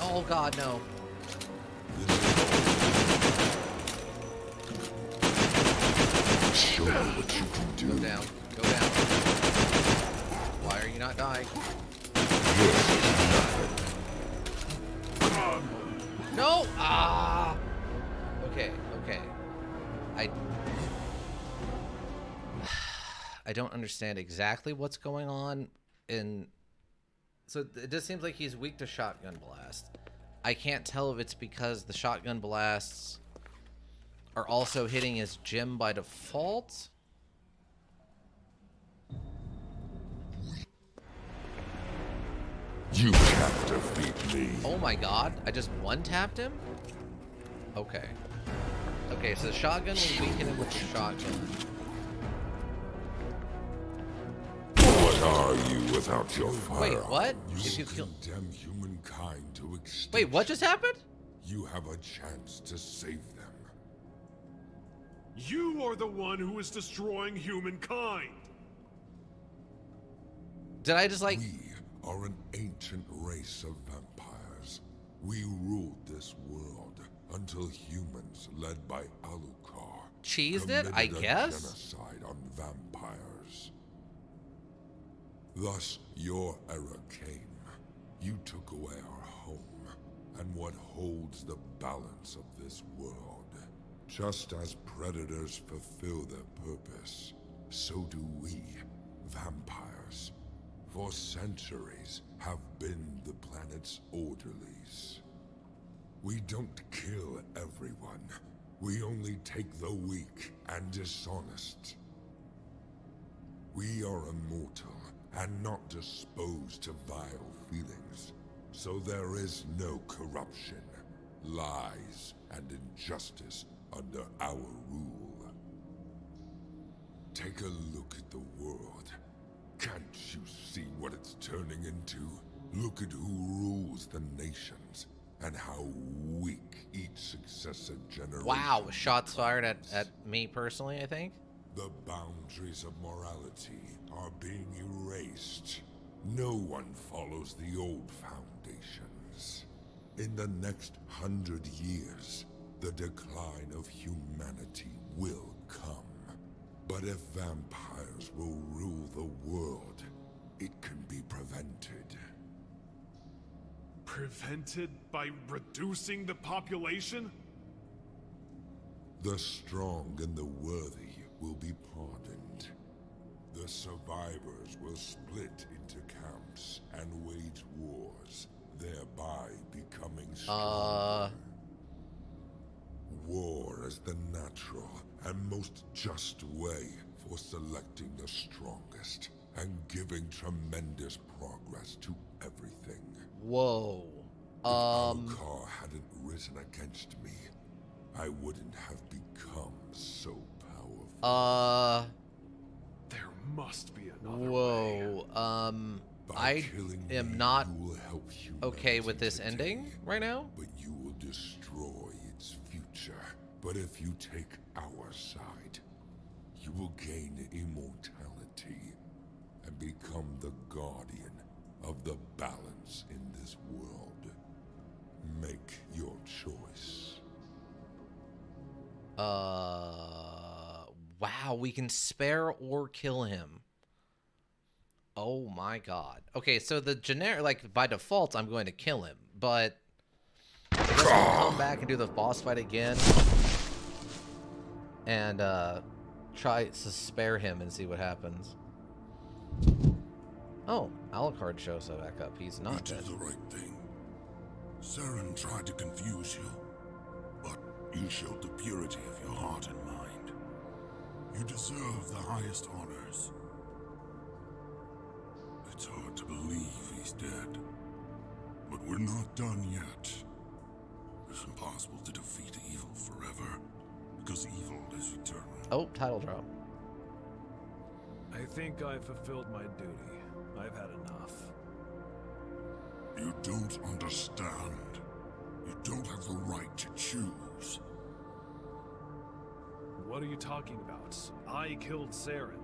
Oh god, no. Show me what you can do. Go down. Go down. Why are you not dying? This is nothing. No! Ah! Okay, okay. I don't understand exactly what's going on in... So it just seems like he's weak to shotgun blast. I can't tell if it's because the shotgun blasts are also hitting his gym by default. You can't defeat me. Oh my god, I just one-tapped him? Okay. Okay, so the shotgun will weaken him with the shotgun. What are you without your fire? Wait, what? You If you kill... condemn humankind to extinction. Wait, what just happened? You have a chance to save them. You are the one who is destroying humankind. Did I just like... We are an ancient race of vampires. We ruled this world until humans, led by Alucard, cheesed it, I committed a guess? genocide on vampires. Thus, your era came. You took away our home, and what holds the balance of this world. Just as predators fulfill their purpose, so do we, vampires, for centuries have been the planet's orderlies. We don't kill everyone. We only take the weak and dishonest. We are immortal and not disposed to vile feelings, so there is no corruption, lies, and injustice under our rule. Take a look at the world. Can't you see what it's turning into? Look at who rules the nations and how weak each successive generation Wow, shots fired becomes. at me personally, I think. The boundaries of morality are being erased. No one follows the old foundations. In the next 100 years, the decline of humanity will come. But if vampires will rule the world, it can be prevented. Prevented by reducing the population? The strong and the worthy will be pardoned. The survivors will split into camps and wage wars, thereby becoming stronger. War is the natural and most just way for selecting the strongest and giving tremendous progress to everything. Whoa. If Alucard hadn't risen against me, I wouldn't have become so powerful. There must be another way. Whoa. By I killing am me, not you will help okay with humanity this today, ending right now. but you will destroy its future. But if you take our side, you will gain immortality and become the guardian of the balance in this world. Make your choice. Wow, we can spare or kill him. Oh my god. Okay, so the generic, like, by default, I'm going to kill him, but I guess we'll come back and do the boss fight again. And, try to spare him and see what happens. Oh, Alucard shows back up. He's You not did dead. the right thing. Saren tried to confuse you, but you showed the purity of your heart and mind. You deserve the highest honors. It's hard to believe he's dead, but we're not done yet. It's impossible to defeat evil forever, because evil is eternal. Oh, title drop. I think I fulfilled my duty. I've had enough. You don't understand. You don't have the right to choose. What are you talking about? I killed Saren.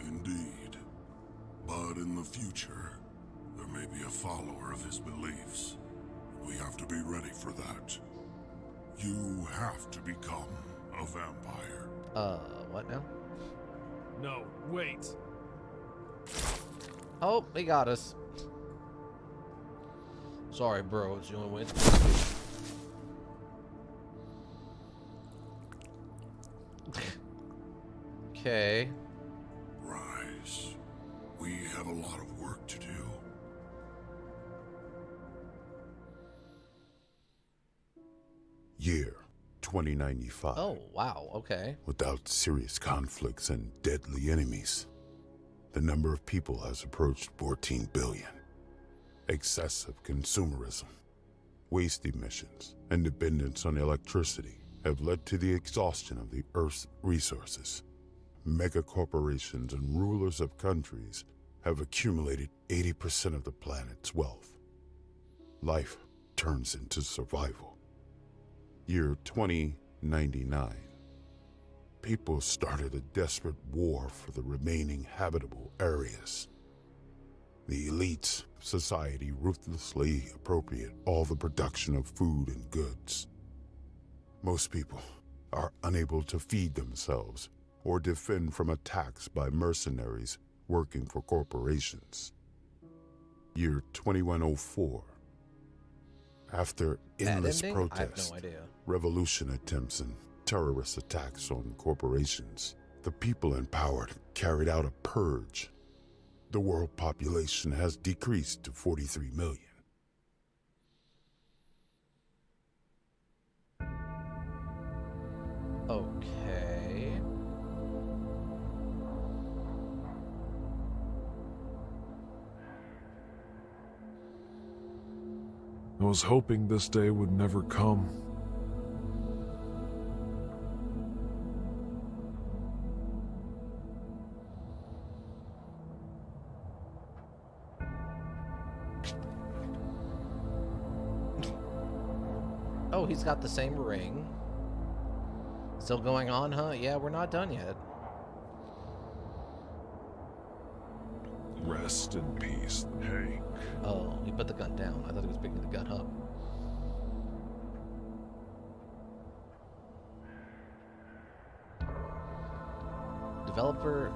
Indeed. But in the future, there may be a follower of his beliefs. We have to be ready for that. You have to become a vampire. What now? No, wait. Oh, he got us. Sorry, bro. It's the only way. Okay. Rise. We have a lot of work to do. Year 2095. Oh, wow. Okay. Without serious conflicts and deadly enemies, the number of people has approached 14 billion. Excessive consumerism, waste emissions, and dependence on electricity have led to the exhaustion of the Earth's resources. Mega corporations and rulers of countries have accumulated 80% of the planet's wealth. Life turns into survival. Year 2099. People started a desperate war for the remaining habitable areas. The elites of society ruthlessly appropriate all the production of food and goods. Most people are unable to feed themselves or defend from attacks by mercenaries working for corporations. Year 2104. After endless ending? I have protests, no idea. revolution attempts, and terrorist attacks on corporations, the people in power carried out a purge. The world population has decreased to 43 million. Okay. I was hoping this day would never come. Oh, he's got the same ring. Still going on, huh? Yeah, we're not done yet. Rest in peace, Hank. Oh, he put the gun down. I thought he was picking the gun up. Developer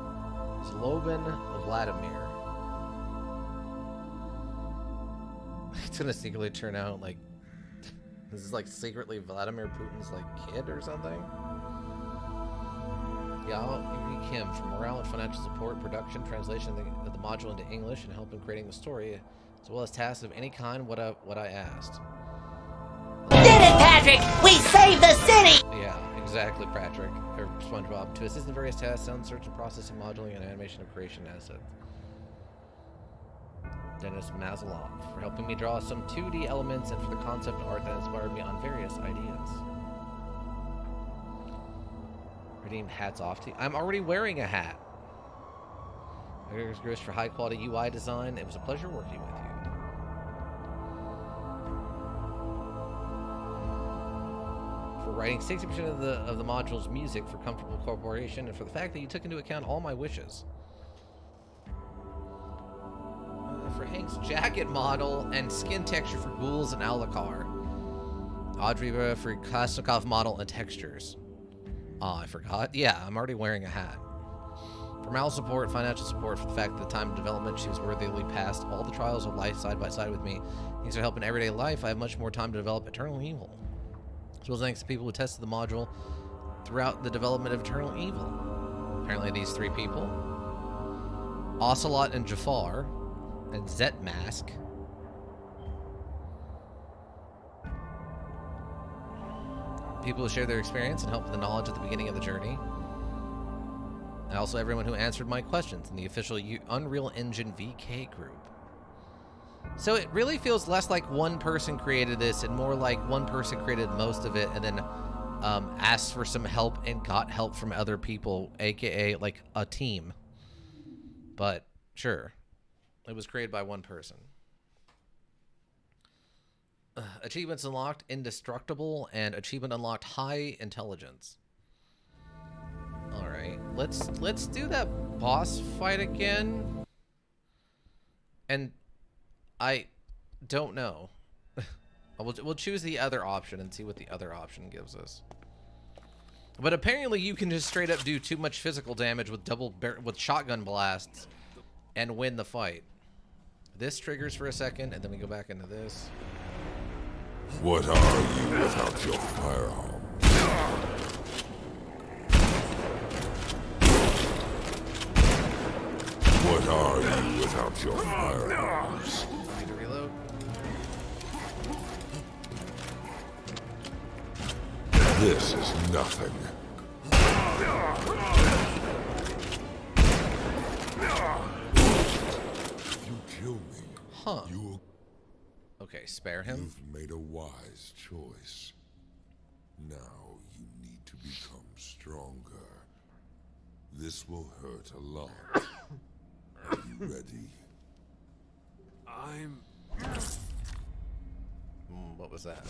Zloban Vladimir. It's gonna secretly turn out like this is like secretly Vladimir Putin's like kid or something. Yao Kim for morale and financial support, production, translation of the module into English, and help in creating the story, as well as tasks of any kind. What I asked. Did it, Patrick! We saved the city! Yeah, exactly, Patrick. Or SpongeBob. To assist in various tasks, sound search and processing, modeling, and animation of creation assets. Dennis Mazalov for helping me draw some 2D elements and for the concept art that inspired me on various ideas. Redeemed hats off to you. I'm already wearing a hat. Gris for high quality UI design. It was a pleasure working with you. For writing 60% of the module's music for Comfortable Corporation, and for the fact that you took into account all my wishes. For Hank's jacket model and skin texture for ghouls and Alucard. Audrey for Klasnikov model and textures. Oh, I forgot. Yeah, I'm already wearing a hat. For moral support, financial support, for the fact that at the time of development she was worthily passed all the trials of life side by side with me. Thanks for help in everyday life. I have much more time to develop Eternal Evil. As well as thanks to people who tested the module throughout the development of Eternal Evil. Apparently these three people. Ocelot and Jafar. And Zet Mask. People who share their experience and help with the knowledge at the beginning of the journey. And also everyone who answered my questions in the official Unreal Engine VK group. So it really feels less like one person created this and more like one person created most of it and then asked for some help and got help from other people, aka like a team. But sure. It was created by one person. Achievements unlocked, indestructible, and achievement unlocked, high intelligence. All right, let's do that boss fight again. And I don't know. We'll choose the other option and see what the other option gives us. But apparently you can just straight up do too much physical damage with with shotgun blasts and win the fight. This triggers for a second, and then we go back into this. What are you without your firearm? What are you without your firearms? Need to reload. This is nothing. If you kill me, Huh. you'll... Okay, spare him. You've made a wise choice. Now you need to become stronger. This will hurt a lot. Are you ready? I'm... What was that?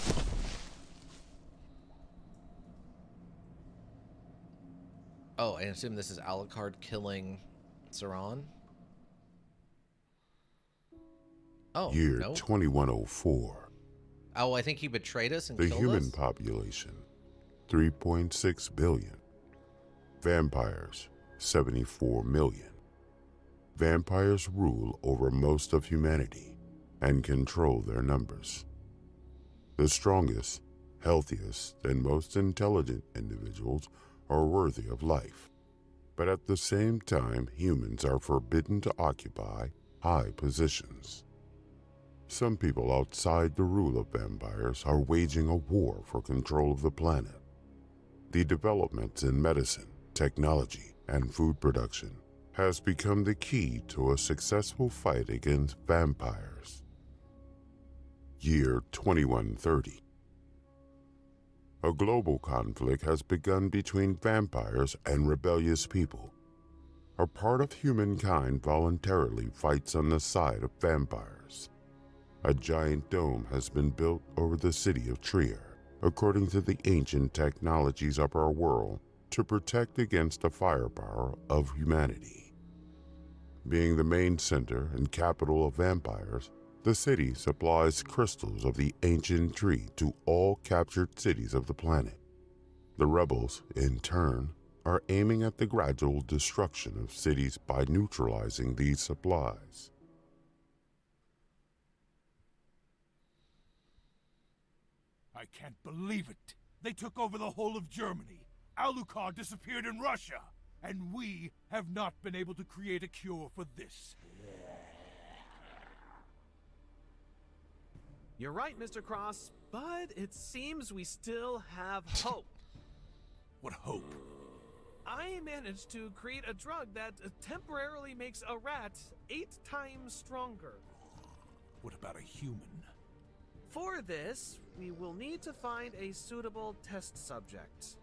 Oh, I assume this is Alucard killing Saran? Oh, Year no. 2104. Oh, I think he betrayed us and The killed human us? population, 3.6 billion. Vampires, 74 million. Vampires rule over most of humanity and control their numbers. The strongest, healthiest, and most intelligent individuals are worthy of life. But at the same time, humans are forbidden to occupy high positions. Some people outside the rule of vampires are waging a war for control of the planet. The developments in medicine, technology, and food production has become the key to a successful fight against vampires. Year 2130. A global conflict has begun between vampires and rebellious people. A part of humankind voluntarily fights on the side of vampires. A giant dome has been built over the city of Trier, according to the ancient technologies of our world, to protect against the firepower of humanity. Being the main center and capital of vampires, the city supplies crystals of the ancient tree to all captured cities of the planet. The rebels, in turn, are aiming at the gradual destruction of cities by neutralizing these supplies. I can't believe it. They took over the whole of Germany. Alucard disappeared in Russia. And we have not been able to create a cure for this. You're right, Mr. Cross, but it seems we still have hope. What hope? I managed to create a drug that temporarily makes a rat 8 times stronger. What about a human? For this, we will need to find a suitable test subject.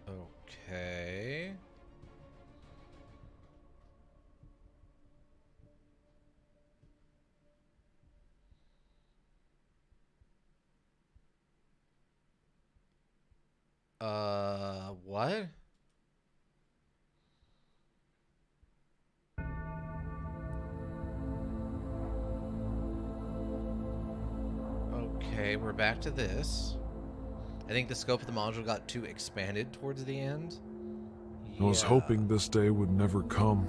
Okay. What? Okay, we're back to this. I think the scope of the module got too expanded towards the end. I was hoping this day would never come.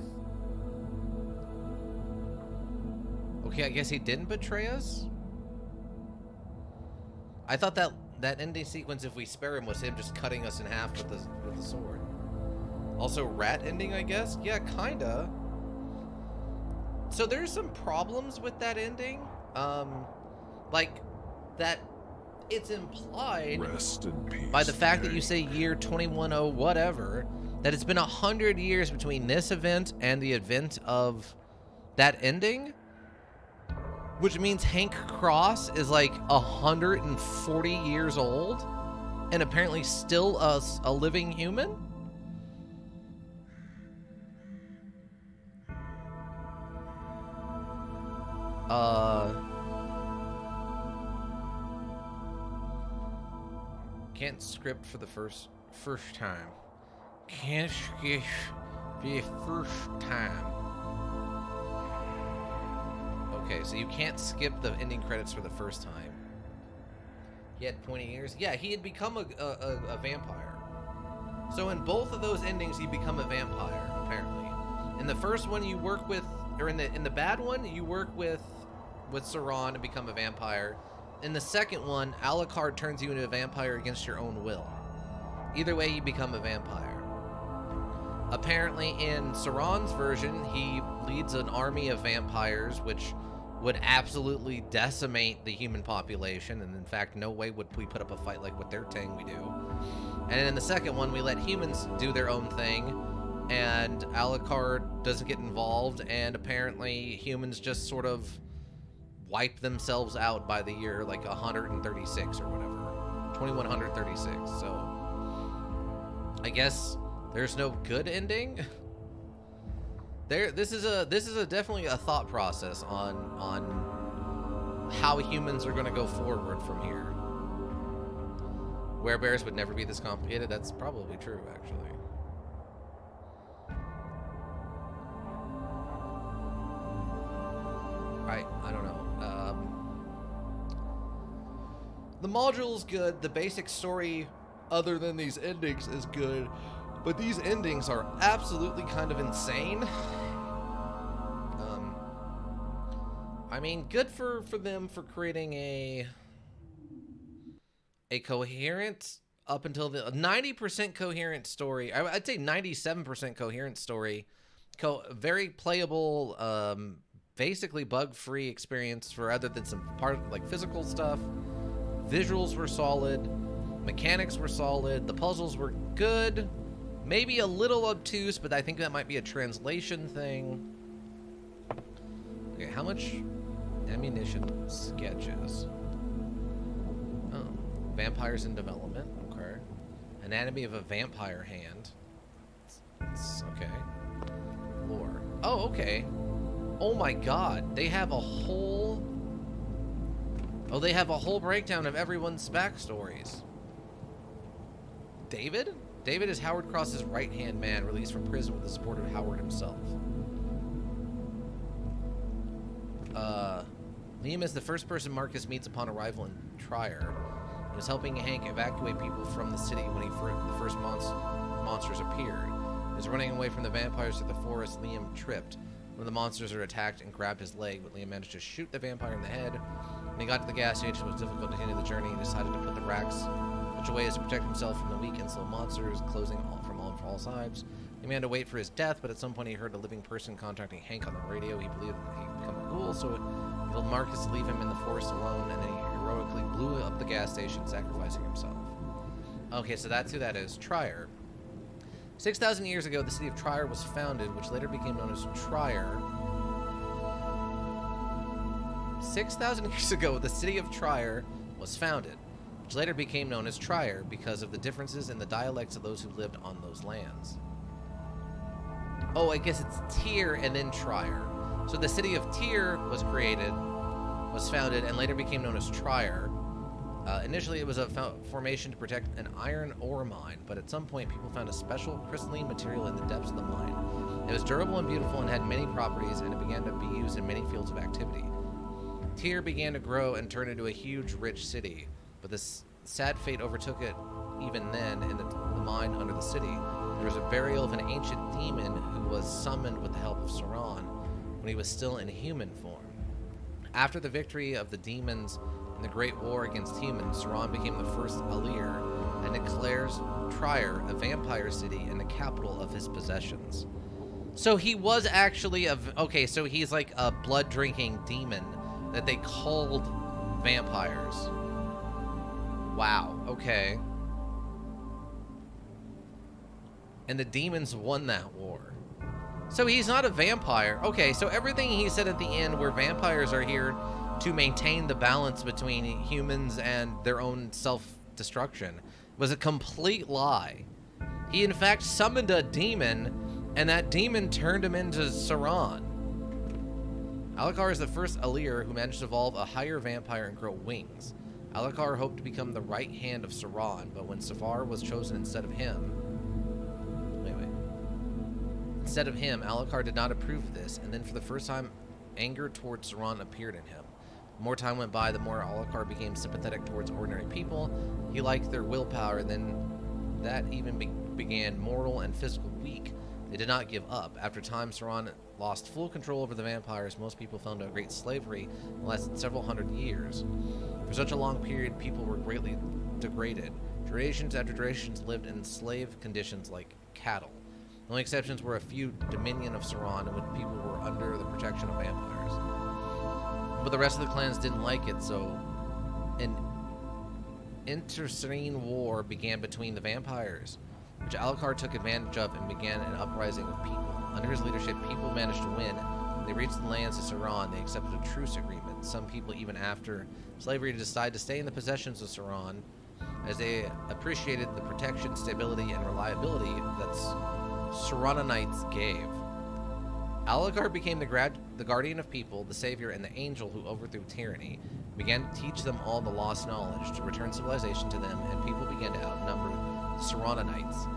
Okay, I guess he didn't betray us? I thought that ending sequence, if we spare him, was him just cutting us in half with the sword. Also, rat ending, I guess? Yeah, kinda. So there's some problems with that ending. Like, that it's implied Rest in peace. by the fact that you say year 2100 whatever, that it's been 100 years between this event and the event of that ending, which means Hank Cross is like 140 years old and apparently still a living human. Can't script for the first time. Can't skip the first time. Okay, so you can't skip the ending credits for the first time. He had pointy ears. Yeah, he had become a vampire. So in both of those endings, he become a vampire, apparently. In the first one, you work with, or in the bad one, you work with Sauron and become a vampire. In the second one, Alucard turns you into a vampire against your own will. Either way, you become a vampire. Apparently, in Sauron's version, he leads an army of vampires, which would absolutely decimate the human population, and in fact, no way would we put up a fight like what they're saying we do. And in the second one, we let humans do their own thing, and Alucard doesn't get involved, and apparently humans just sort of wipe themselves out by the year like 136 or whatever. 2136, so I guess there's no good ending. This is definitely a thought process on how humans are going to go forward from here. Werebears would never be this complicated. That's probably true, actually. I don't know. The module's good. The basic story, other than these endings, is good. But these endings are absolutely kind of insane. I mean, good for them for creating a coherent, up until the 90% coherent story. I'd say 97% coherent story. Very playable, basically bug-free experience for other than some like physical stuff. Visuals were solid. Mechanics were solid. The puzzles were good. Maybe a little obtuse, but I think that might be a translation thing. Okay, how much ammunition? Sketches. Oh, vampires in development. Okay. Anatomy of a vampire hand. It's okay. Lore. Oh, okay. Oh my god, they have a whole... Oh, they have a whole breakdown of everyone's backstories. David? David is Howard Cross's right-hand man, released from prison with the support of Howard himself. Liam is the first person Marcus meets upon arrival in Trier. He was helping Hank evacuate people from the city when the first monsters appeared. He was running away from the vampires through the forest. Liam tripped. One of the monsters are attacked and grabbed his leg, but Liam managed to shoot the vampire in the head. When he got to the gas station, it was difficult to continue the journey. He decided to put the racks away as to protect himself from the weak and slow monsters closing from all sides. He had to wait for his death, but at some point he heard a living person contacting Hank on the radio. He believed that he'd become a ghoul, so he told Marcus to leave him in the forest alone, and then he heroically blew up the gas station, sacrificing himself. Okay, so that's who that is. Trier. 6,000 years ago, the city of Trier was founded, which later became known as Trier. 6,000 years ago, the city of Trier was founded, which later became known as Trier because of the differences in the dialects of those who lived on those lands. Oh, I guess it's Tyr and then Trier. So the city of Tyr was founded, and later became known as Trier. Initially, it was a formation to protect an iron ore mine, but at some point, people found a special crystalline material in the depths of the mine. It was durable and beautiful and had many properties, and it began to be used in many fields of activity. Tyr began to grow and turn into a huge, rich city, but this sad fate overtook it even then in the mine under the city. There was a burial of an ancient demon who was summoned with the help of Sauron when he was still in human form. After the victory of the demons in the Great War against humans, Sauron became the first Alir and declares Trier a vampire city and the capital of his possessions. So he was actually okay, so he's like a blood-drinking demon that they called vampires. Wow, okay. And the demons won that war. So he's not a vampire. Okay, so everything he said at the end where vampires are here to maintain the balance between humans and their own self-destruction was a complete lie. He in fact summoned a demon, and that demon turned him into Sauron. Alucard is the first Alir who managed to evolve a higher vampire and grow wings. Alucard hoped to become the right hand of Sauron, but when Safar was chosen instead of him... Instead of him, Alucard did not approve of this, and then for the first time, anger towards Sauron appeared in him. The more time went by, the more Alucard became sympathetic towards ordinary people. He liked their willpower, and then that even began mortal and physical weak. They did not give up. After time, Sauron lost full control over the vampires. Most people fell into a great slavery and lasted several hundred years. For such a long period, people were greatly degraded. Generations after generations lived in slave conditions like cattle. The only exceptions were a few dominion of Sauron, in which people were under the protection of vampires. But the rest of the clans didn't like it, so an internecine war began between the vampires, which Alucard took advantage of and began an uprising of people. Under his leadership, people managed to win. When they reached the lands of Sauron, they accepted a truce agreement. Some people, even after slavery, decided to stay in the possessions of Sauron, as they appreciated the protection, stability, and reliability that Sauronanites gave. Alucard became the guardian of people, the savior, and the angel who overthrew tyranny. He began to teach them all the lost knowledge, to return civilization to them, and people began to outnumber the Sauronanites.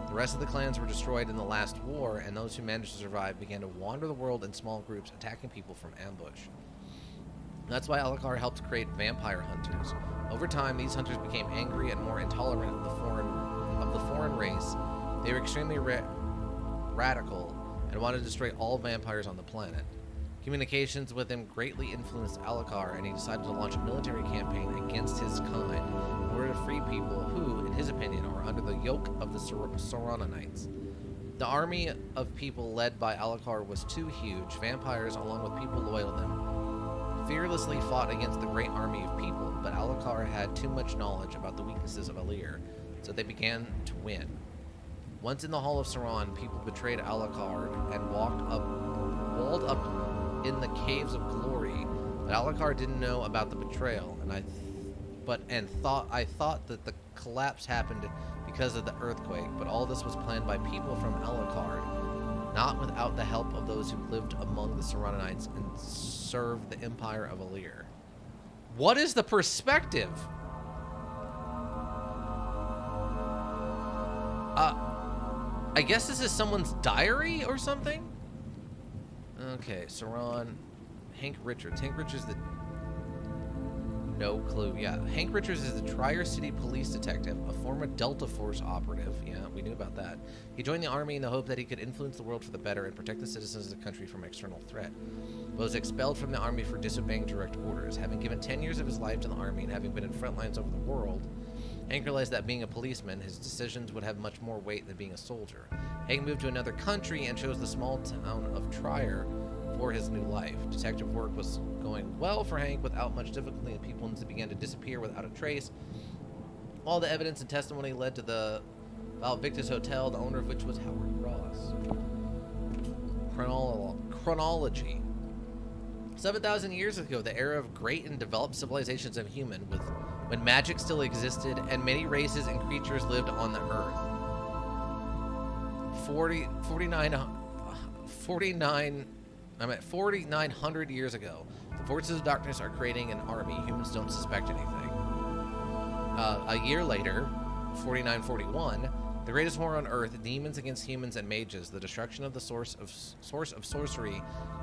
The rest of the clans were destroyed in the last war, and those who managed to survive began to wander the world in small groups, attacking people from ambush. That's why Alucard helped create vampire hunters. Over time, these hunters became angry and more intolerant of the foreign race. They were extremely radical and wanted to destroy all vampires on the planet. Communications with him greatly influenced Alucard, and he decided to launch a military campaign against his kind in order to free people who, in his opinion, are under the yoke of the Sauronanites. The army of people led by Alucard was too huge. Vampires, along with people loyal to them, fearlessly fought against the great army of people, but Alucard had too much knowledge about the weaknesses of Alir, so they began to win. Once in the Hall of Sauron, people betrayed Alucard and walled up in the Caves of Glory, but Alucard didn't know about the betrayal, and I thought that the collapse happened because of the earthquake, but all this was planned by people from Alucard, not without the help of those who lived among the Sauronanites and served the Empire of Alir. What is the perspective? I guess this is someone's diary or something? Okay, Sauron. Hank Richards. Hank Richards is the... No clue. Yeah, Hank Richards is the Trier City police detective, a former Delta Force operative. Yeah, we knew about that. He joined the army in the hope that he could influence the world for the better and protect the citizens of the country from external threat, but was expelled from the army for disobeying direct orders. Having given 10 years of his life to the army and having been in front lines over the world, Hank realized that being a policeman, his decisions would have much more weight than being a soldier. Hank moved to another country and chose the small town of Trier for his new life. Detective work was going well for Hank without much difficulty, and people began to disappear without a trace. All the evidence and testimony led to the Val Victus Hotel, the owner of which was Howard Ross. Chronology. 7,000 years ago, the era of great and developed civilizations of human, when magic still existed and many races and creatures lived on the earth. 4,900 years ago, the forces of darkness are creating an army. Humans don't suspect anything. A year later, 4941, the greatest war on Earth, demons against humans and mages, the destruction of the source of sorcery,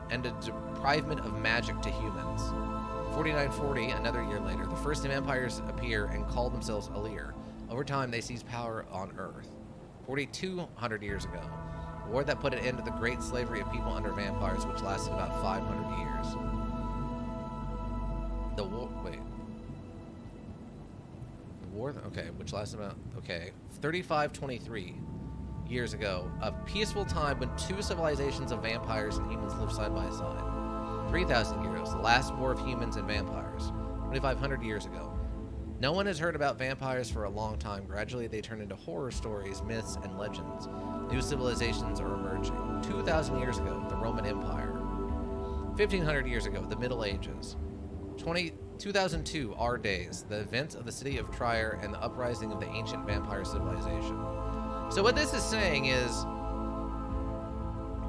and a deprivement of magic to humans. 4940, another year later, the first vampires appear and call themselves Alir. Over time, they seize power on Earth. 4,200 years ago, a war that put an end to the great slavery of people under vampires, which lasted about 500 years. The war, which lasted about, 3523 years ago, a peaceful time when two civilizations of vampires and humans lived side by side. 3,000 years, the last war of humans and vampires. 2,500 years ago. No one has heard about vampires for a long time. Gradually, they turn into horror stories, myths, and legends. New civilizations are emerging. 2,000 years ago, the Roman Empire. 1,500 years ago, the Middle Ages. 2002, our days, the events of the city of Trier and the uprising of the ancient vampire civilization. So what this is saying is,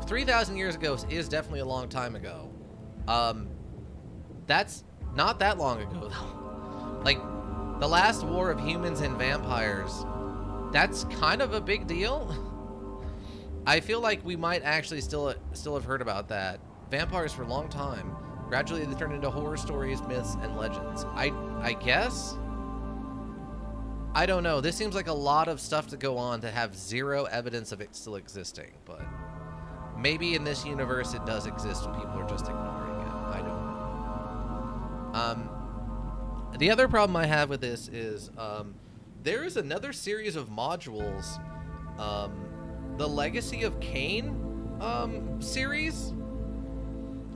3,000 years ago is definitely a long time ago. That's not that long ago, though. Like, the last war of humans and vampires, that's kind of a big deal. I feel like we might actually still have heard about that. Vampires for a long time Gradually, they turn into horror stories, myths, and legends. I guess? I don't know. This seems like a lot of stuff to go on to have zero evidence of it still existing, but maybe in this universe it does exist and people are just ignoring it. I don't know. The other problem I have with this is there is another series of modules, the Legacy of Kain series.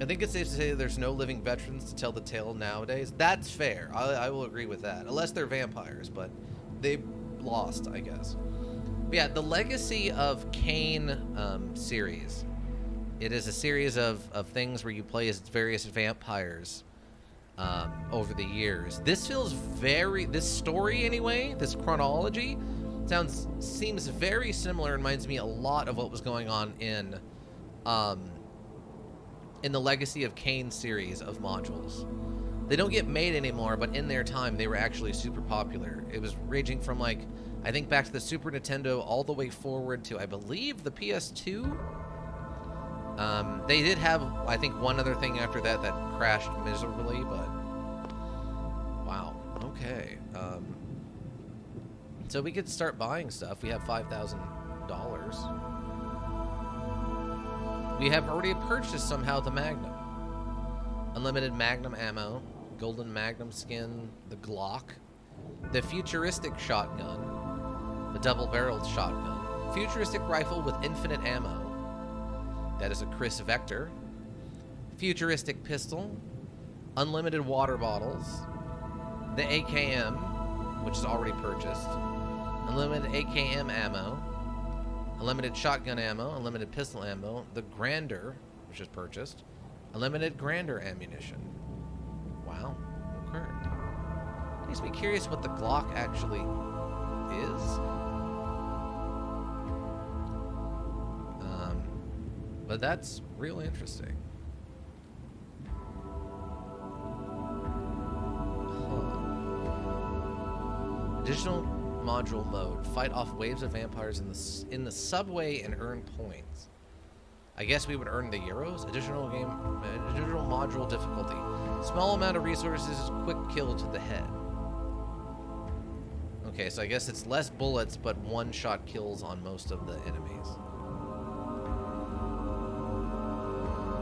I think it's safe to say there's no living veterans to tell the tale nowadays. That's fair. I will agree with that. Unless they're vampires, but they lost, I guess. But yeah, the Legacy of Kain series. It is a series of things where you play as various vampires over the years. This feels this story anyway, this chronology, seems very similar and reminds me a lot of what was going on in the Legacy of Kain series of modules. They don't get made anymore, but in their time, they were actually super popular. It was ranging from, like, I think back to the Super Nintendo all the way forward to, I believe, the PS2. They did have, I think, one other thing after that that crashed miserably, but wow. Okay. So we could start buying stuff. We have $5,000. We have already purchased somehow the Magnum. Unlimited Magnum ammo, golden Magnum skin, the Glock, the futuristic shotgun, the double-barreled shotgun, futuristic rifle with infinite ammo. That is a Chris Vector. Futuristic pistol, unlimited water bottles, the AKM, which is already purchased, unlimited AKM ammo, unlimited shotgun ammo, unlimited pistol ammo, the Grander, which is purchased, unlimited Grander ammunition. Wow. Okay. Makes me curious what the Glock actually is. But that's real interesting. Additional module mode. Fight off waves of vampires in the subway and earn points. I guess we would earn the euros. Additional module difficulty. Small amount of resources, quick kill to the head. Okay, so I guess it's less bullets, but one-shot kills on most of the enemies.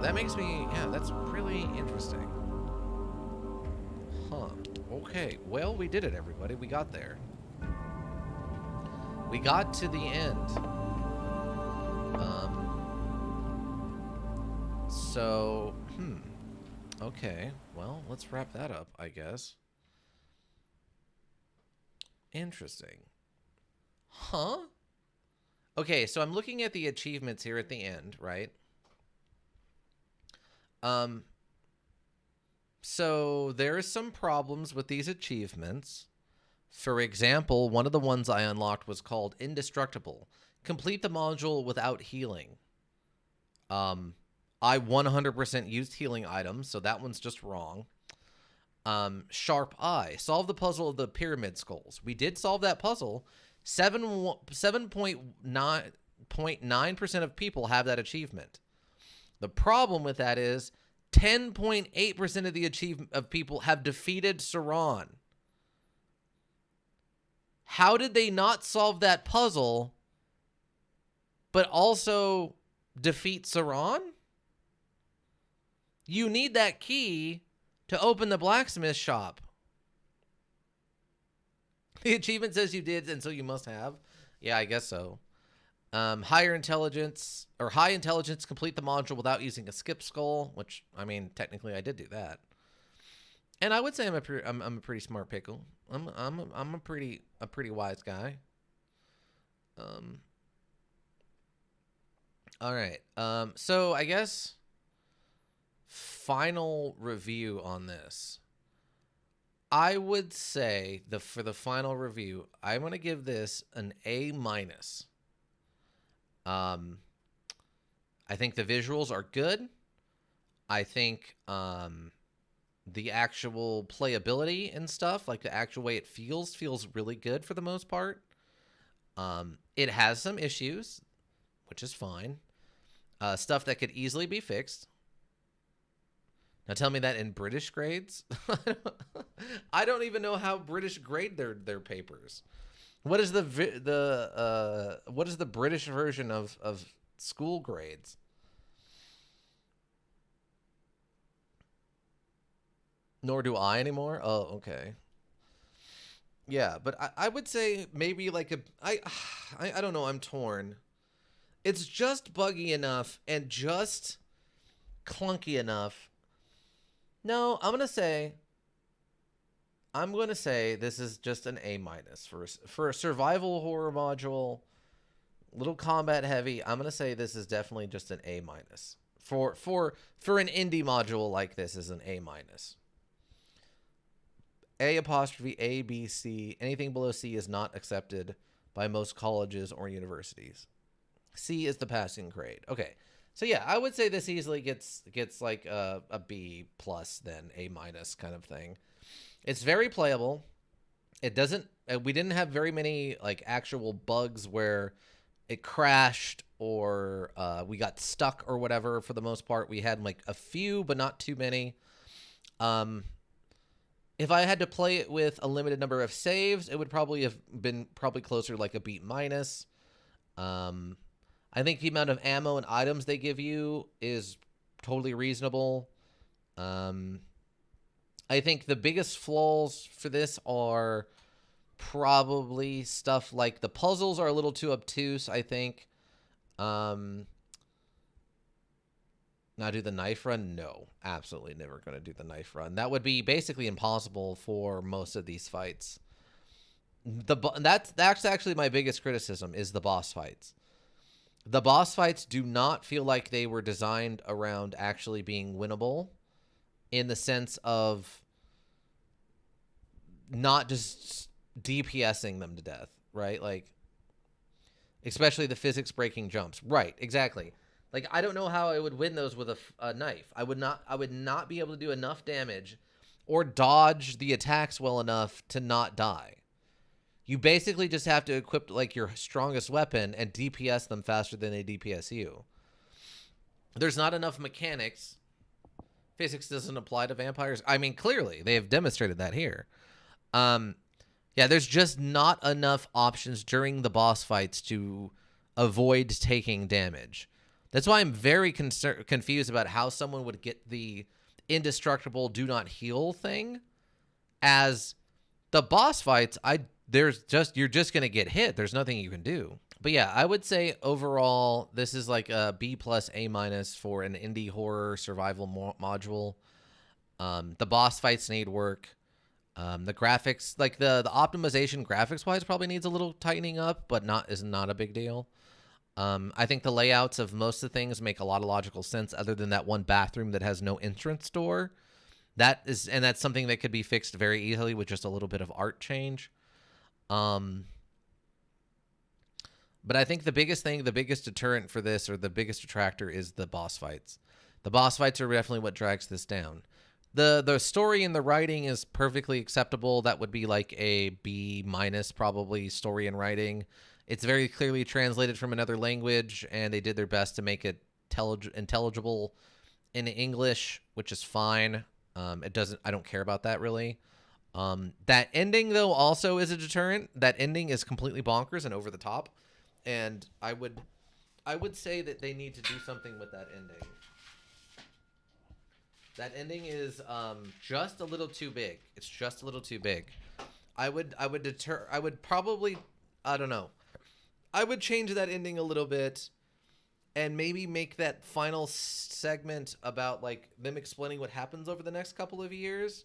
That makes me, yeah, that's really interesting. Huh. Okay, well, we did it, everybody. We got there. We got to the end. Okay, well, let's wrap that up, I guess. Interesting. Huh? Okay, so I'm looking at the achievements here at the end, right? So there's some problems with these achievements. For example, one of the ones I unlocked was called Indestructible. Complete the module without healing. I 100% used healing items, so that one's just wrong. Sharp Eye. Solve the puzzle of the pyramid skulls. We did solve that puzzle. 7.9% of people have that achievement. The problem with that is 10.8% of the people have defeated Sauron. How did they not solve that puzzle, but also defeat Sauron? You need that key to open the blacksmith shop. The achievement says you did, and so you must have. Yeah, I guess so. High intelligence, complete the module without using a skip skull, which, I mean, technically I did do that. And I would say I'm a pretty smart pickle. I'm a pretty wise guy. All right. So I guess final review on this. I would say for the final review, I'm going to give this an A-. I think the visuals are good. I think the actual playability and stuff, like the actual way it feels really good for the most part. It has some issues, which is fine. Stuff that could easily be fixed. Now tell me that in British grades? I don't even know how British grade their papers. What is what is the British version of school grades? Nor do I anymore. Oh, okay. Yeah, but I would say maybe like I don't know. I'm torn. It's just buggy enough and just clunky enough. No, I'm gonna say this is just an A minus for a survival horror module, little combat heavy. I'm gonna say this is definitely just an A minus for an indie module like this is an A minus. A apostrophe A B C. Anything below C is not accepted by most colleges or universities. C is the passing grade. Okay. So yeah, I would say this easily gets like a B plus then A minus kind of thing. It's very playable. It doesn't. We didn't have very many like actual bugs where it crashed or we got stuck or whatever. For the most part, we had like a few, but not too many. If I had to play it with a limited number of saves, it would probably have been closer to like a B minus. I think the amount of ammo and items they give you is totally reasonable. I think the biggest flaws for this are probably stuff like the puzzles are a little too obtuse, I think. Now do the knife run? No, absolutely never going to do the knife run. That would be basically impossible for most of these fights. That's actually my biggest criticism is the boss fights. The boss fights do not feel like they were designed around actually being winnable in the sense of not just DPSing them to death, right? Like, especially the physics breaking jumps. Right, exactly. Like, I don't know how I would win those with a knife. I would not be able to do enough damage or dodge the attacks well enough to not die. You basically just have to equip like your strongest weapon and DPS them faster than they DPS you. There's not enough mechanics. Physics doesn't apply to vampires. I mean, clearly, they have demonstrated that here. Yeah, there's just not enough options during the boss fights to avoid taking damage. That's why I'm very confused about how someone would get the indestructible do not heal thing as the boss fights. You're just going to get hit. There's nothing you can do. But yeah, I would say overall, this is like a B plus A minus for an indie horror survival module. The boss fights need work. The graphics, like the optimization graphics wise probably needs a little tightening up, but is not a big deal. I think the layouts of most of the things make a lot of logical sense other than that one bathroom that has no entrance door. That's something that could be fixed very easily with just a little bit of art change. But I think the biggest deterrent for this, or the biggest detractor, is the boss fights. The boss fights are definitely what drags this down. The story and the writing is perfectly acceptable. That would be like a B minus probably, story and writing. It's very clearly translated from another language, and they did their best to make it intelligible in English, which is fine. I don't care about that really. That ending though also is a deterrent. That ending is completely bonkers and over the top, and I would say that they need to do something with that ending. That ending is just a little too big. It's just a little too big. I would change that ending a little bit and maybe make that final segment about like them explaining what happens over the next couple of years.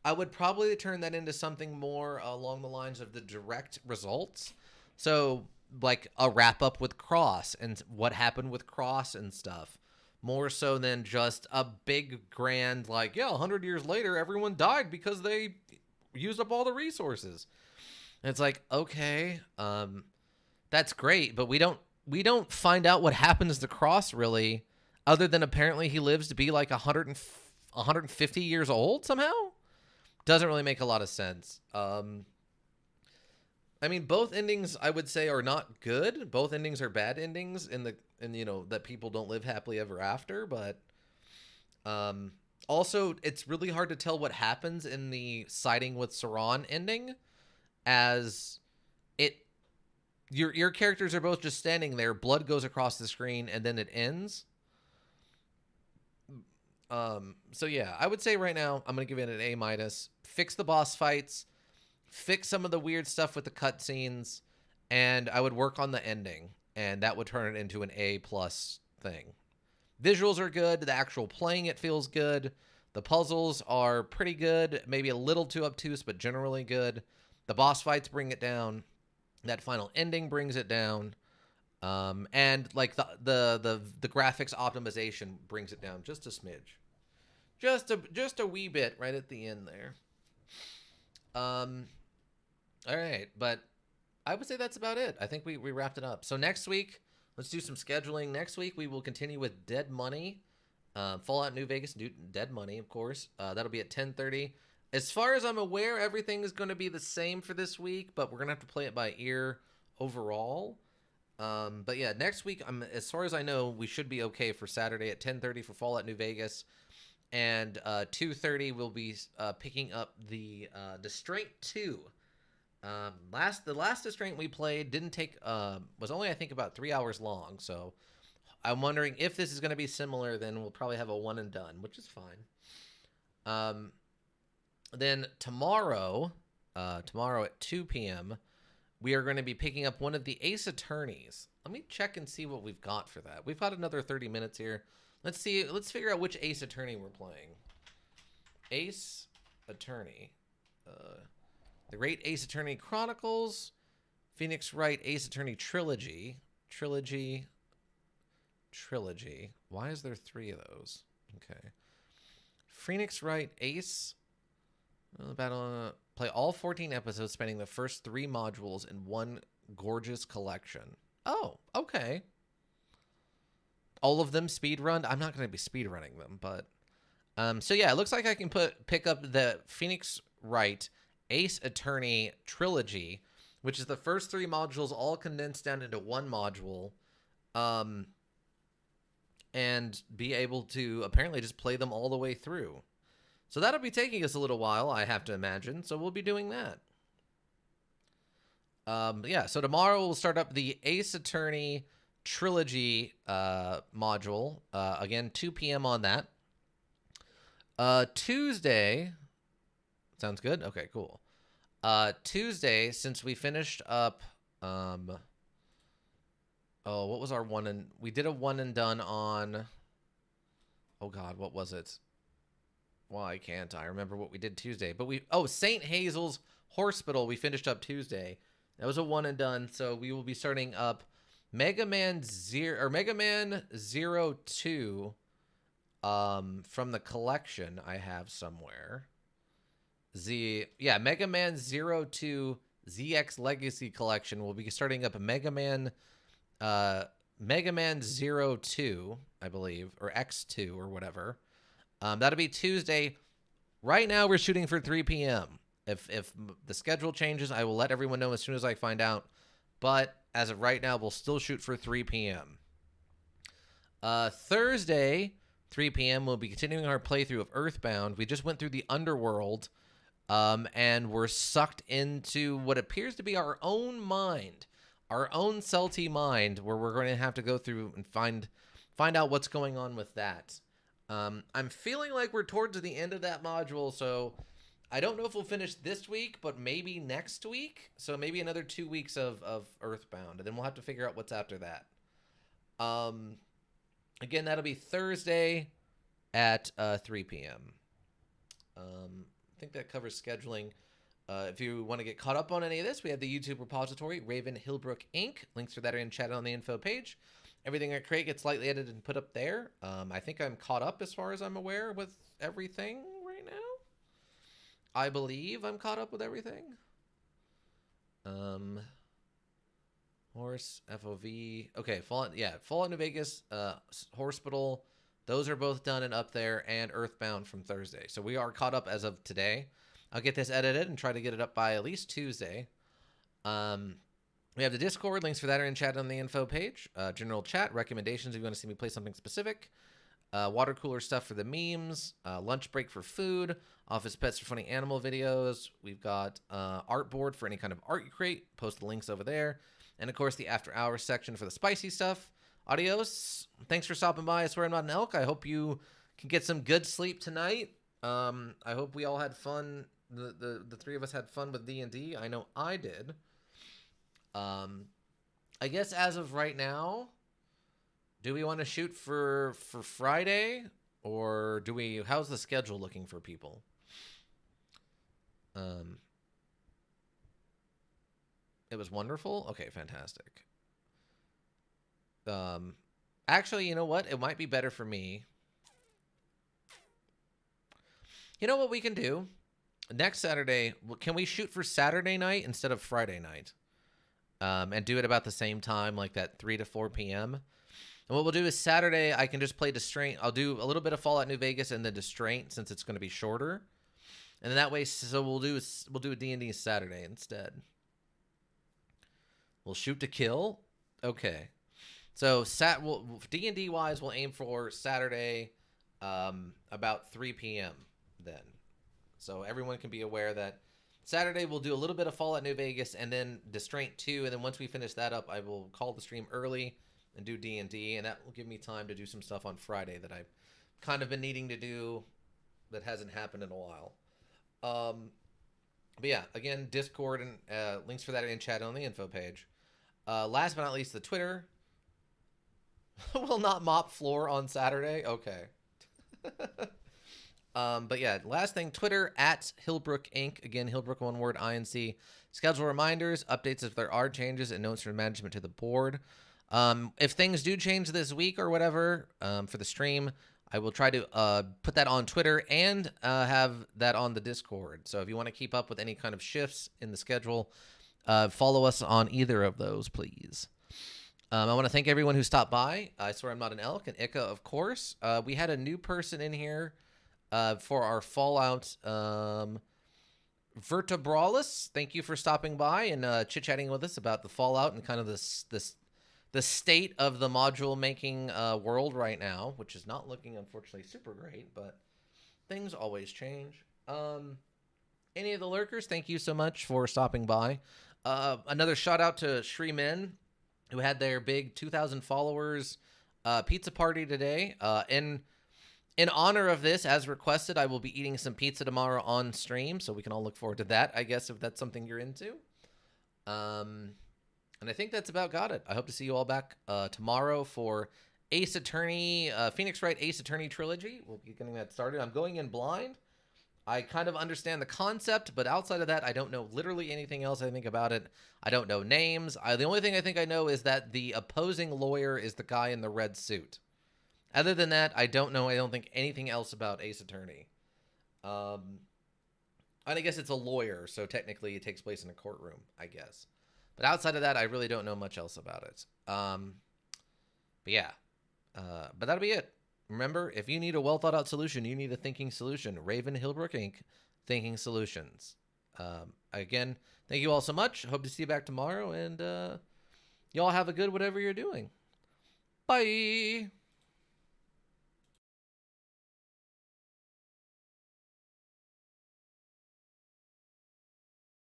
I would probably turn that into something more along the lines of the direct results. So like a wrap up with Cross and what happened with Cross and stuff. More so than just a big grand, like, yeah, 100 years later, everyone died because they used up all the resources. And it's like, okay, that's great, but we don't find out what happens to Cross really, other than apparently he lives to be like 150 years old somehow. Doesn't really make a lot of sense. I mean, both endings I would say are not good. Both endings are bad endings in that people don't live happily ever after. But I Also, it's really hard to tell what happens in the siding with Sauron ending, as your characters are both just standing there, blood goes across the screen, and then it ends. So yeah, I would say right now I'm gonna give it an A-. Fix the boss fights, fix some of the weird stuff with the cutscenes, and I would work on the ending, and that would turn it into an A+ thing. Visuals are good. The actual playing it feels good. The puzzles are pretty good. Maybe a little too obtuse, but generally good. The boss fights bring it down. That final ending brings it down. And like the graphics optimization brings it down just a smidge. Just a wee bit right at the end there. All right, but I would say that's about it. I think we wrapped it up. So next week, let's do some scheduling. Next week, we will continue with Dead Money. Fallout New Vegas, Dead Money, of course. That'll be at 10:30. As far as I'm aware, everything is going to be the same for this week, but we're going to have to play it by ear overall. But yeah, next week, as far as I know, we should be okay for Saturday at 10:30 for Fallout New Vegas. And 2:30, we'll be picking up the Distraint 2. The last Distraint we played didn't take was only I think about 3 hours long, so I'm wondering if this is going to be similar. Then we'll probably have a one and done, which is fine. Then tomorrow at 2 p.m. we are going to be picking up one of the Ace Attorneys. Let me check and see what we've got for that. We've got another 30 minutes here. Let's figure out which Ace Attorney we're playing. Ace Attorney. The Great Ace Attorney Chronicles. Phoenix Wright Ace Attorney Trilogy. Trilogy. Why is there 3 of those? Okay. Phoenix Wright Ace. Play all 14 episodes, spanning the first 3 modules in one gorgeous collection. Oh, okay. All of them speedrun. I'm not going to be speedrunning them, but so yeah, it looks like I can pick up the Phoenix Wright Ace Attorney Trilogy, which is the first 3 modules all condensed down into one module, and be able to apparently just play them all the way through. So that'll be taking us a little while, I have to imagine. So we'll be doing that. Yeah, so tomorrow we'll start up the Ace Attorney Trilogy module. Again, 2 p.m. on that. Tuesday. Sounds good? Okay, cool. Tuesday, since we finished up... what was our one and... We did a one and done on... Oh, God, what was it? Why can't I remember what we did Tuesday? But St. Hazel's Hospital, we finished up Tuesday. That was a one and done, so we will be starting up Mega Man 02 from the collection I have somewhere. Mega Man 02 ZX Legacy Collection. We'll be starting up a Mega Man 02, I believe, or X2 or whatever. That'll be Tuesday. Right now we're shooting for 3 p.m. If the schedule changes, I will let everyone know as soon as I find out. But as of right now, we'll still shoot for 3 p.m. Thursday, 3 p.m., we'll be continuing our playthrough of Earthbound. We just went through the Underworld, and we're sucked into what appears to be our own mind, our own Celti mind, where we're going to have to go through and find out what's going on with that. I'm feeling like we're towards the end of that module, so I don't know if we'll finish this week, but maybe next week. So maybe another 2 weeks of Earthbound, and then we'll have to figure out what's after that. Again, that'll be Thursday at 3 p.m. I think that covers scheduling. If you want to get caught up on any of this, we have the YouTube repository, Raven Hillbrook Inc. Links for that are in chat on the info page. Everything I create gets slightly edited and put up there. I think I'm caught up as far as I'm aware with everything right now. I believe I'm caught up with everything. Horse, FOV. Okay, Fallout New Vegas, Hospital. Those are both done and up there, and Earthbound from Thursday. So we are caught up as of today. I'll get this edited and try to get it up by at least Tuesday. We have the Discord. Links for that are in chat on the info page. General chat, recommendations if you want to see me play something specific. water cooler stuff for the memes, lunch break for food, office pets for funny animal videos. We've got art board for any kind of art you create. Post the links over there. And, of course, the after hours section for the spicy stuff. Adios. Thanks for stopping by. I swear I'm not an elk. I hope you can get some good sleep tonight. I hope we all had fun. The three of us had fun with D&D. I know I did. I guess as of right now, do we want to shoot for Friday, or do we? How's the schedule looking for people? It was wonderful. Okay, fantastic. Actually, you know what? It might be better for me. You know what we can do? Next Saturday, can we shoot for Saturday night instead of Friday night? And do it about the same time, like that 3 to 4 p.m. And what we'll do is Saturday, I can just play Distraint. I'll do a little bit of Fallout New Vegas and then Distraint since it's going to be shorter. And then that way, so we'll do a D&D Saturday instead. We'll shoot to kill. Okay. So D&D wise, we'll aim for Saturday about 3 p.m. then. So everyone can be aware that Saturday we'll do a little bit of Fallout New Vegas and then Distraint 2. And then once we finish that up, I will call the stream early and do D&D. And that will give me time to do some stuff on Friday that I've kind of been needing to do that hasn't happened in a while. But yeah, again, Discord and links for that are in chat on the info page. Last but not least, the Twitter. Will not mop floor on Saturday. Okay. But yeah, last thing, Twitter at Hillbrook Inc. Again, Hillbrook, one word, INC. Schedule reminders, updates if there are changes, and notes from management to the board. If things do change this week or whatever for the stream, I will try to put that on Twitter and have that on the Discord. So if you want to keep up with any kind of shifts in the schedule, follow us on either of those, please. I want to thank everyone who stopped by. I swear I'm not an elk, and Ika, of course. We had a new person in here for our Fallout Vertebralis. Thank you for stopping by and chit-chatting with us about the Fallout and kind of the state of the module making world right now, which is not looking, unfortunately, super great, but things always change. Any of the lurkers, thank you so much for stopping by. Another shout out to Shri Men, who had their big 2,000 followers pizza party today. In honor of this, as requested, I will be eating some pizza tomorrow on stream, so we can all look forward to that, I guess, if that's something you're into. And I think that's about got it. I hope to see you all back tomorrow for Ace Attorney, Phoenix Wright Ace Attorney Trilogy. We'll be getting that started. I'm going in blind. I kind of understand the concept, but outside of that, I don't know literally anything else I think about it. I don't know names. The only thing I think I know is that the opposing lawyer is the guy in the red suit. Other than that, I don't know. I don't think anything else about Ace Attorney. And I guess it's a lawyer, so technically it takes place in a courtroom, I guess. But outside of that, I really don't know much else about it. But yeah. But that'll be it. Remember, if you need a well-thought-out solution, you need a thinking solution. Raven Hillbrook Inc. Thinking Solutions. Again, thank you all so much. Hope to see you back tomorrow, and y'all have a good whatever you're doing. Bye!